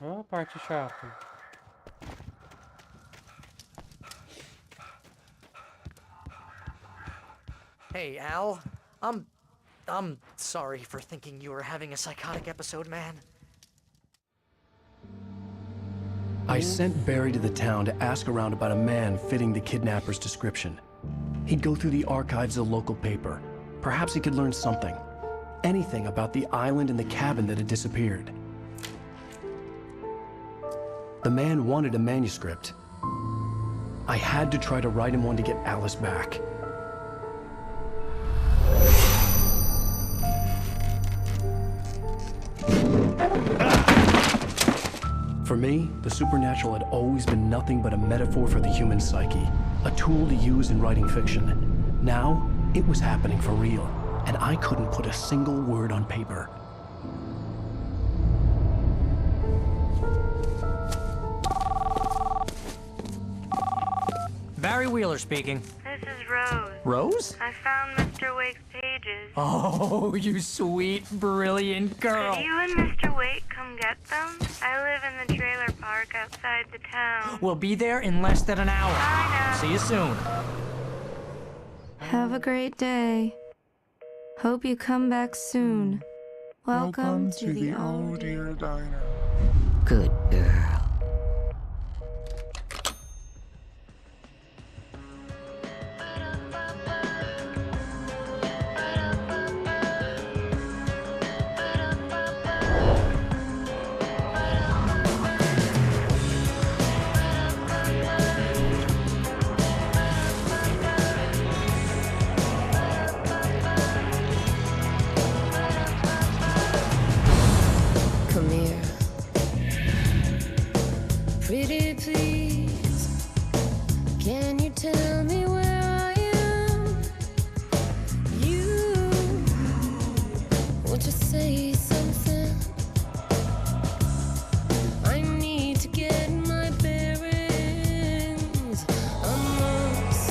Ó, a parte chata.
Hey, Al. I'm sorry for thinking you were having a psychotic episode, man.
I sent Barry to the town to ask around about a man fitting the kidnapper's description. He'd go through the archives of the local paper. Perhaps he could learn something. Anything about the island and the cabin that had disappeared. The man wanted a manuscript. I had to try to write him one to get Alice back. For me, the supernatural had always been nothing but a metaphor for the human psyche, a tool to use in writing fiction. Now, it was happening for real, and I couldn't put a single word on paper.
Barry Wheeler speaking.
This is Rose.
Rose?
I found Mr. Wake's pages.
Oh, you sweet, brilliant girl.
Could you and Mr. Wake come get them? I live in the trailer park outside the town.
We'll be there in less than an hour.
Bye now.
See you soon.
Have a great day. Hope you come back soon. Welcome to the
Oh Dear Diner.
Good girl.
Come here. Pretty please, can you tell me where I am? You, won't you say something? I need to get my bearings. I'm lost,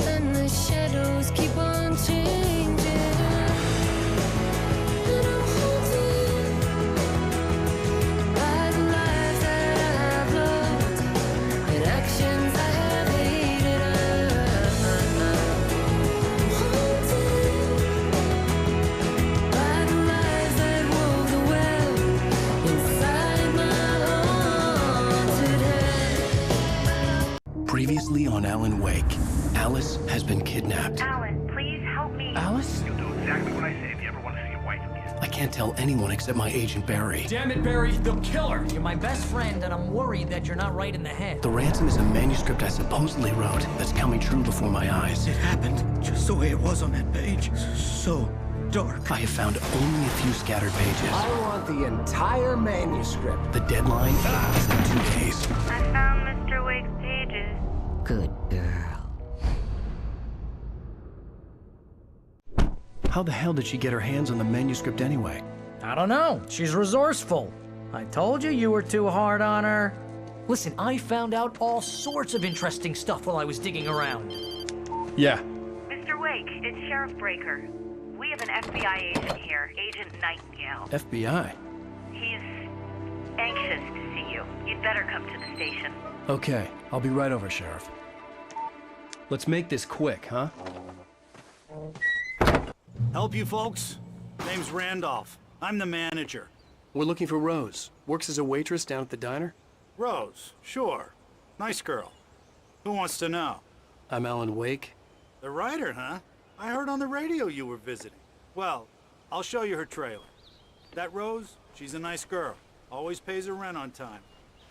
and the shadows keep on changing. And I'm haunted by the lives that I've loved and actions I have hated. I'm haunted by the lies that wove the web inside my haunted head.
Previously on Alan Wake, Alice has been kidnapped.
Alan, please help me.
Alice?
You'll do exactly what I say if you ever want to see your wife again.
I can't tell anyone except my agent Barry.
Damn it, Barry, the killer. You're my best friend, and I'm worried that you're not right in the head.
The ransom is a manuscript I supposedly wrote that's coming true before my eyes.
It happened just the way it was on that page. So dark.
I have found only a few scattered pages.
I want the entire manuscript.
The deadline is in 2 days.
I found Mr. Wake's pages.
Good girl.
How the hell did she get her hands on the manuscript anyway?
I don't know. She's resourceful. I told you were too hard on her. Listen, I found out all sorts of interesting stuff while I was digging around.
Yeah.
Mr. Wake, it's Sheriff Breaker. We have an FBI agent here, Agent Nightingale.
FBI?
He's anxious to see you. You'd better come to the station.
Okay, I'll be right over, Sheriff. Let's make this quick, huh?
Help you folks? Name's Randolph. I'm the manager.
We're looking for Rose. Works as a waitress down at the diner.
Rose, sure. Nice girl. Who wants to know?
I'm Alan Wake.
The writer, huh? I heard on the radio you were visiting. Well, I'll show you her trailer. That Rose, she's a nice girl. Always pays her rent on time.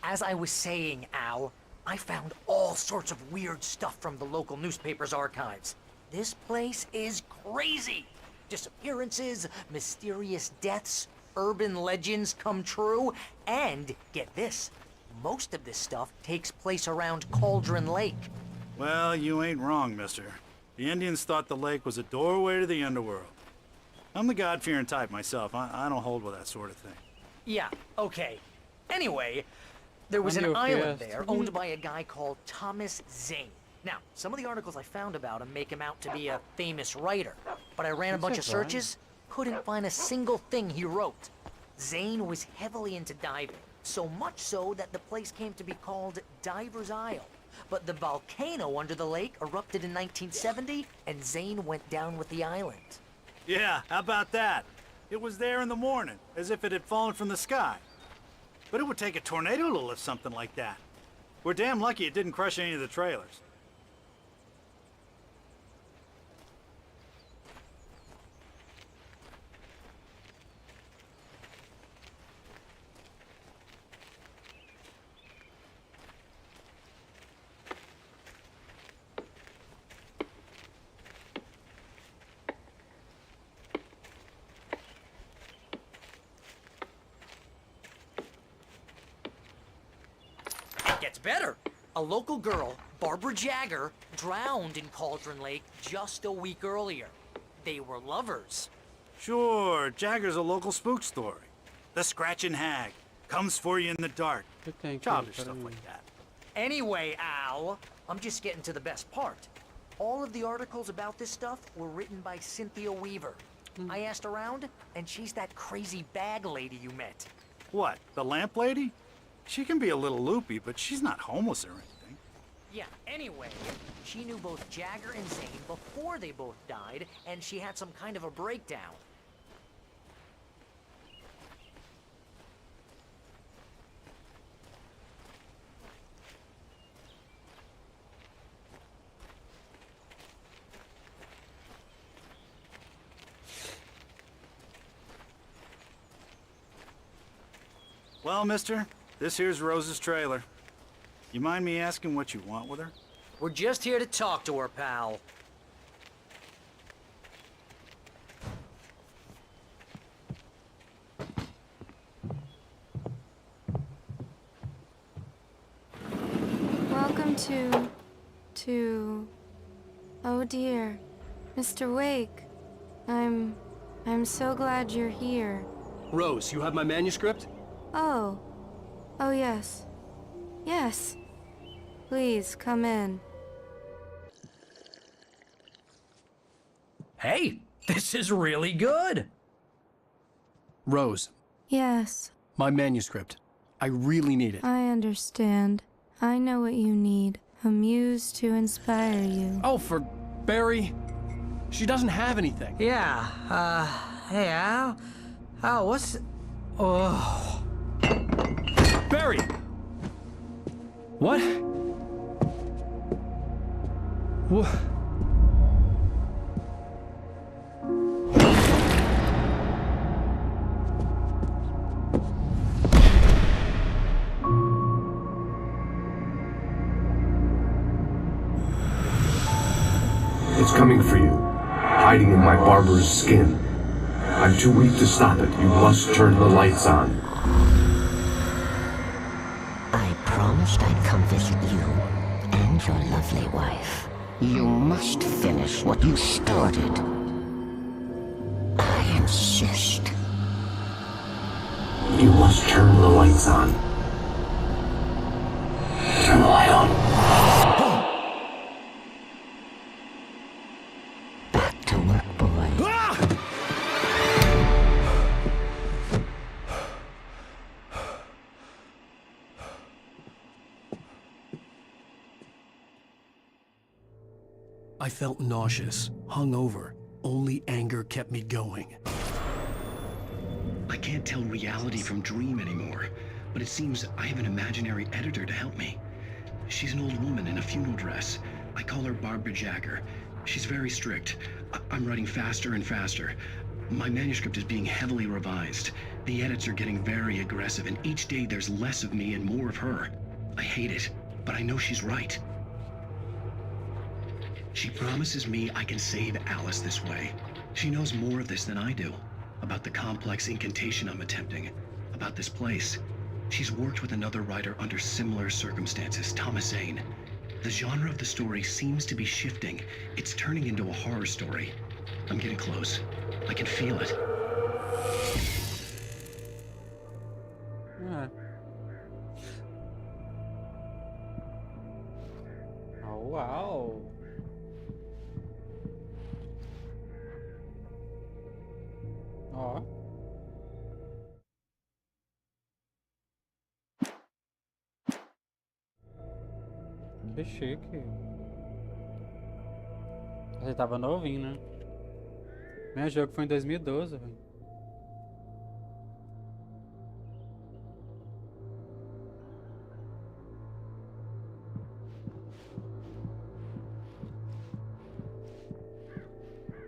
As I was saying, Al, I found all sorts of weird stuff from the local newspaper's archives. This place is crazy. Disappearances, mysterious deaths, urban legends come true, and get this, most of this stuff takes place around Cauldron Lake.
Well, you ain't wrong, mister. The Indians thought the lake was a doorway to the underworld. I'm the God-fearing type myself. I don't hold with that sort of thing.
Yeah, okay. Anyway, there was an island there owned by a guy called Thomas Zane. Now, some of the articles I found about him make him out to be a famous writer, but I ran a bunch of searches, couldn't find a single thing he wrote. Zane was heavily into diving, so much so that the place came to be called Diver's Isle. But the volcano under the lake erupted in 1970, and Zane went down with the island.
Yeah, how about that? It was there in the morning, as if it had fallen from the sky. But it would take a tornado to lift something like that. We're damn lucky it didn't crush any of the trailers.
Gets better. A local girl, Barbara Jagger, drowned in Cauldron Lake just a week earlier. They were lovers.
Sure, Jagger's a local spook story. The Scratching Hag comes for you in the dark. Childish stuff like that.
Anyway, Al, I'm just getting to the best part. All of the articles about this stuff were written by Cynthia Weaver. I asked around, and she's that crazy bag lady you met.
What, the lamp lady? She can be a little loopy, but she's not homeless or anything.
Yeah, anyway, she knew both Jagger and Zane before they both died, and she had some kind of a breakdown.
Well, mister, this here's Rose's trailer. You mind me asking what you want with her?
We're just here to talk to her, pal.
Welcome to... Oh dear. Mr. Wake. I'm so glad you're here.
Rose, you have my manuscript?
Oh. Oh, yes. Yes. Please, come in.
Hey, this is really good.
Rose,
Yes,
my manuscript. I really need it.
I understand. I know what you need. A muse to inspire you.
Oh, for Barry. She doesn't have anything.
Yeah, hey, Al? Al, what's... Oh...
Barry! What? What?
It's coming for you, hiding in my barber's skin. I'm too weak to stop it. You must turn the lights on.
I promised I'd come visit you and your lovely wife. You must finish what you started. I insist.
You must turn the lights on. Turn the light on.
Back to work, boy.
I felt nauseous, hungover. Only anger kept me going.
I can't tell reality from dream anymore, but it seems I have an imaginary editor to help me. She's an old woman in a funeral dress. I call her Barbara Jagger. She's very strict. I'm writing faster and faster. My manuscript is being heavily revised. The edits are getting very aggressive, and each day there's less of me and more of her. I hate it, but I know she's right. She promises me I can save Alice this way. She knows more of this than I do. About the complex incantation I'm attempting. About this place. She's worked with another writer under similar circumstances, Thomas Zane. The genre of the story seems to be shifting. It's turning into a horror story. I'm getting close. I can feel it.
Yeah. Oh, wow. Ó. Que chique. Você tava novinho, né? Meu jogo foi em 2012, velho.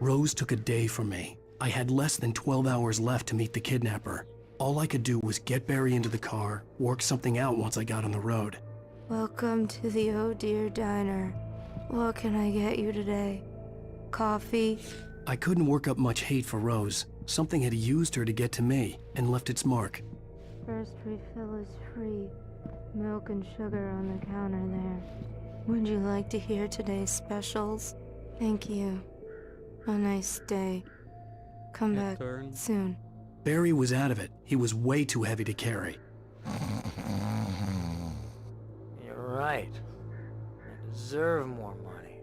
Rose took a day from me. I had less than 12 hours left to meet the kidnapper. All I could do was get Barry into the car, work something out once I got on the road.
Welcome to the Oh Dear Diner. What can I get you today? Coffee?
I couldn't work up much hate for Rose. Something had used her to get to me and left its mark.
First refill is free. Milk and sugar on the counter there. Would you like to hear today's specials? Thank you. A nice day. Come back soon.
Barry was out of it. He was way too heavy to carry.
You're right. I deserve more money.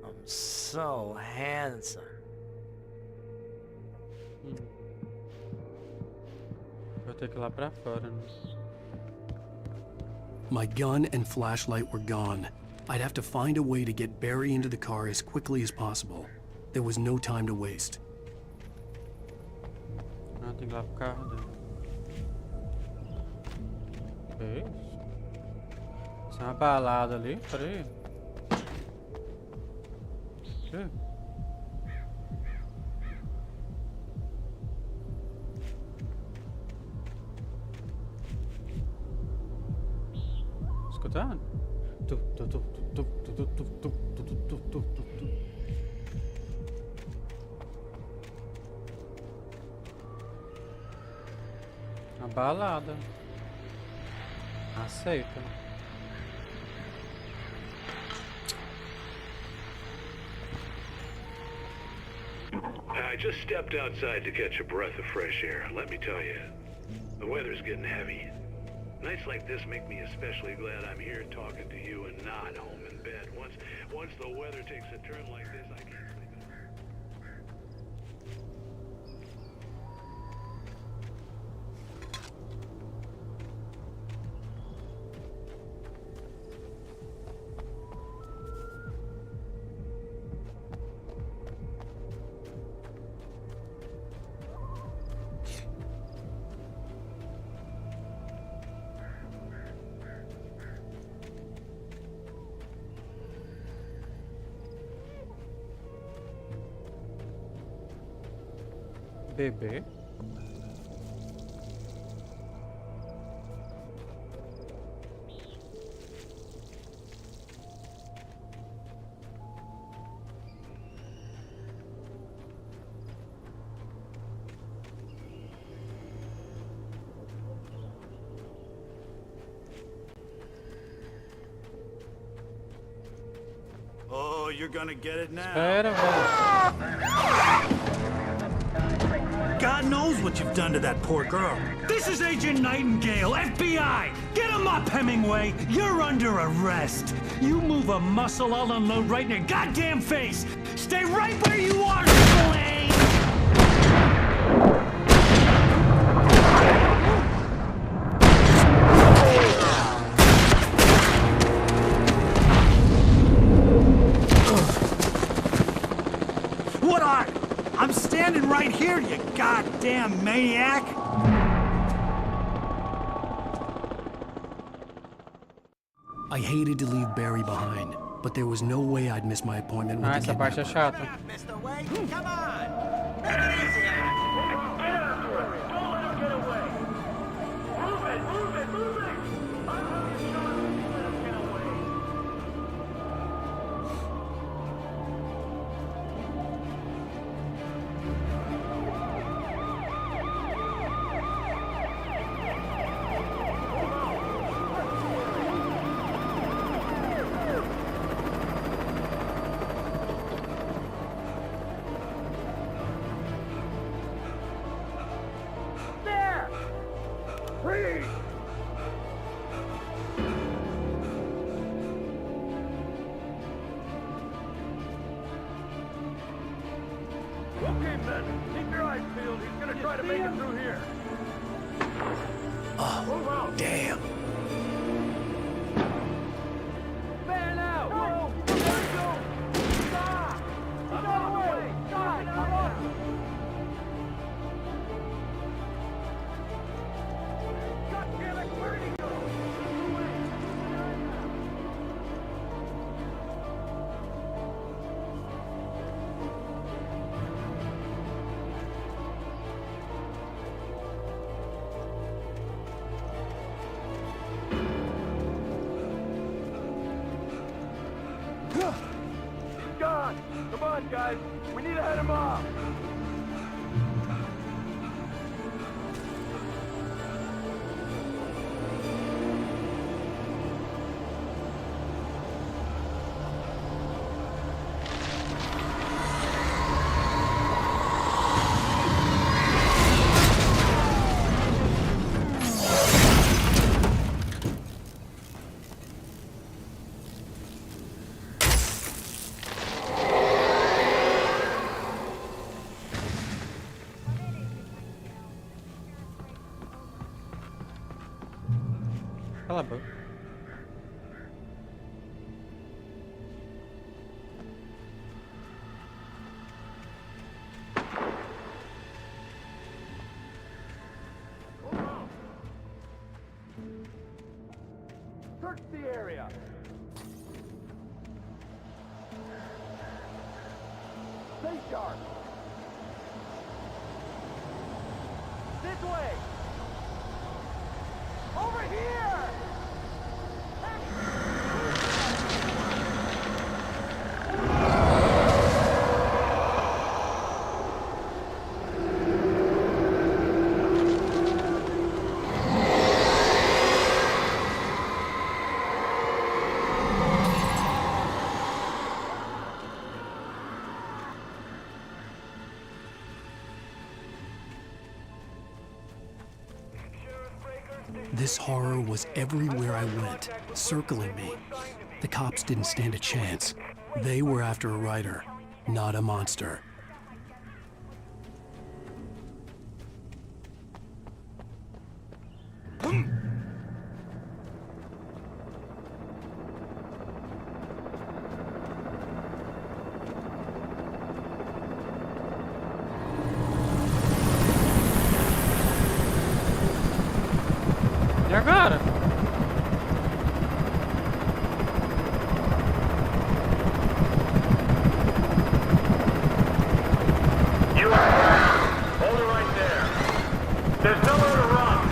I'm so handsome.
Vou ter que ir lá pra fora, né?
My gun and flashlight were gone. I'd have to find a way to get Barry into the car as quickly as possible. There was no time to waste.
Ah, tem que ir lá pro carro dele. Que isso? Isso é uma balada ali? Peraí. Que? Escutando? Uma balada. Aceita.
I just stepped outside to catch a breath of fresh air. Let me tell you, the weather's getting heavy. Nights like this make me especially glad I'm here talking to you and not home in bed. Once the weather takes a turn like this, I can't sleep at all.
Bebê?
Oh, you're gonna get it now.
Espera, velho.
God knows what you've done to that poor girl.
This is Agent Nightingale, FBI! Get him up, Hemingway! You're under arrest! You move a muscle, I'll unload right in your goddamn face! Stay right where you are, Lane!
What are? I'm standing right here, you goddamn maniac!
I hated to leave Barry behind, but there was no way I'd miss my appointment with the
Essa parte é
kidnapper.
chata.
Mr. Wake, come on! Make it easy, Get after it! Don't let him get away! Move it! Move it! Move it! I'm really sure you let him get away! There! Freeze! Okay, men, keep your eyes peeled. He's gonna try to make it through here.
Oh, damn.
Come on, guys. We need to head him off.
Cala a boca.
Search the area. Stay sharp. This way. Over here.
This horror was everywhere I went, circling me. The cops didn't stand a chance. They were after a writer, not a monster.
E agora?
You hold it right there. There's nowhere to run.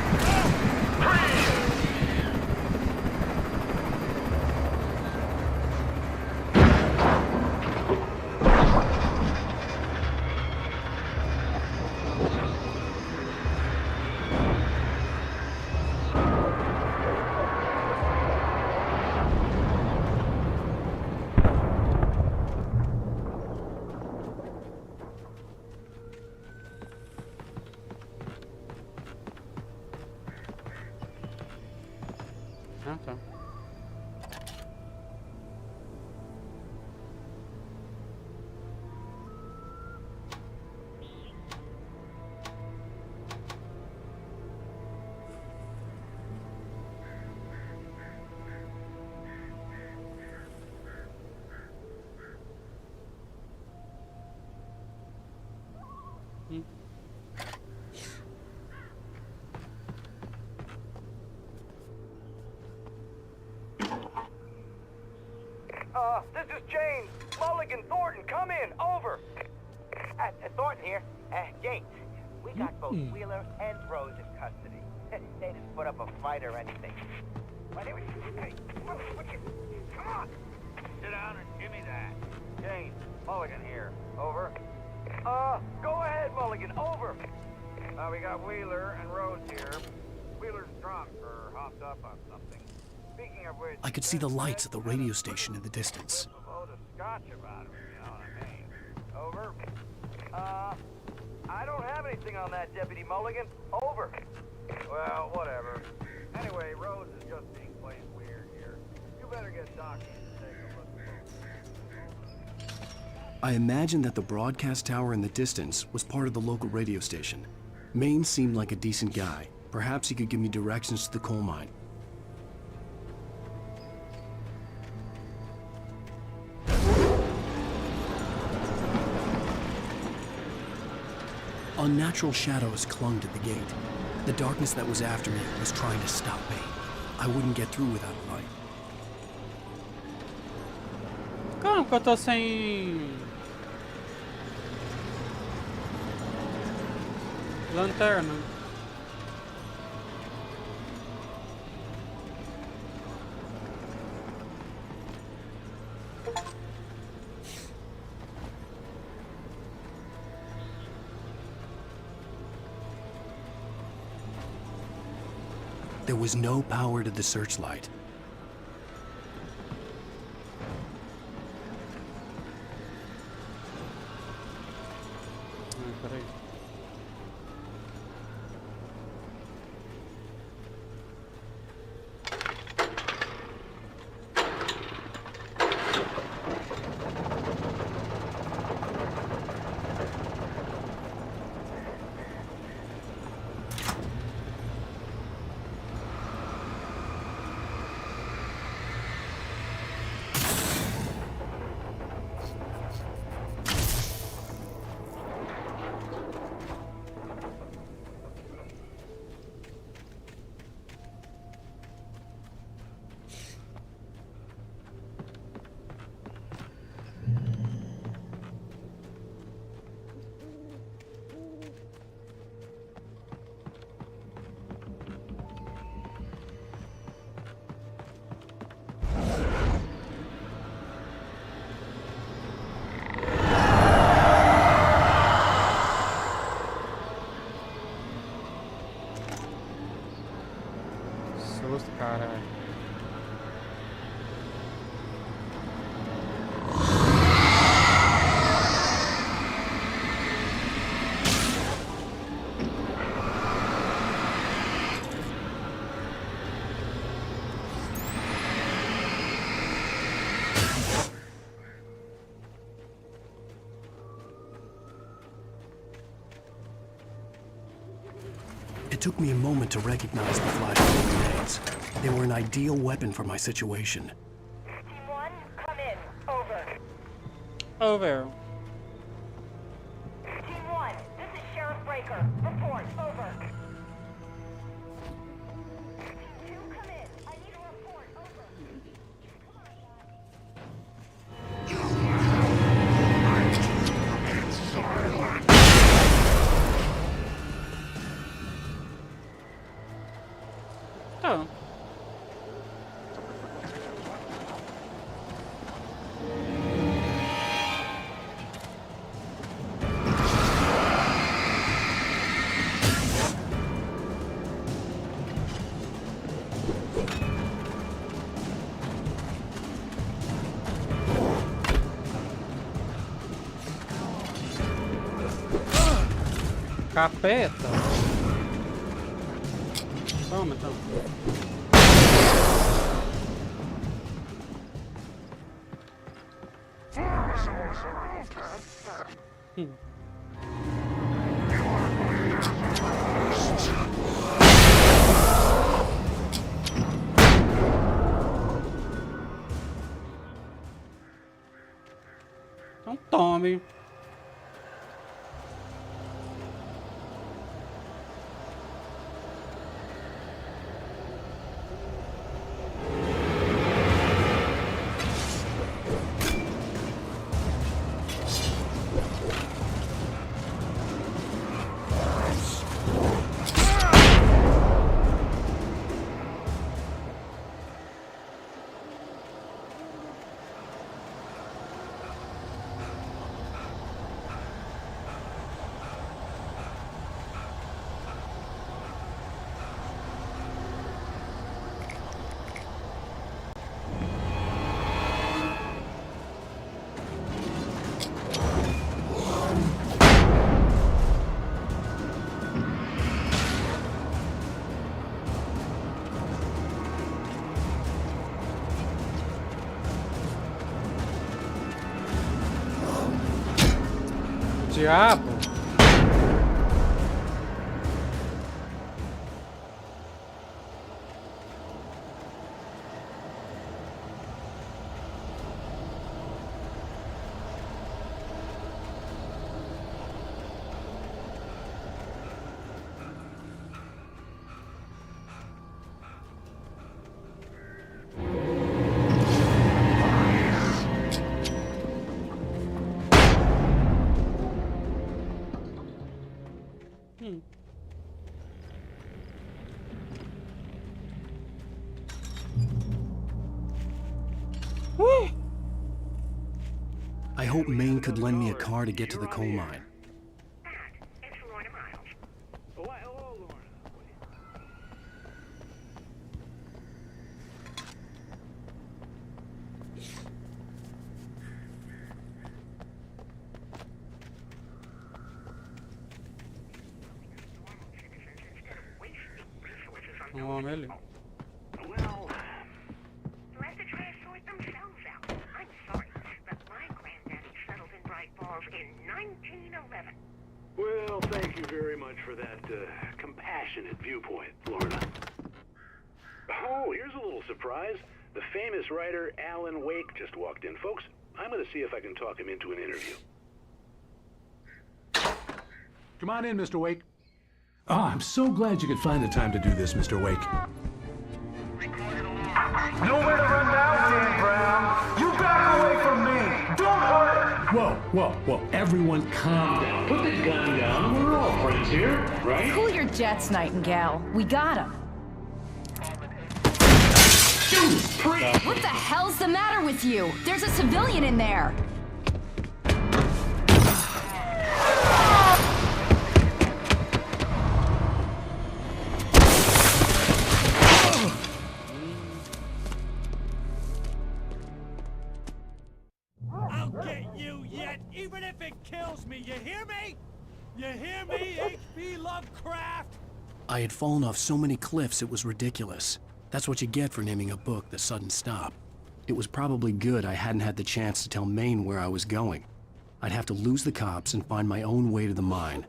Ah, tá.
This is James. Mulligan, Thornton, come in. Over.
Thornton here. James, we got both Wheeler and Rose in custody. They didn't put up a fight or anything. But anyway, hey, come on. Sit down and give me that.
James, Mulligan here. Over. Go ahead, Mulligan. Over. We got Wheeler and Rose here. Wheeler's drunk or hopped up on something. Speaking of which,
I could see the lights at the radio station in the distance.
a load of scotch about him, you know what I mean? Over. I don't have anything on that, Deputy Mulligan. Over. Well, whatever. Anyway, Rose is just being plain weird here. You better get Doc to take a look.
I imagined that the broadcast tower in the distance was part of the local radio station. Maine seemed like a decent guy. Perhaps he could give me directions to the coal mine. Unnatural shadows clung to the gate. The darkness that was after me was trying to stop me. I wouldn't get through without a light.
Calma que eu tô sem lanterna.
There was no power to the searchlight.
Peraí. Susto, caralho.
It took me a moment to recognize the flashbang grenades. They were an ideal weapon for my situation.
Team 1, come in. Over.
Over.
Team 1, this is Sheriff Breaker. Report. Over. Team 2, come in. I need a report. Over.
Oh. Capeta. Toma, então. Então tome. Diabo.
I hope Maine could lend me a car to get to the coal mine.
homem ali.
Well, who has to try to sort themselves out? I'm sorry, but my granddaddy settled in Bright Falls in 1911.
Well, thank you very much for that compassionate viewpoint, Lorna. Oh, here's a little surprise. The famous writer Alan Wake just walked in. Folks, I'm going to see if I can talk him into an interview.
Come on in, Mr. Wake.
Oh, I'm so glad you could find the time to do this, Mr. Wake.
Nowhere to run now, Dan Brown. You back away from me. Don't hurt it.
Whoa. Everyone calm down. Put the gun down. We're all friends here, right?
Cool your jets, Nightingale. We got him. What the hell's the matter with you? There's a civilian in there.
I'll get you yet, even if it kills me. You hear me? You hear me, H.P. Lovecraft?
I had fallen off so many cliffs it was ridiculous. That's what you get for naming a book The Sudden Stop. It was probably good I hadn't had the chance to tell Maine where I was going. I'd have to lose the cops and find my own way to the mine.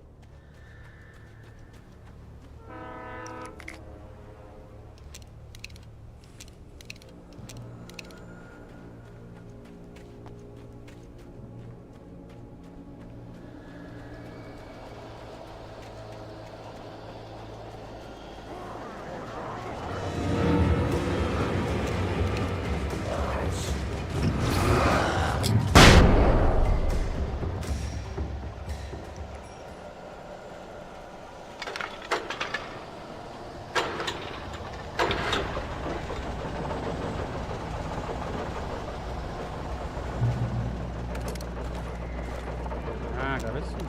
Agora sim.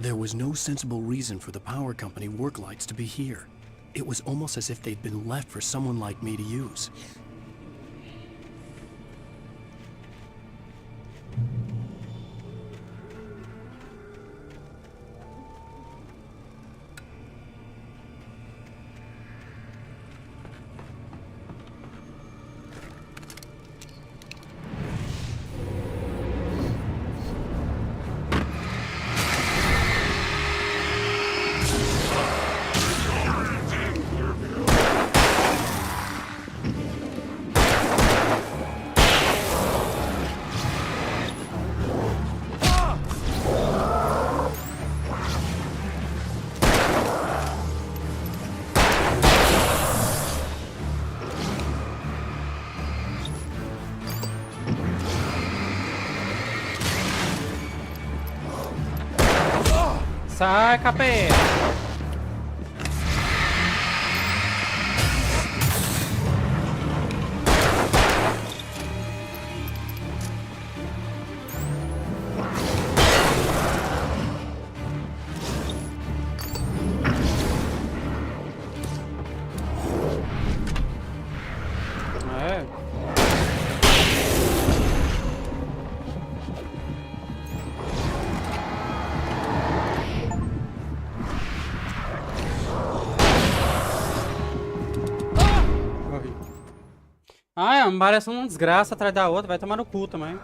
There was no sensible reason for the power company work lights to be here. It was almost as if they'd been left for someone like me to use.
Sai, capeta! Ai, parece uma desgraça atrás da outra, vai tomar no cu também.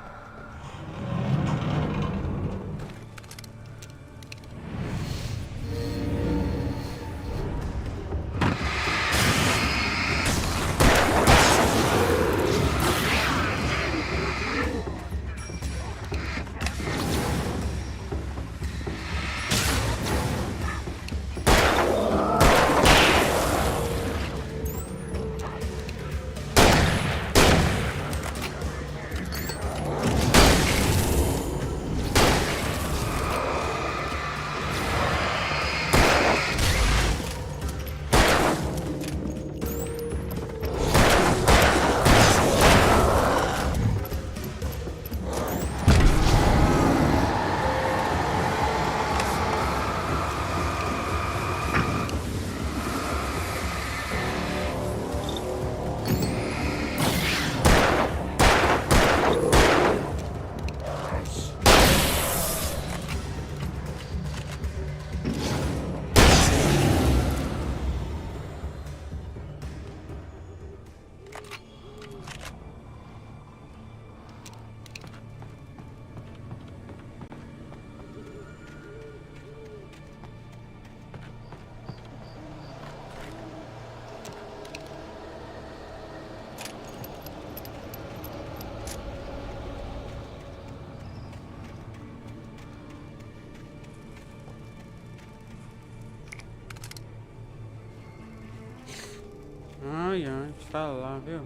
amanhã, te falar, viu?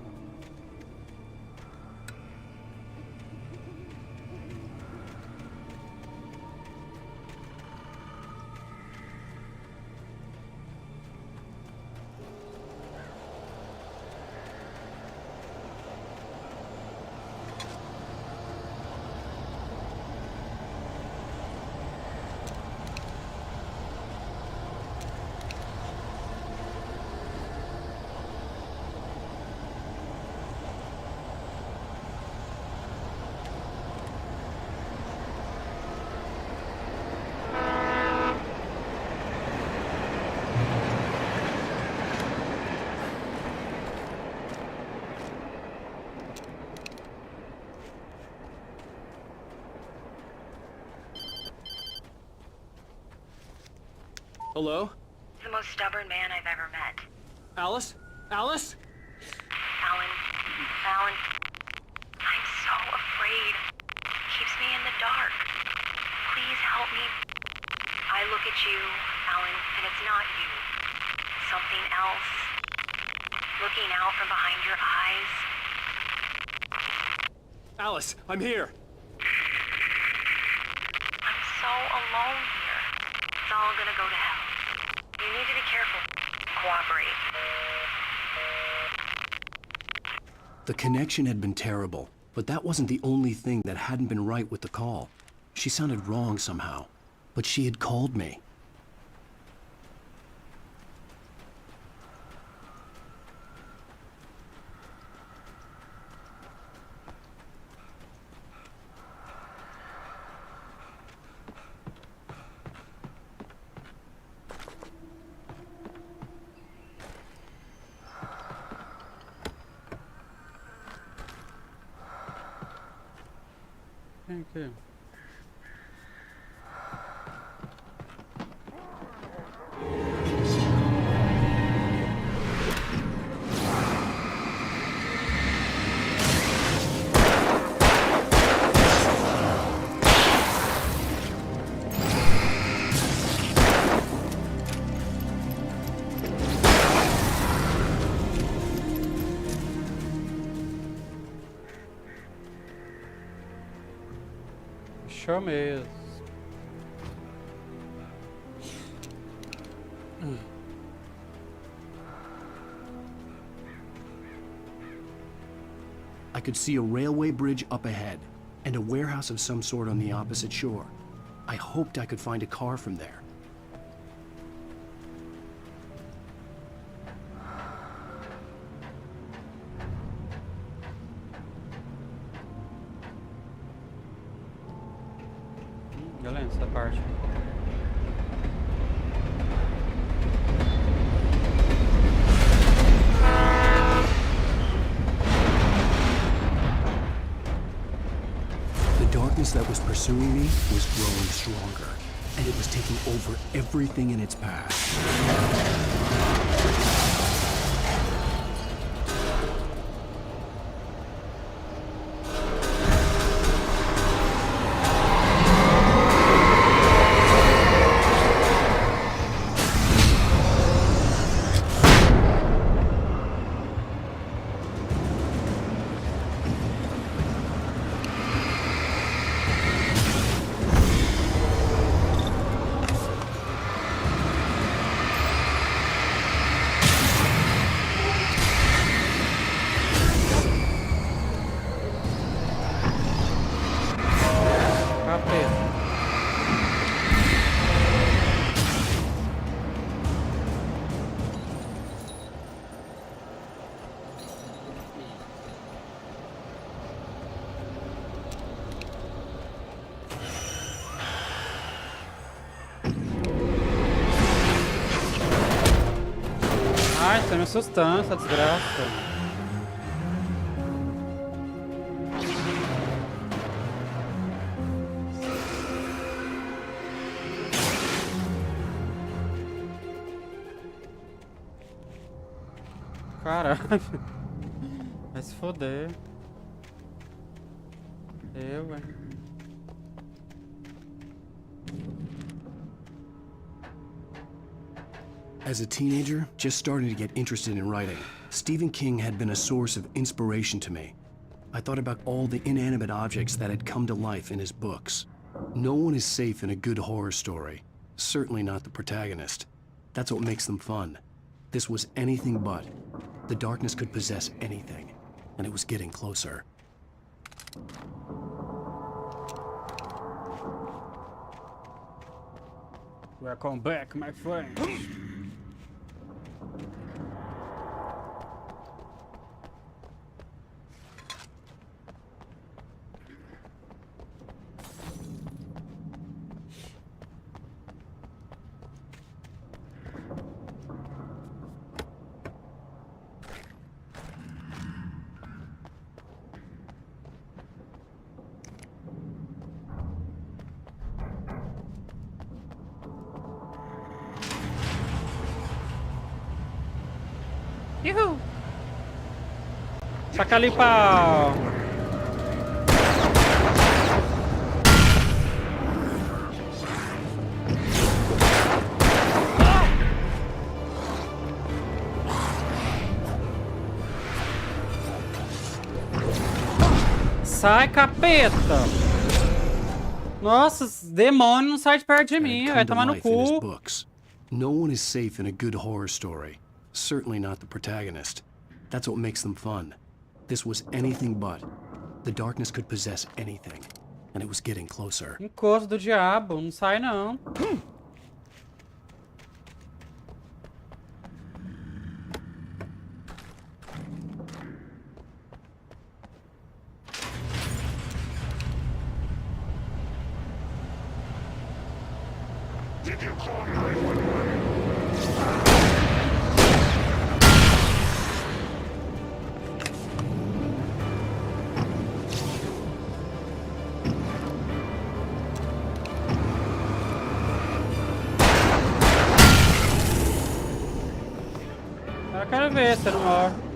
Hello?
The most stubborn man I've ever met.
Alice? Alice?
Alan. Alan. I'm so afraid. Keeps me in the dark. Please help me. I look at you, Alan, and it's not you. Something else. Looking out from behind your eyes.
Alice, I'm here.
I'm so alone here. It's all gonna go to hell. You need to be careful. Cooperate.
The connection had been terrible, but that wasn't the only thing that hadn't been right with the call. She sounded wrong somehow, but she had called me.
Thank you. Show mesmo.
I could see a railway bridge up ahead, and a warehouse of some sort on the opposite shore. I hoped I could find a car from there.
Eu lembro essa parte.
The darkness that was pursuing me was growing stronger, and it was taking over everything in its path. Ai, tá me assustando essa desgraça. Caralho. Vai se foder. Hein? As a teenager, just starting to get interested in writing, Stephen King had been a source of inspiration to me. I thought about all the inanimate objects that had come to life in his books. No one is safe in a good horror story. Certainly not the protagonist. That's what makes them fun. This was anything but. The darkness could possess anything, and it was getting closer.
Welcome back, my friend. Yuhu! Taca ali, pau! Sai, capeta! Nossa, demônio não sai de perto de mim, vai tomar no cu.
No one is safe in a good horror story. Certainly not the protagonist. That's what makes them fun. This was anything but. The darkness could possess anything, and it was getting closer.
Encosto do diabo, não sai não.
Did you call 911?
Eu quero ver se não morre.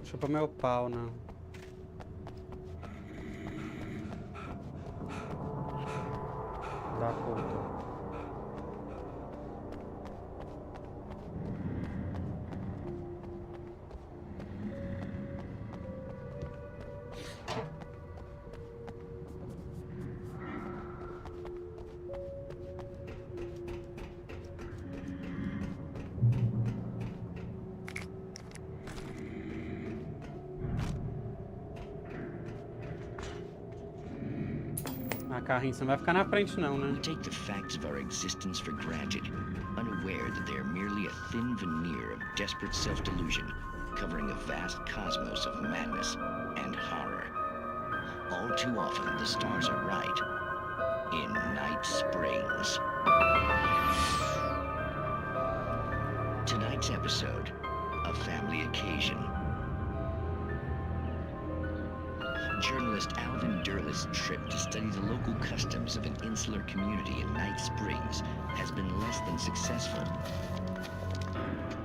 Chupa meu pau, né? Da puta. Carrinho, você não vai ficar na frente não, né?
We take the facts of our existence for granted, unaware that they are merely a thin veneer of desperate self-delusion, covering a vast cosmos of madness and horror. All too often, the stars are right. In Night Springs. Tonight's episode, A Family Occasion. Journalist Alvin Derleth's trip to study the local customs of an insular community in Night Springs has been less than successful.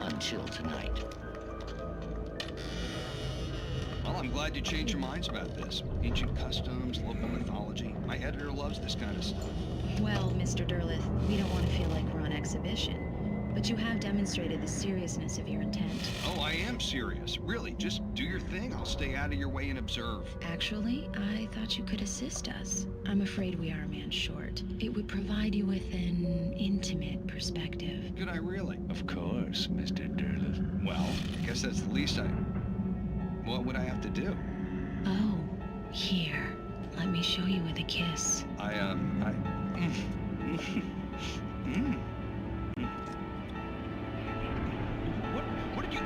Until tonight.
Well, I'm glad you changed your minds about this. Ancient customs, local mythology. My editor loves this kind of stuff.
Well, Mr. Derleth, we don't want to feel like we're on exhibition. But you have demonstrated the seriousness of your intent.
Oh, I am serious. Really, just do your thing. I'll stay out of your way and observe.
Actually, I thought you could assist us. I'm afraid we are a man short. It would provide you with an intimate perspective.
Could I really?
Of course, Mr. Derleth.
Well, I guess that's the least I... What would I have to do?
Oh, here. Let me show you with a kiss.
What did you...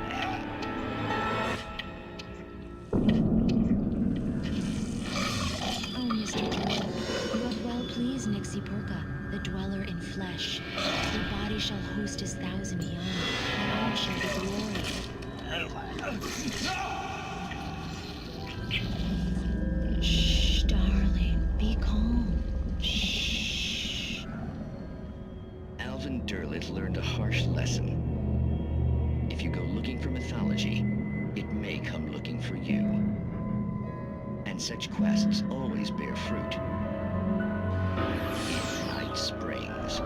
Oh, Mr. Derleth, you have well pleased Nixie Perka, the dweller in flesh. Your body shall host his thousand young, and all shall be glory. Shh, darling, be calm. Shh.
Alvin Derleth learned a harsh lesson. If you go looking for mythology, it may come looking for you. And such quests always bear fruit. In Night Springs.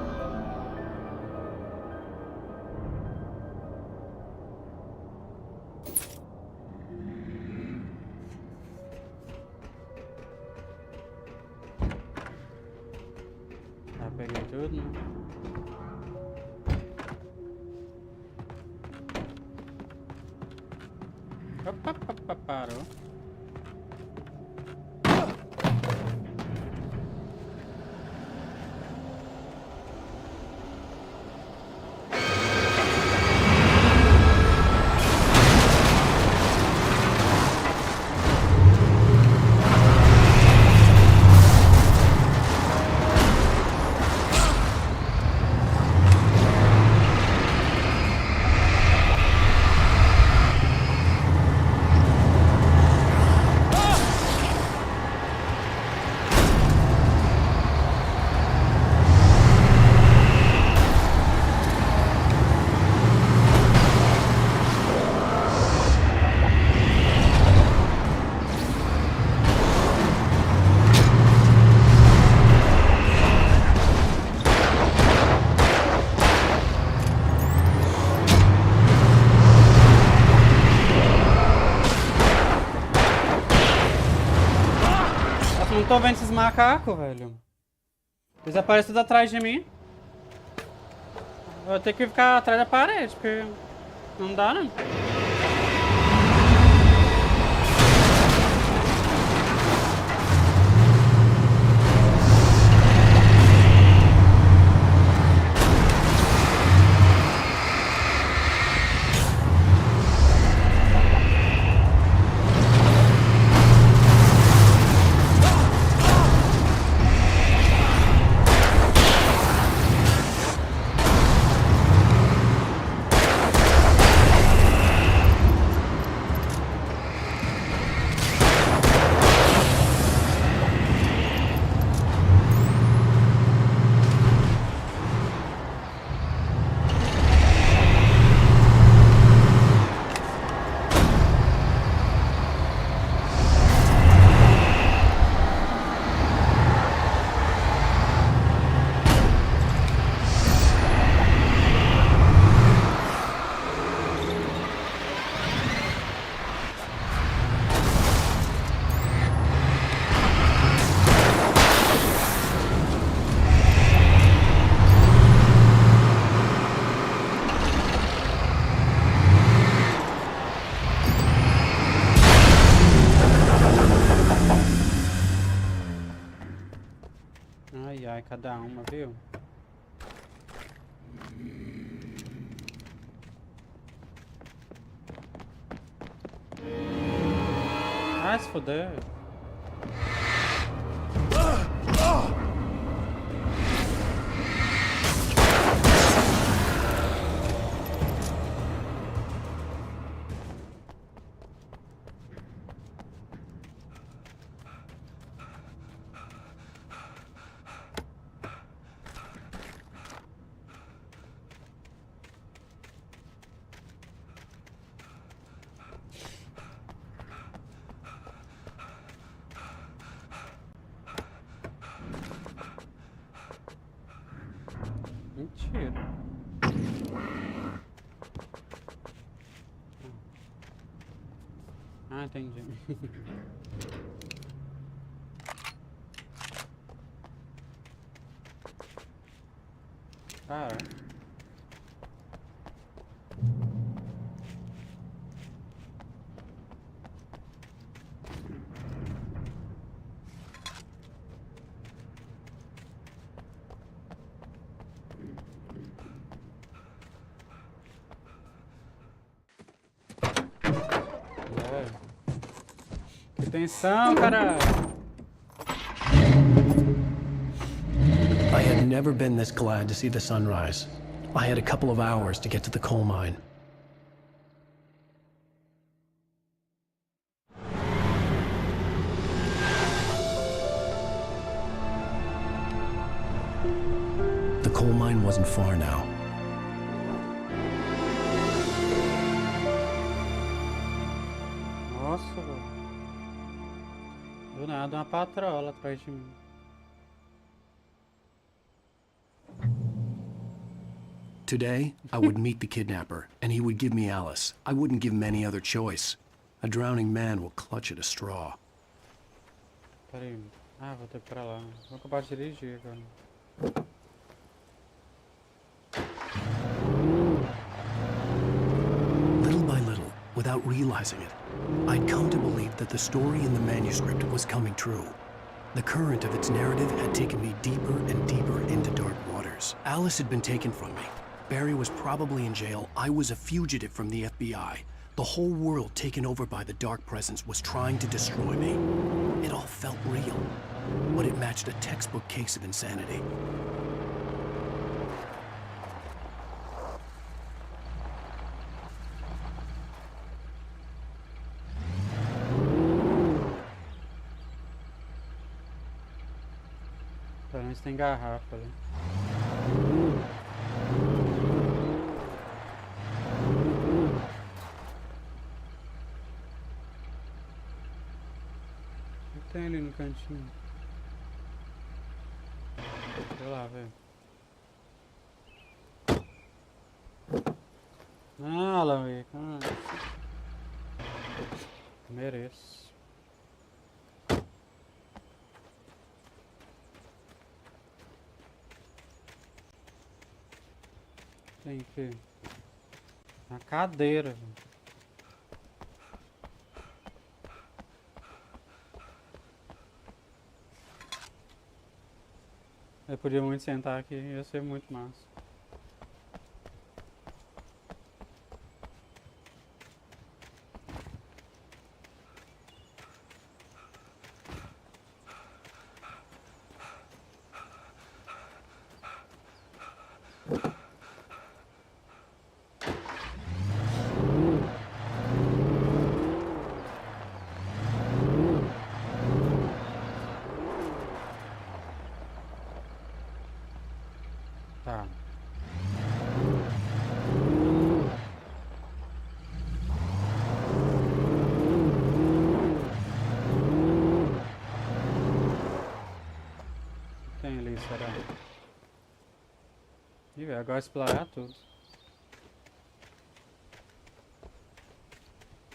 Já peguei tudo, né? Opa, parou. Não tô vendo esses macacos, velho. Eles aparecem tudo atrás de mim. Eu vou ter que ficar atrás da parede, porque não dá, não. Ai, cada uma, viu? Ai, se fuder. entendi. Cara. Que tensão, cara.
I had never been this glad to see the sunrise. I had a couple of hours to get to the coal mine. The coal mine wasn't far now.
Nossa, velho. Do nada uma patrola atrás de mim.
Today, I would meet the kidnapper, and he would give me Alice. I wouldn't give him any other choice. A drowning man will clutch at a straw.
Pera aí. Ah, vou ter que ir pra lá. Vou acabar de dirigir agora.
Little by little, without realizing it, I'd come to believe that the story in the manuscript was coming true. The current of its narrative had taken me deeper and deeper into dark waters. Alice had been taken from me. Barry was probably in jail. I was a fugitive from the FBI. The whole world taken over by the dark presence was trying to destroy me. It all felt real, but it matched a textbook case of insanity.
Pelo menos tem garrafa ali. O que tem ali no cantinho? Sei lá, velho. Ah, lá, velho. Mereço. Tem que... Na cadeira, velho. Eu podia muito sentar aqui, ia ser muito massa. Tá. Tem ali, será? Ih, velho, agora explorar tudo.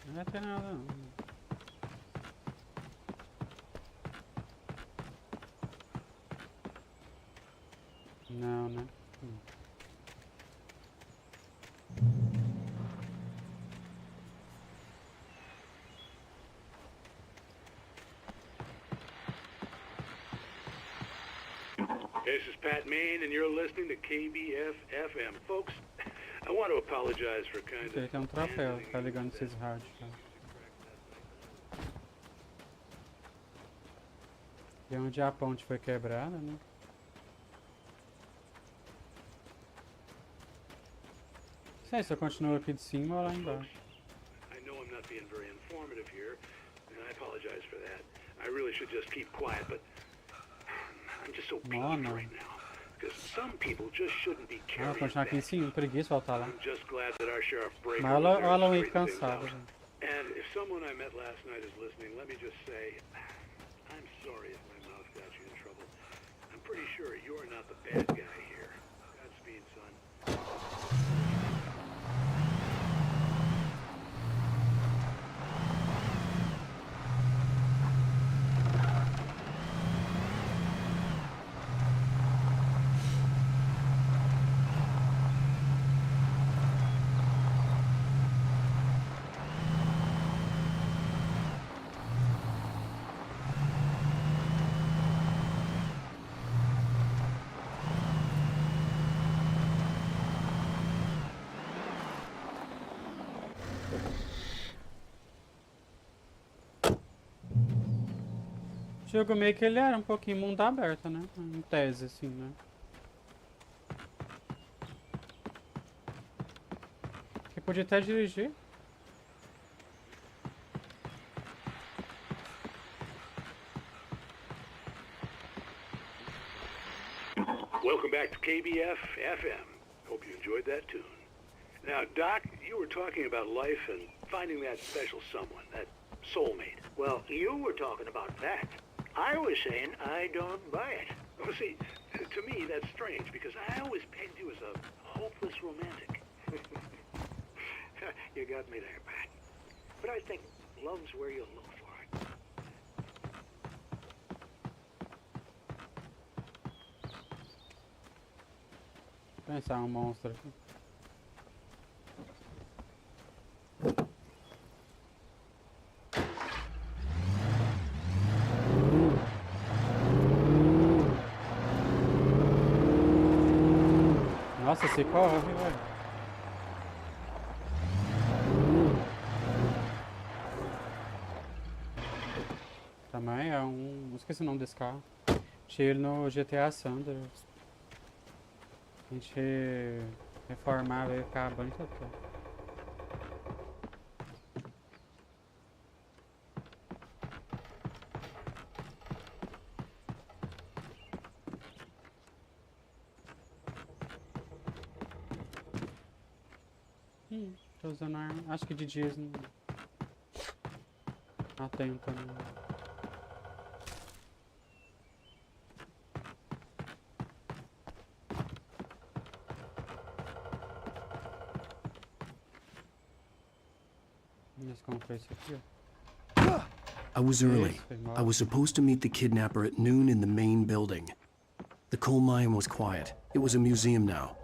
Não vai ter nada, não. Não, né?
This is Pat Main, and you're listening to KBF-FM. Folks, I want to apologize for kind of...
Tem um troféu, tá ligando esses rádios, cara. E onde a ponte foi quebrada, né? Não sei se eu continuo aqui de cima ou lá embaixo.
I know I'm not being very informative here, and I apologize for that. I really should just keep quiet, but I'm just so peeved right now. Because some people just shouldn't be carrying
Ah, continuar aqui em cima, preguiça voltar lá.
I'm just glad that our sheriff Breaker
Mas
was there to
ela é
straighten things
cansada.
out. And if someone I met last night is listening, let me just say, I'm sorry if my mouth got you in trouble. I'm pretty sure you're not the bad guy here. Godspeed, son.
jogo meio que ele era um pouquinho mundo aberto, né? Em tese, assim, né? Que podia até dirigir.
Welcome back to KBF FM. Hope you enjoyed that tune. Now, Doc, you were talking about life and finding that special someone, that soulmate.
Well, you were talking about that. I was saying I don't buy it.
Well, see, to me that's strange because I always pegged you as a hopeless romantic.
You got me there, Pat. But I think love's where you look for it.
Pensar um monstro aqui. Nossa, se corre, velho. Também é um... Esqueci o nome desse carro. Tinha ele no GTA Sanders. A gente reformava e ficava bonito até. Tô usando arma. Acho que de dias não... Atento, né?
I was early. I was supposed to meet the kidnapper at noon in the main building. The coal mine was quiet. It was a museum now.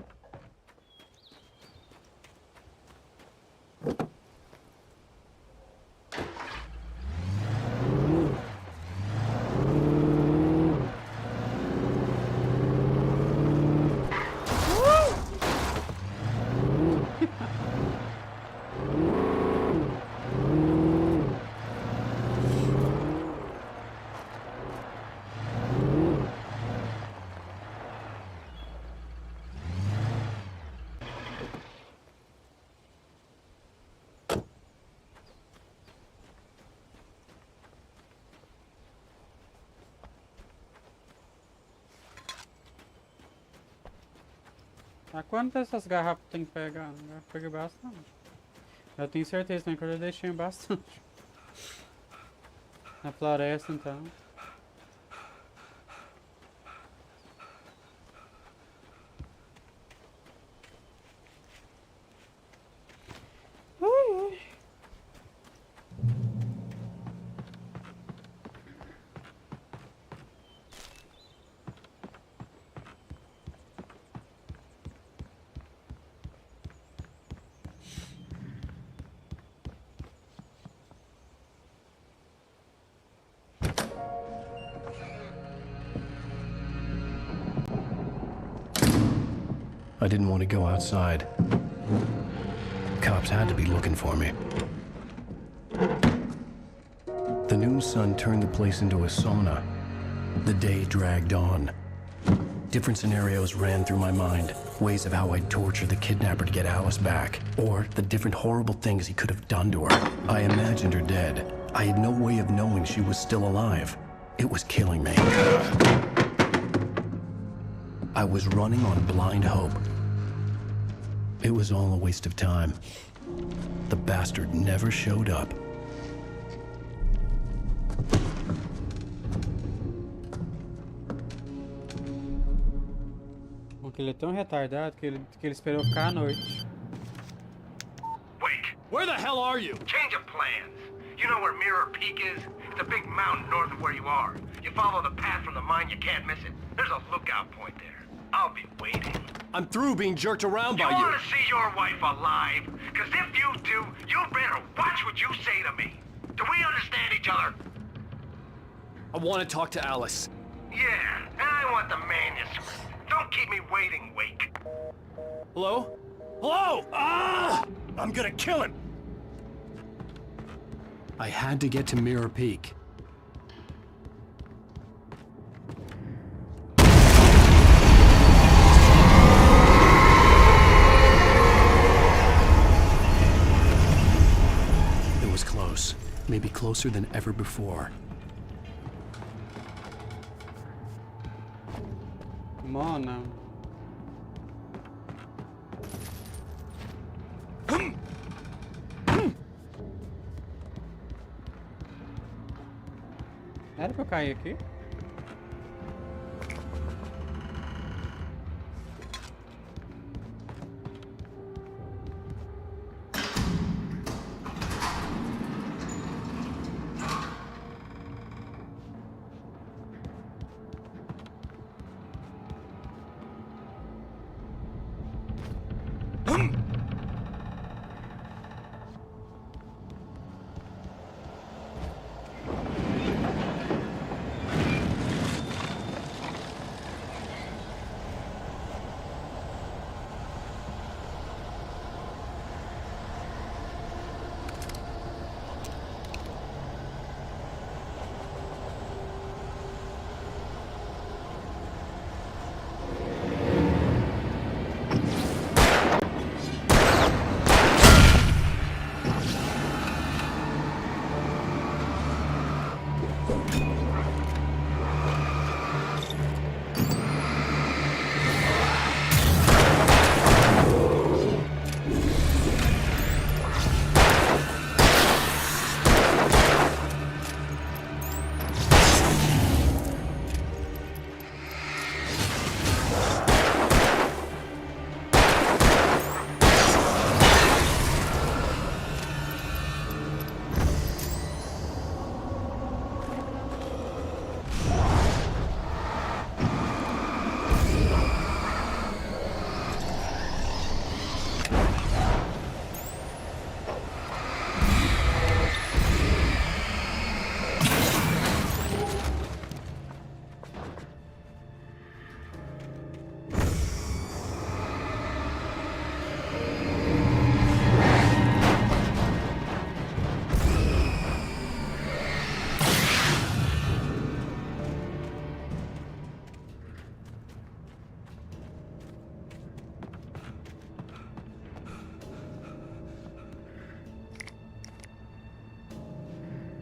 Ah, quantas dessas garrafas tem que pegar? Eu peguei bastante. Eu tenho certeza também que eu já deixei bastante. Na floresta, então.
I didn't want to go outside. Cops had to be looking for me. The noon sun turned the place into a sauna. The day dragged on. Different scenarios ran through my mind. Ways of how I'd torture the kidnapper to get Alice back. Or the different horrible things he could have done to her. I imagined her dead. I had no way of knowing she was still alive. It was killing me. I was running on blind hope. It was all a waste of time. The bastard never showed up.
Porque ele é tão retardado que ele esperou ficar à noite.
Wake!
Where the hell are you?
Change of plans. You know where Mirror Peak is? It's a big mountain north of where you are. You follow the path from the mine, you can't miss it. There's a lookout point there. I'll be waiting.
I'm through being jerked around by you.
You want to see your wife alive? Because if you do, you better watch what you say to me. Do we understand each other?
I want to talk to Alice.
Yeah, and I want the manuscript. Don't keep me waiting, Wake.
Hello? Hello! Ah! I'm gonna kill him!
I had to get to Mirror Peak. closer than ever before.
Mona. Era pra eu cair aqui?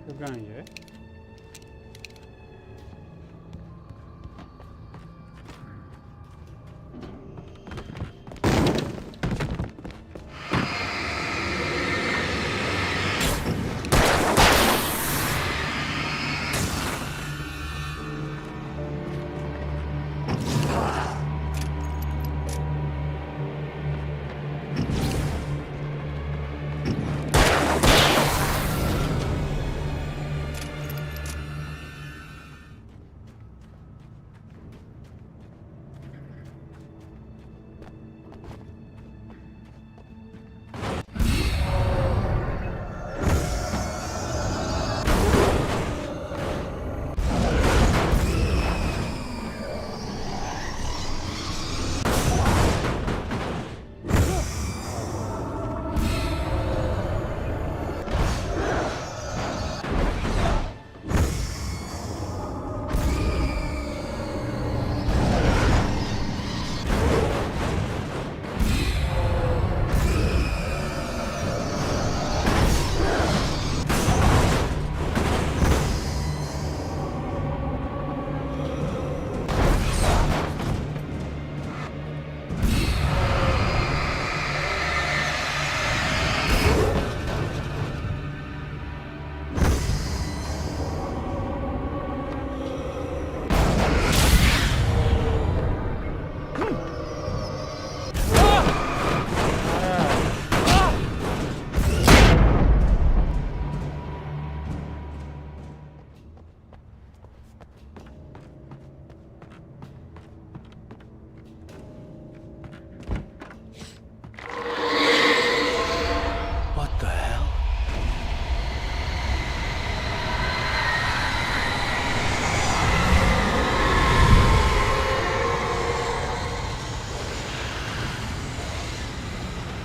Eu ganhei.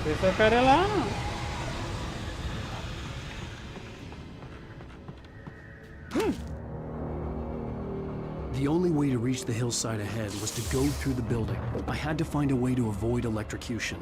Esse cara é lá.
The only way to reach the hillside ahead was to go through the building. I had to find a way to avoid electrocution.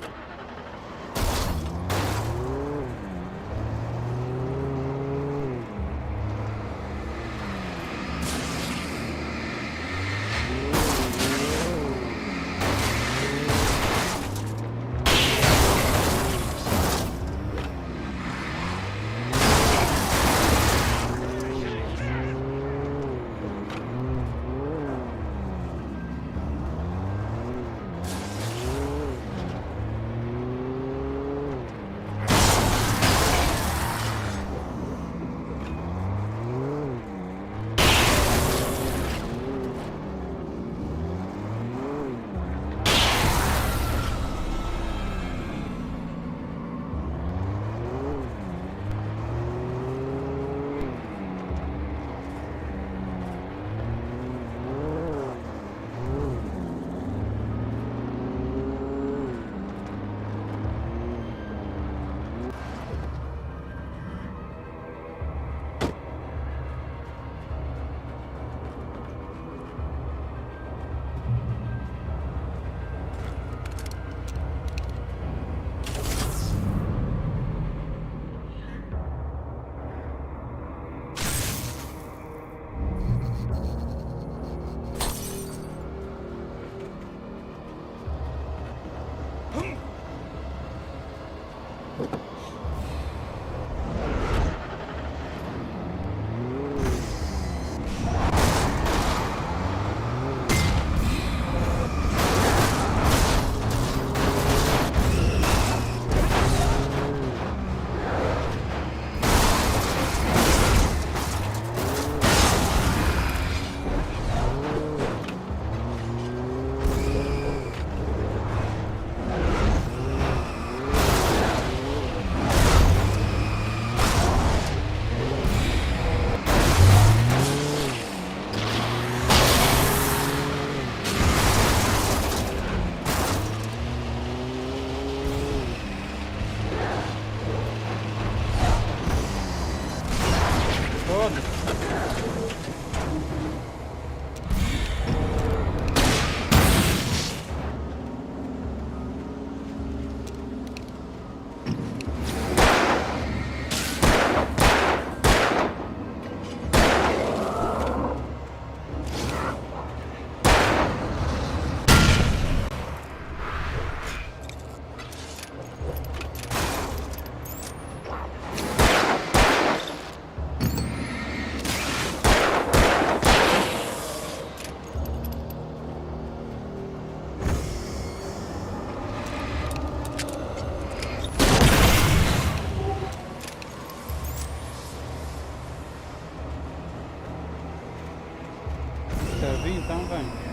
Quer vir? Então vem.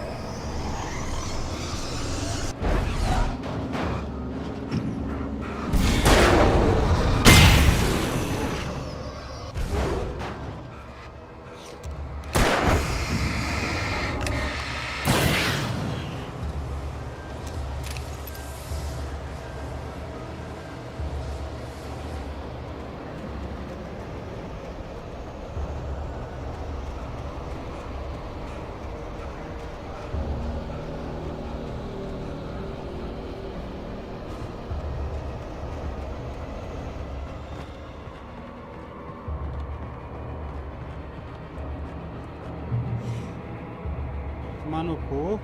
Tomar no cu.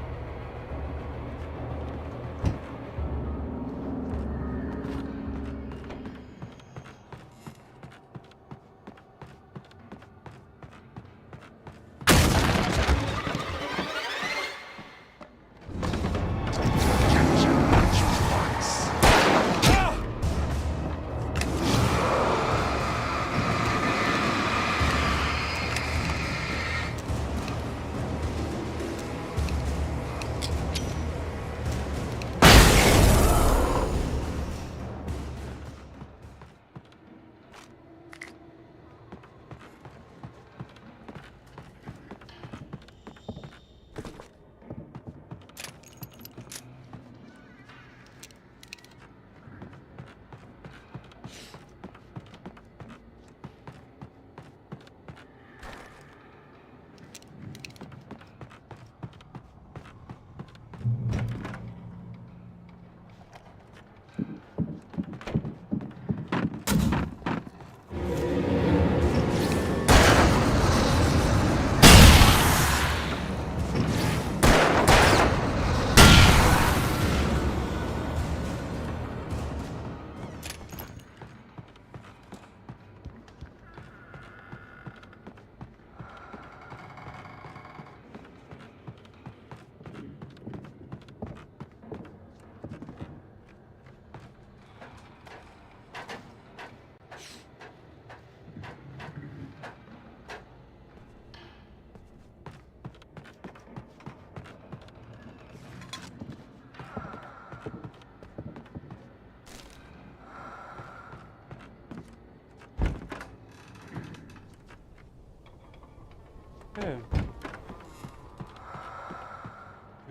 É.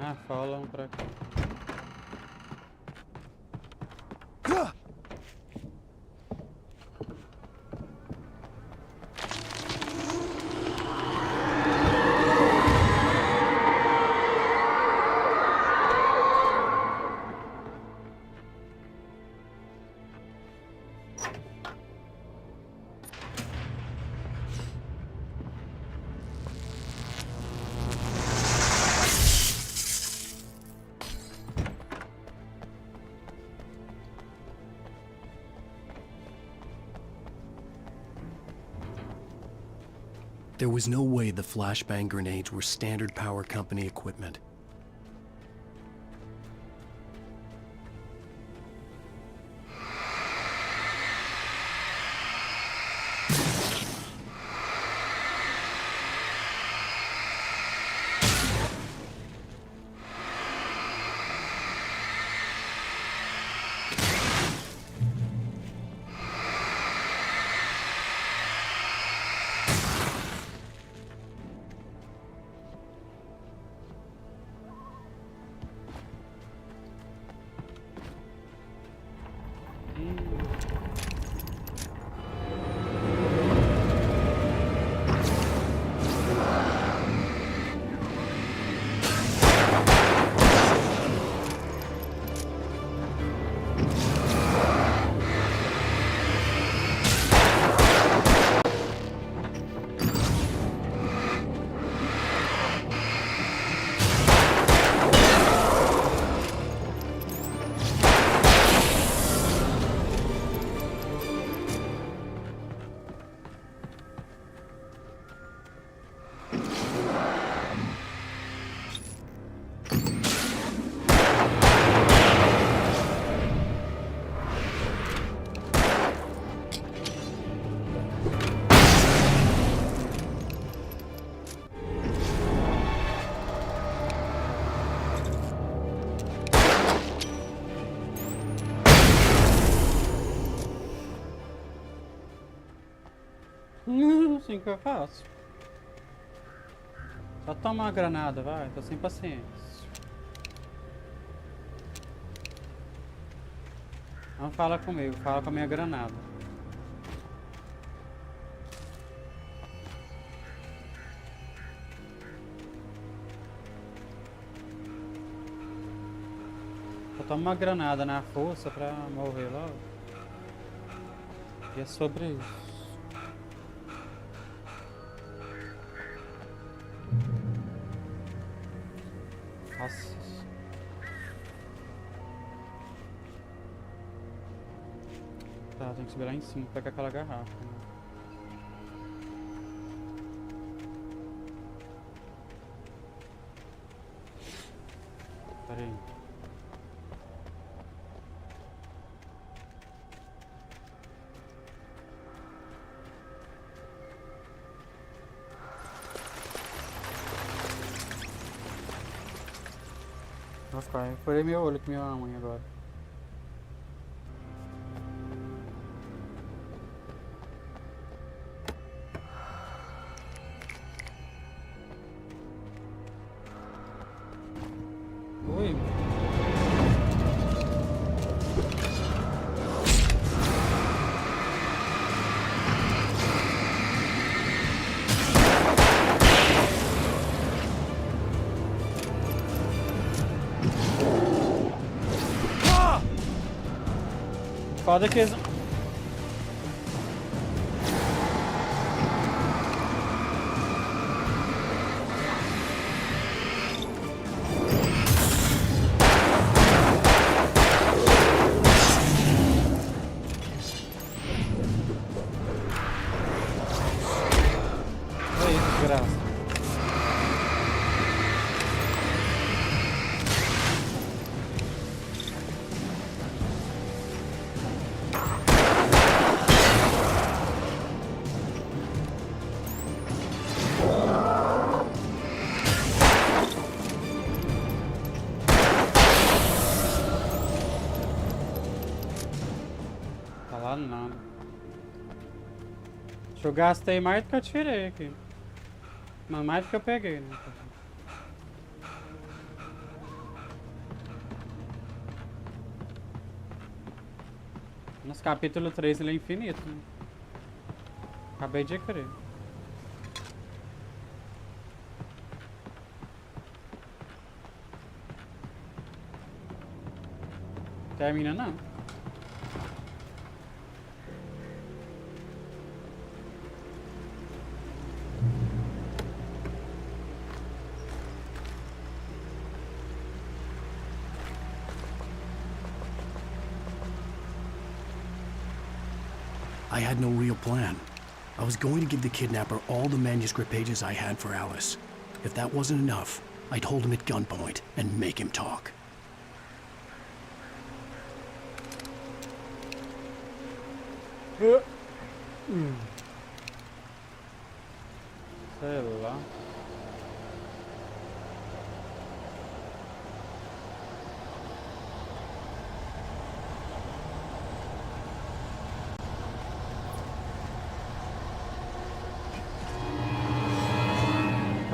Ah, falam pra cá.
There was no way the flashbang grenades were Standard Power Company equipment.
assim que eu faço. Só toma uma granada, vai. Tô sem paciência. Não fala comigo, fala com a minha granada. Só toma uma granada na força pra morrer logo. E é sobre isso. Nossa. Tá, tem que subir lá em cima pra pegar aquela garrafa. Né? Pera aí. Nossa, pai, furei meu olho com minha unha agora. Oi. Foda que eles... Aí, desgraça. Tá lá nada. Eu gastei mais do que eu tirei aqui. Mas mais do que eu peguei, né? Nosso capítulo 3 ele é infinito, né? Acabei de crer. Termina não.
I had no real plan. I was going to give the kidnapper all the manuscript pages I had for Alice. If that wasn't enough, I'd hold him at gunpoint and make him talk.
Sei lá.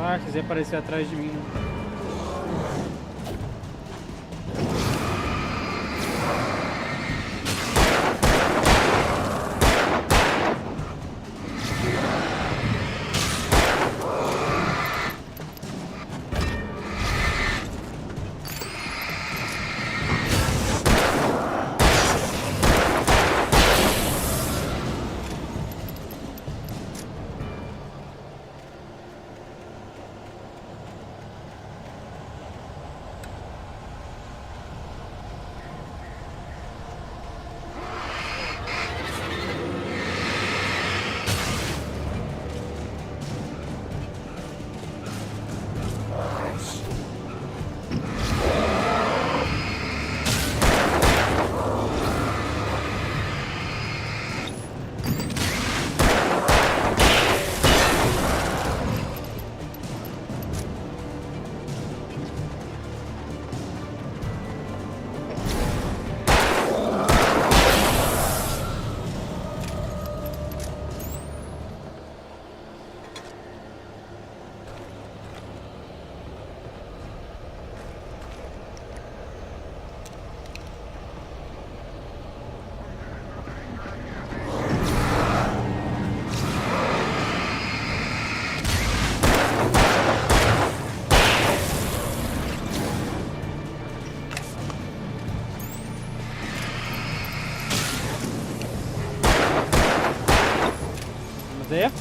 Ah, quiser aparecer atrás de mim. Né?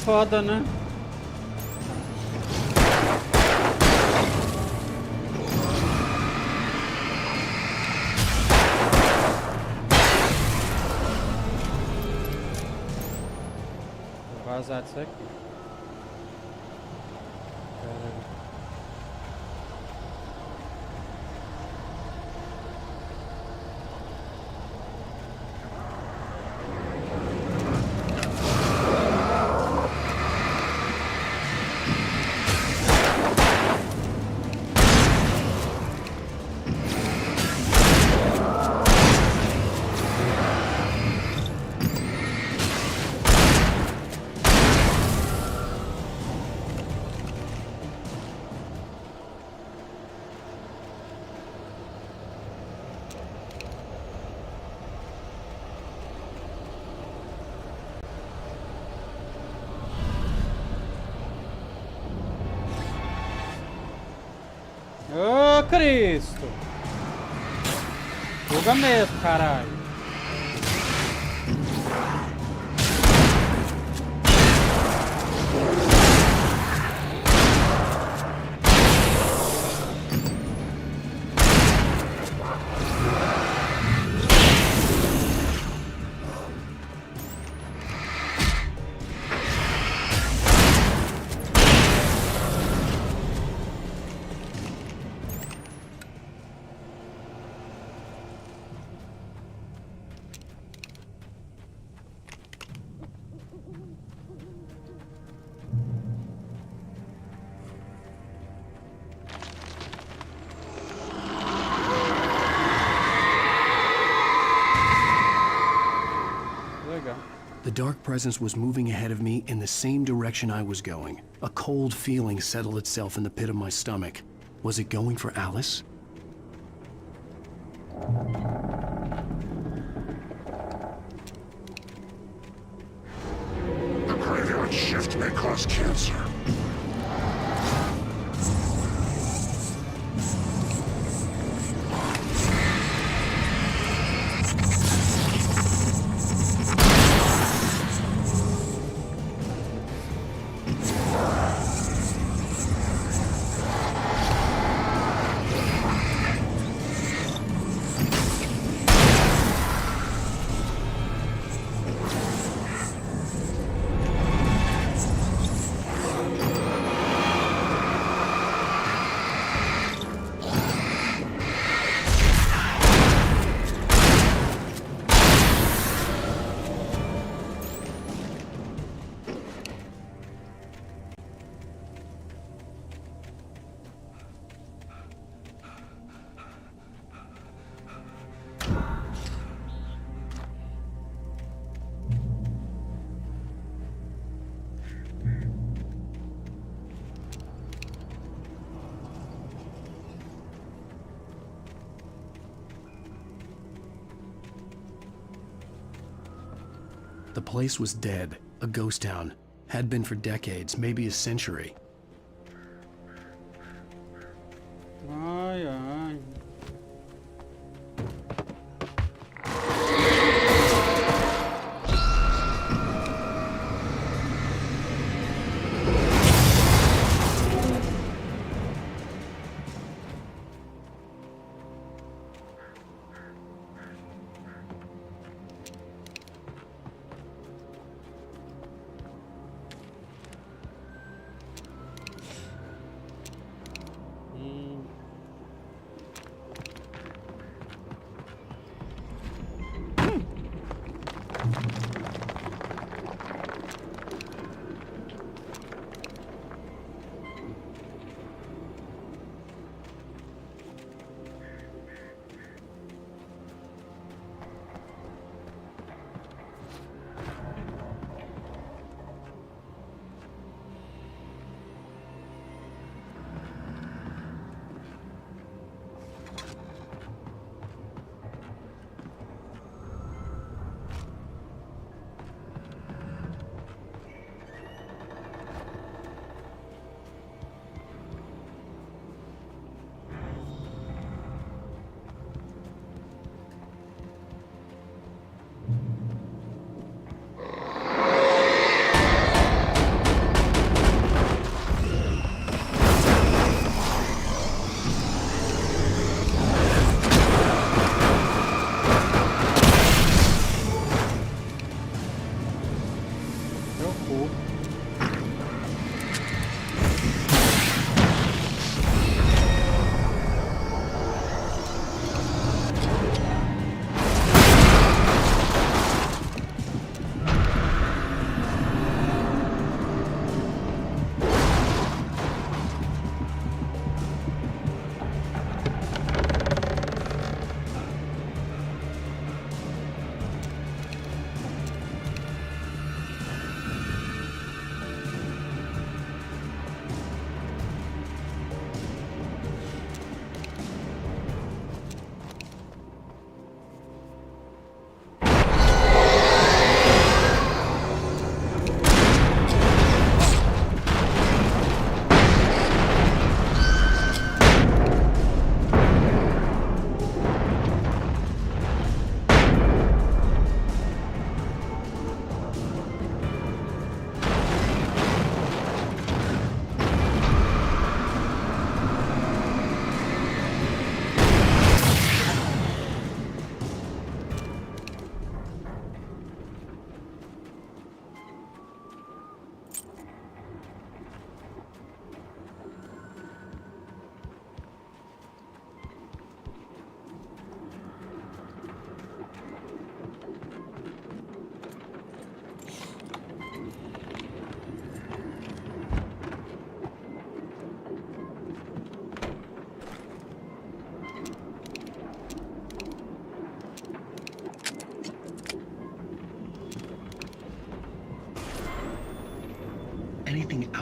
Foda, né? Vou vazar disso aqui. Ô, Cristo! Fuga mesmo, caralho.
The dark presence was moving ahead of me in the same direction I was going. A cold feeling settled itself in the pit of my stomach. Was it going for Alice?
The graveyard shift may cause cancer.
The place was dead, a ghost town. Had been for decades, maybe a century.
Ai, ai.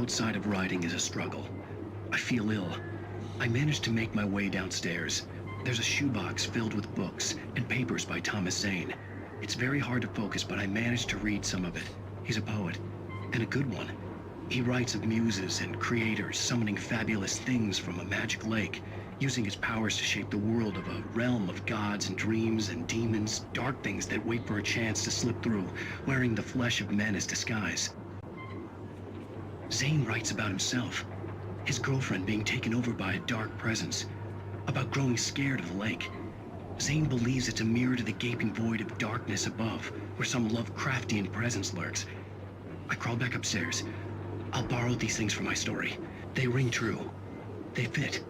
outside of writing is a struggle. I feel ill. I managed to make my way downstairs. There's a shoebox filled with books and papers by Thomas Zane. It's very hard to focus, but I managed to read some of it. He's a poet, and a good one. He writes of muses and creators summoning fabulous things from a magic lake, using his powers to shape the world of a realm of gods and dreams and demons, dark things that wait for a chance to slip through, wearing the flesh of men as disguise. Zane writes about himself, his girlfriend being taken over by a dark presence, about growing scared of the lake. Zane believes it's a mirror to the gaping void of darkness above, where some Lovecraftian presence lurks. I crawl back upstairs. I'll borrow these things for my story. They ring true. They fit.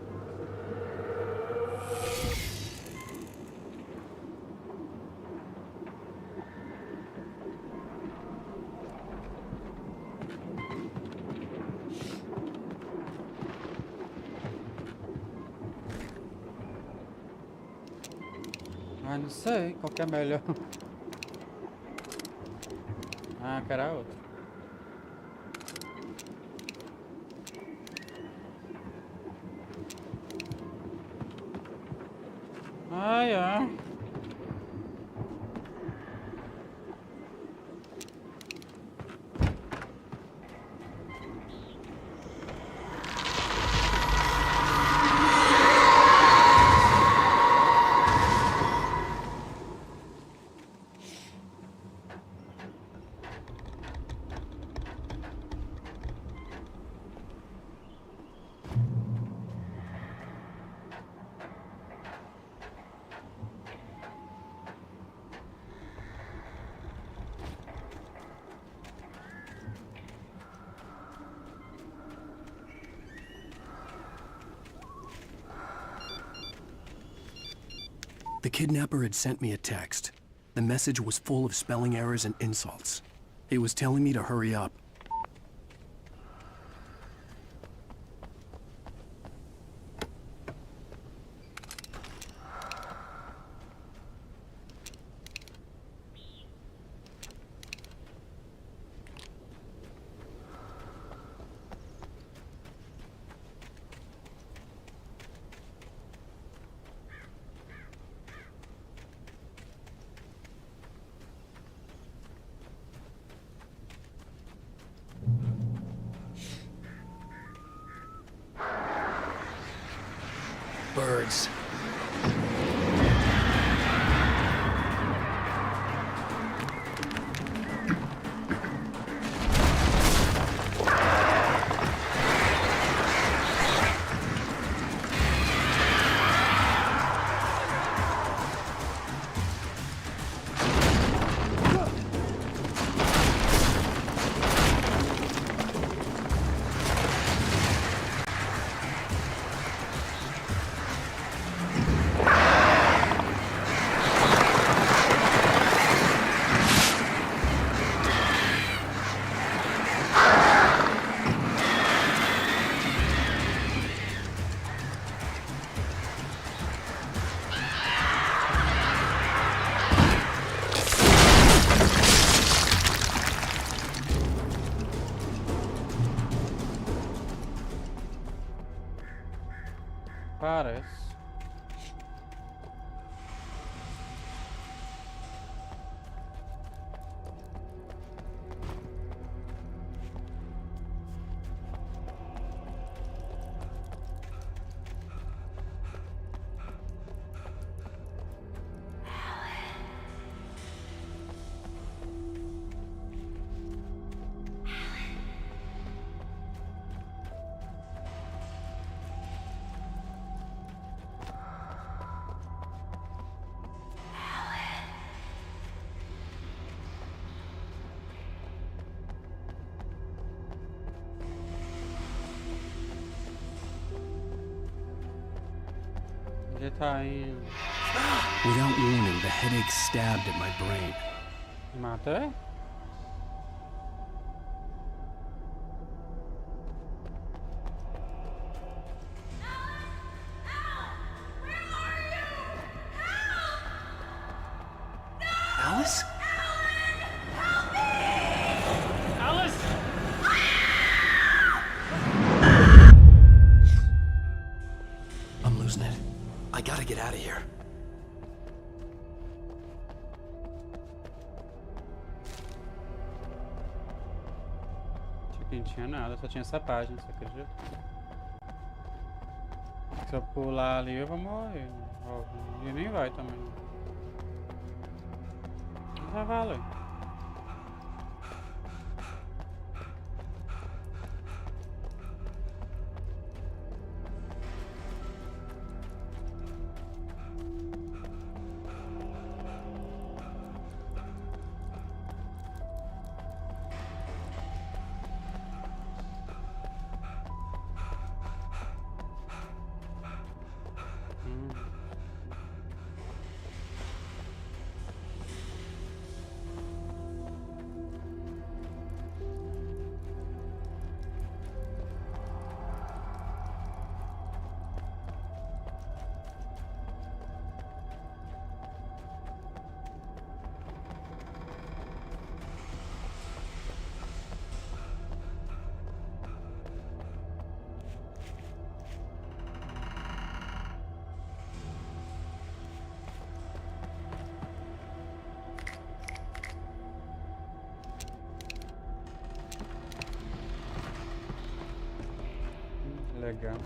Ah, não sei qual que é melhor. Ah, que era outra. Ai, ai.
The kidnapper had sent me a text. The message was full of spelling errors and insults. It was telling me to hurry up. Birds.
Parece. Ele tá indo.
Without warning, the headache stabbed at my brain.
Matei?
Alice? Alice!
out of here.
Aqui não tinha nada, só tinha essa página, você acredita? Se eu pular ali eu vou morrer. Óbvio. E nem vai também. Não vai valer. Legal.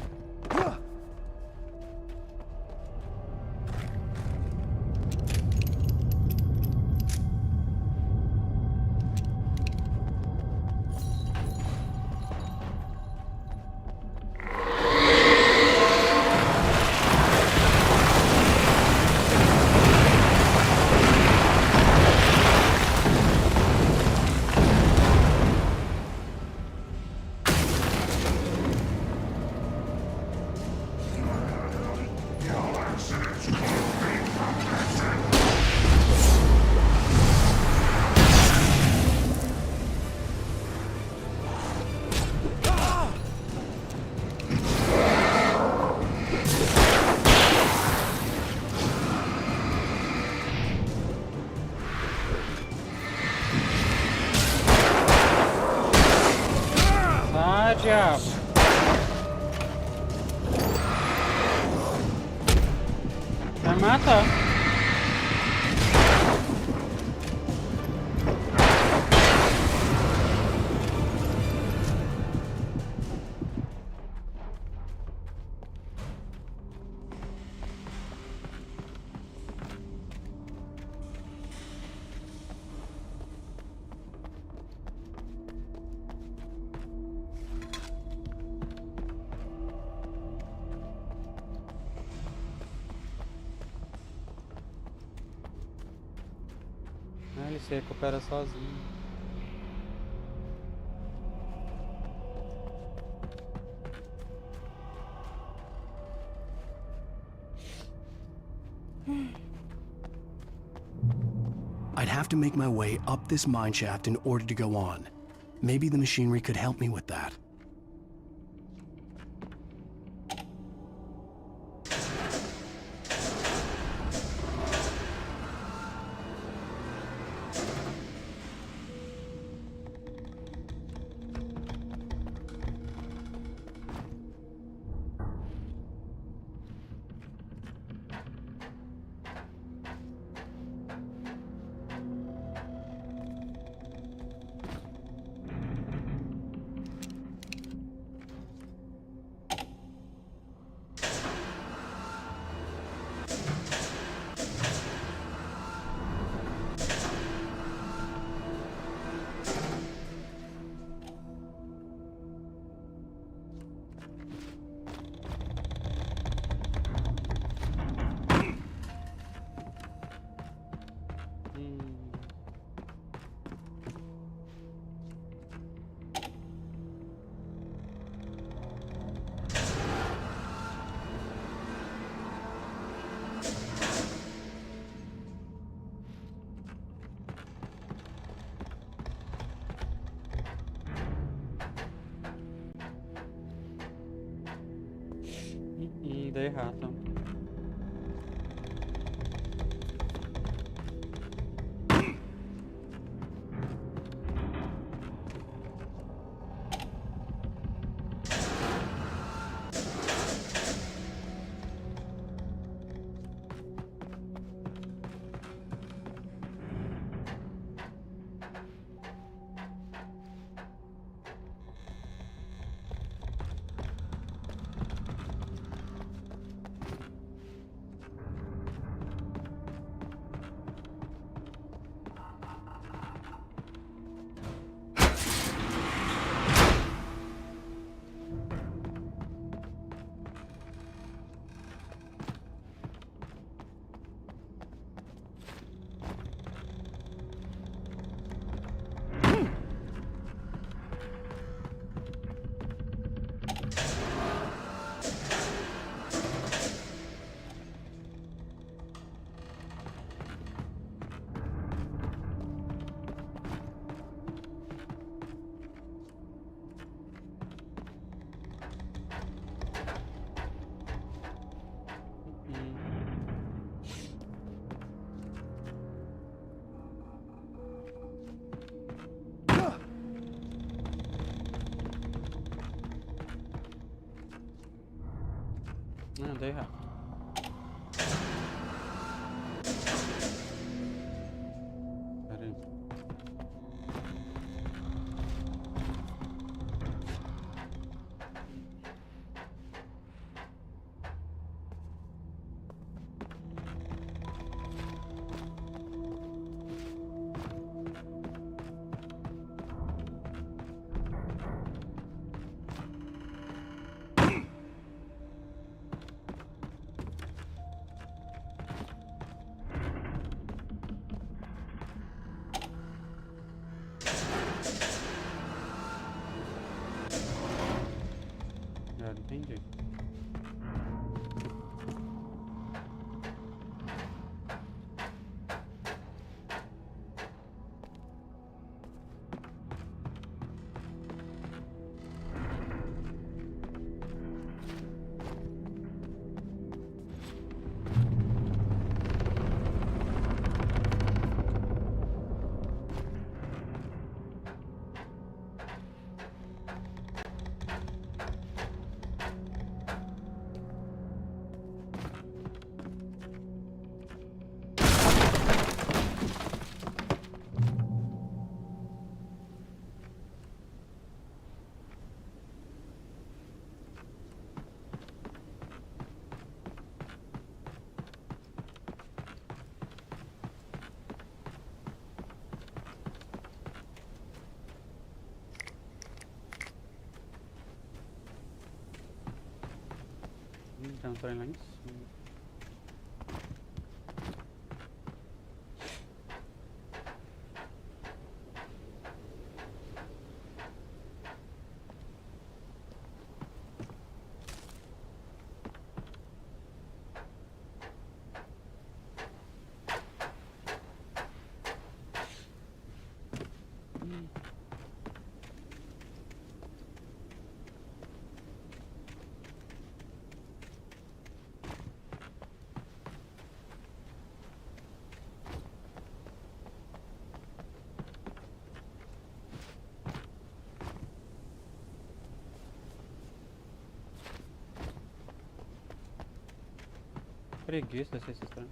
Diabo. Vai matar. Ele se recupera sozinho.
I'd have to make my way up this mine shaft in order to go on. Maybe the machinery could help me with that. Dei errado.
Não, deu errado. Pera aí. Entendi. Então, tô indo lá em cima. Preguiça dessa estranha.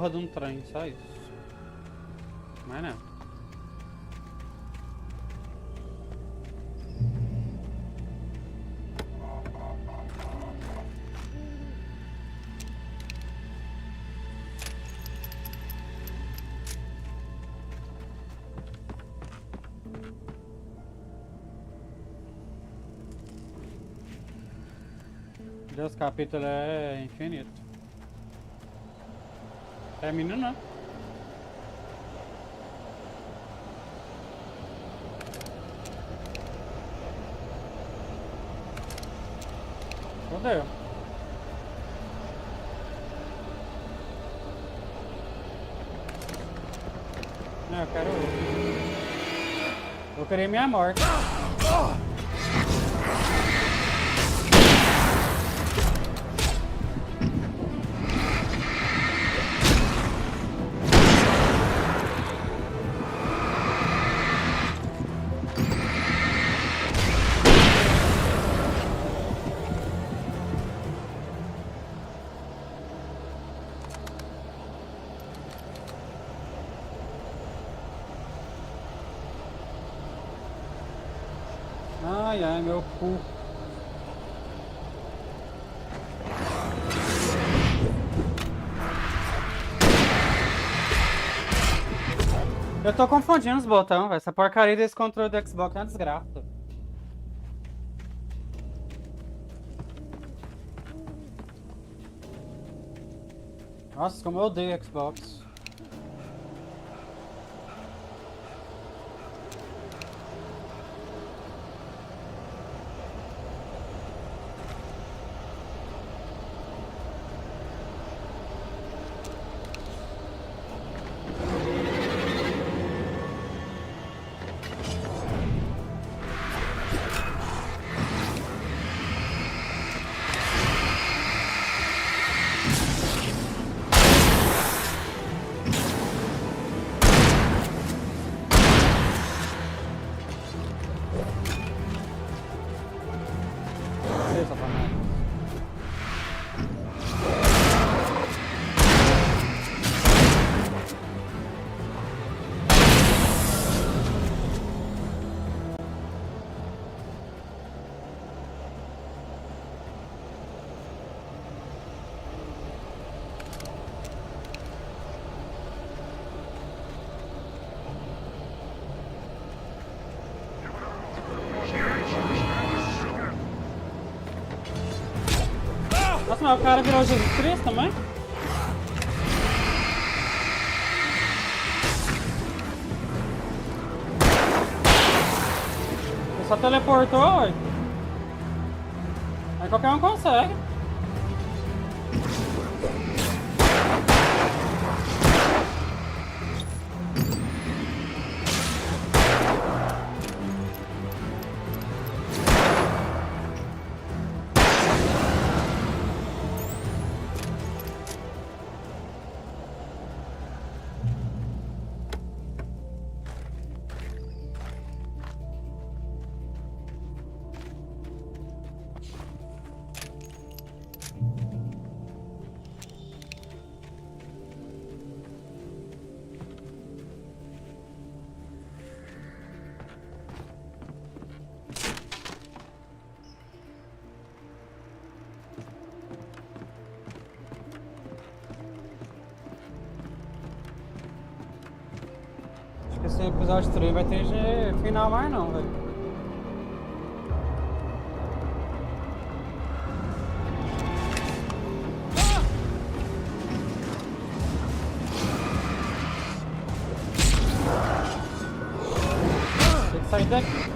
porra de um trem, só isso. Mas não. Deus, o capítulo é infinito. Termina não. Fodeu. Não, eu quero... Eu queria minha morte. Ai, ai, meu cu. Eu tô confundindo os botões, velho. Essa porcaria desse controle do Xbox é uma desgraça. Nossa, como eu odeio Xbox. Nossa, mas o cara virou Jesus Cristo também? Ele só teleportou, ué. Aí qualquer um consegue. Esse episódio 3 vai ter final mais não, velho. Tem que sair daqui.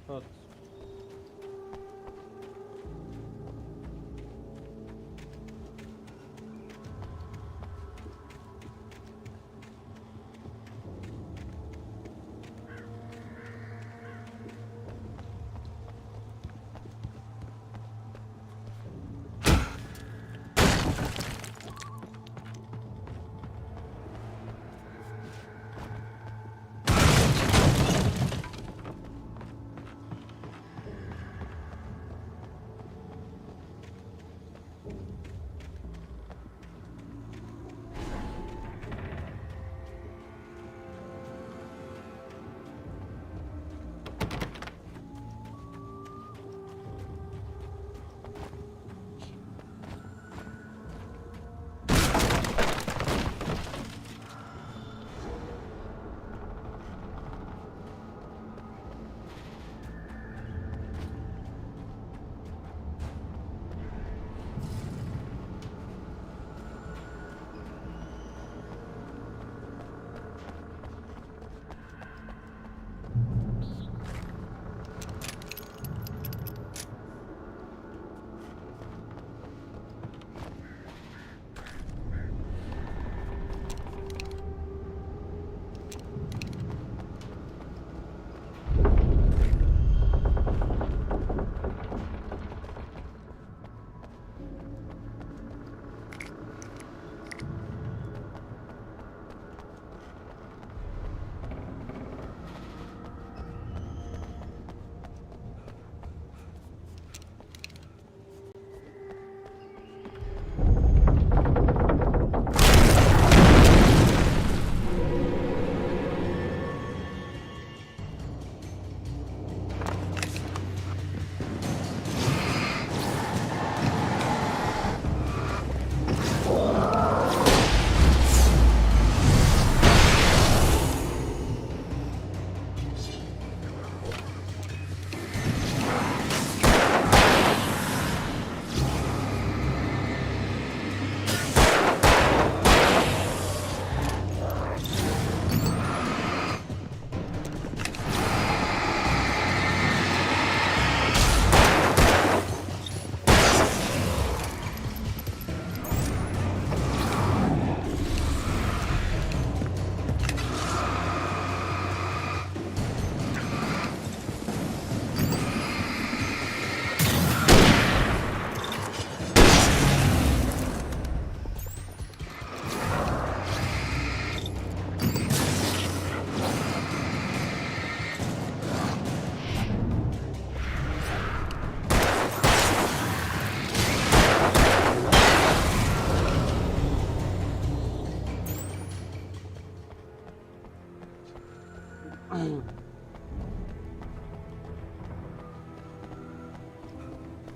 Fotos.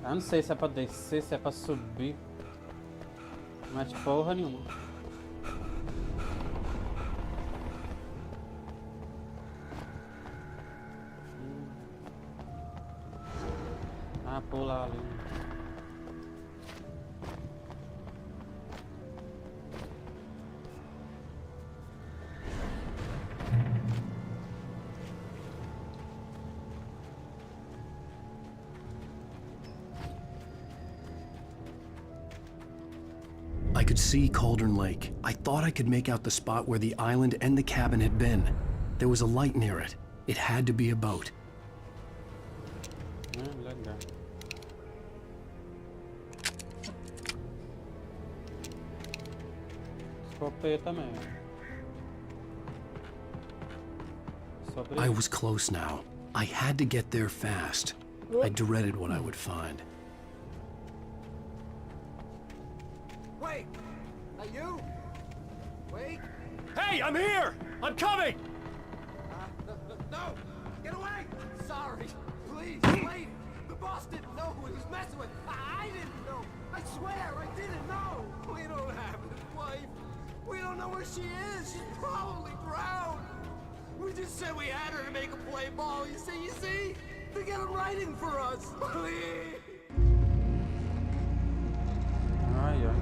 Eu não sei se é pra descer, se é pra subir. Não é de porra nenhuma. Ah, pular ali.
I could see Cauldron Lake. I thought I could make out the spot where the island and the cabin had been. There was a light near it. It had to be a boat.
Legal. Escopeta mesmo.
I was close now. I had to get there fast. I dreaded what I would find.
Wait! That you? Wait! Hey, I'm here! I'm coming! No! Get away! Sorry. Please, wait! The boss didn't know who he was messing with. I didn't know. I swear, I didn't know. We don't have his wife. We don't know where she is. She's probably drowned. We just said we had her to make a play ball. You see? To get him writing for us. Please.
Ai, ai.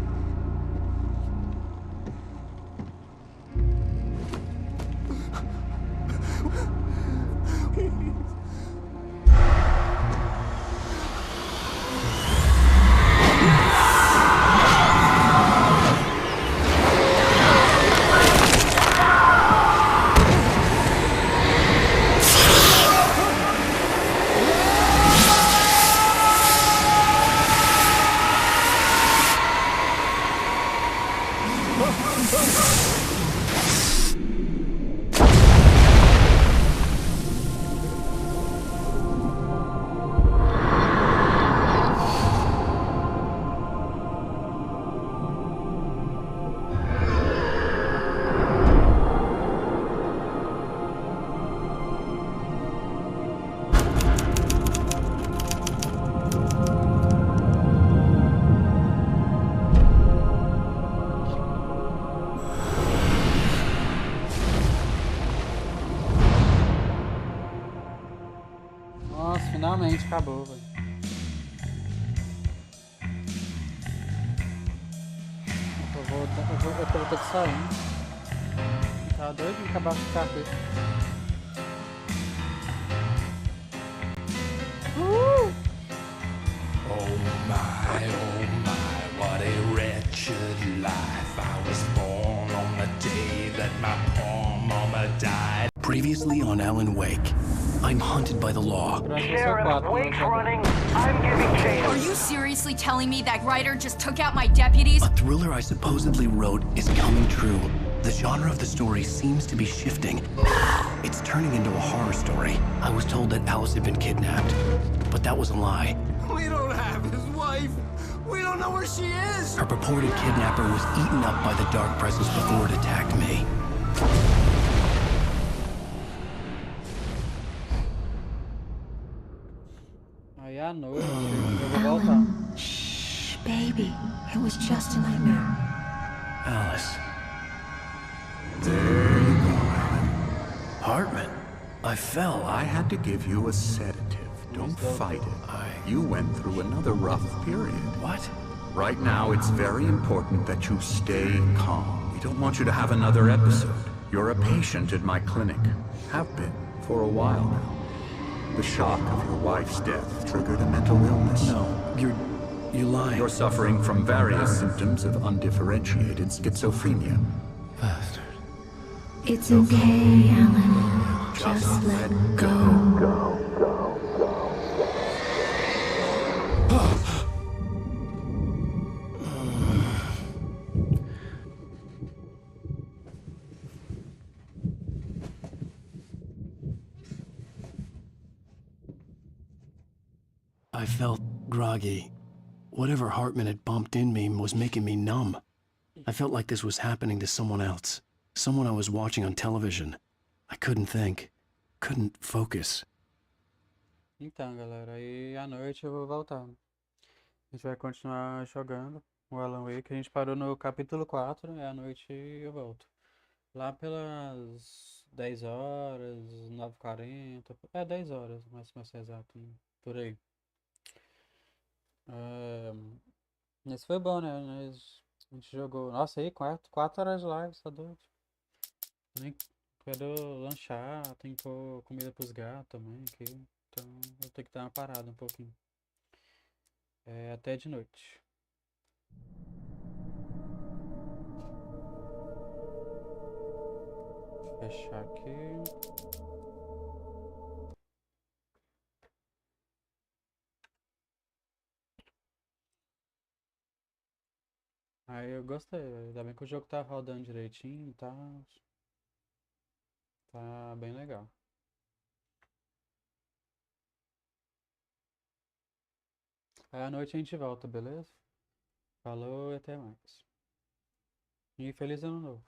Nossa, finalmente acabou, velho. Eu vou ter que sair. Tá doido de acabar com o capeta.
Oh my, what a wretched life. I was born on the day that my poor mama died.
Previously on Alan Wake, I'm hunted by the law.
Sheriff, Wake's running. I'm giving chase.
Are you seriously telling me that writer just took out my deputies?
A thriller I supposedly wrote is coming true. The genre of the story seems to be shifting. It's turning into a horror story. I was told that Alice had been kidnapped, but that was a lie.
We don't have his wife. We don't know where she is.
Her purported kidnapper was eaten up by the dark presence before it attacked me.
Aí à noite eu vou voltar.
Shh, baby. It was just a nightmare.
Alice. There you go, Alan. Hartman, I fell.
I had to give you a sedative. Don't fight it. You went through another rough period.
What?
Right now, it's very important that you stay calm. We don't want you to have another episode. You're a patient at my clinic. Have been for a while now. The shock of your wife's death triggered a mental illness.
No, you're lying.
You're suffering from various symptoms of undifferentiated schizophrenia.
Bastard.
It's okay, Alan. Just let go.
I felt groggy. Whatever Hartman had bumped in me was making me numb. I felt like this was happening to someone else. Someone I was watching on television. I couldn't think. Couldn't focus.
Então, galera, aí à noite eu vou voltar. A gente vai continuar jogando o Alan Wake. A gente parou no capítulo 4, à noite eu volto. Lá pelas 10 horas, 9h40. 10 horas, mais pra ser exato, né? Por aí. Esse foi bom, né? A gente jogou. Nossa, aí 4 horas de live, tá doido? Nem quero lanchar, tem que pôr comida pros gatos também aqui. Então eu tenho que dar uma parada um pouquinho. Até de noite. Fechar aqui. Aí eu gostei, ainda bem que o jogo tá rodando direitinho, tá bem legal. Aí à noite a gente volta, beleza? Falou e até mais. E feliz ano novo.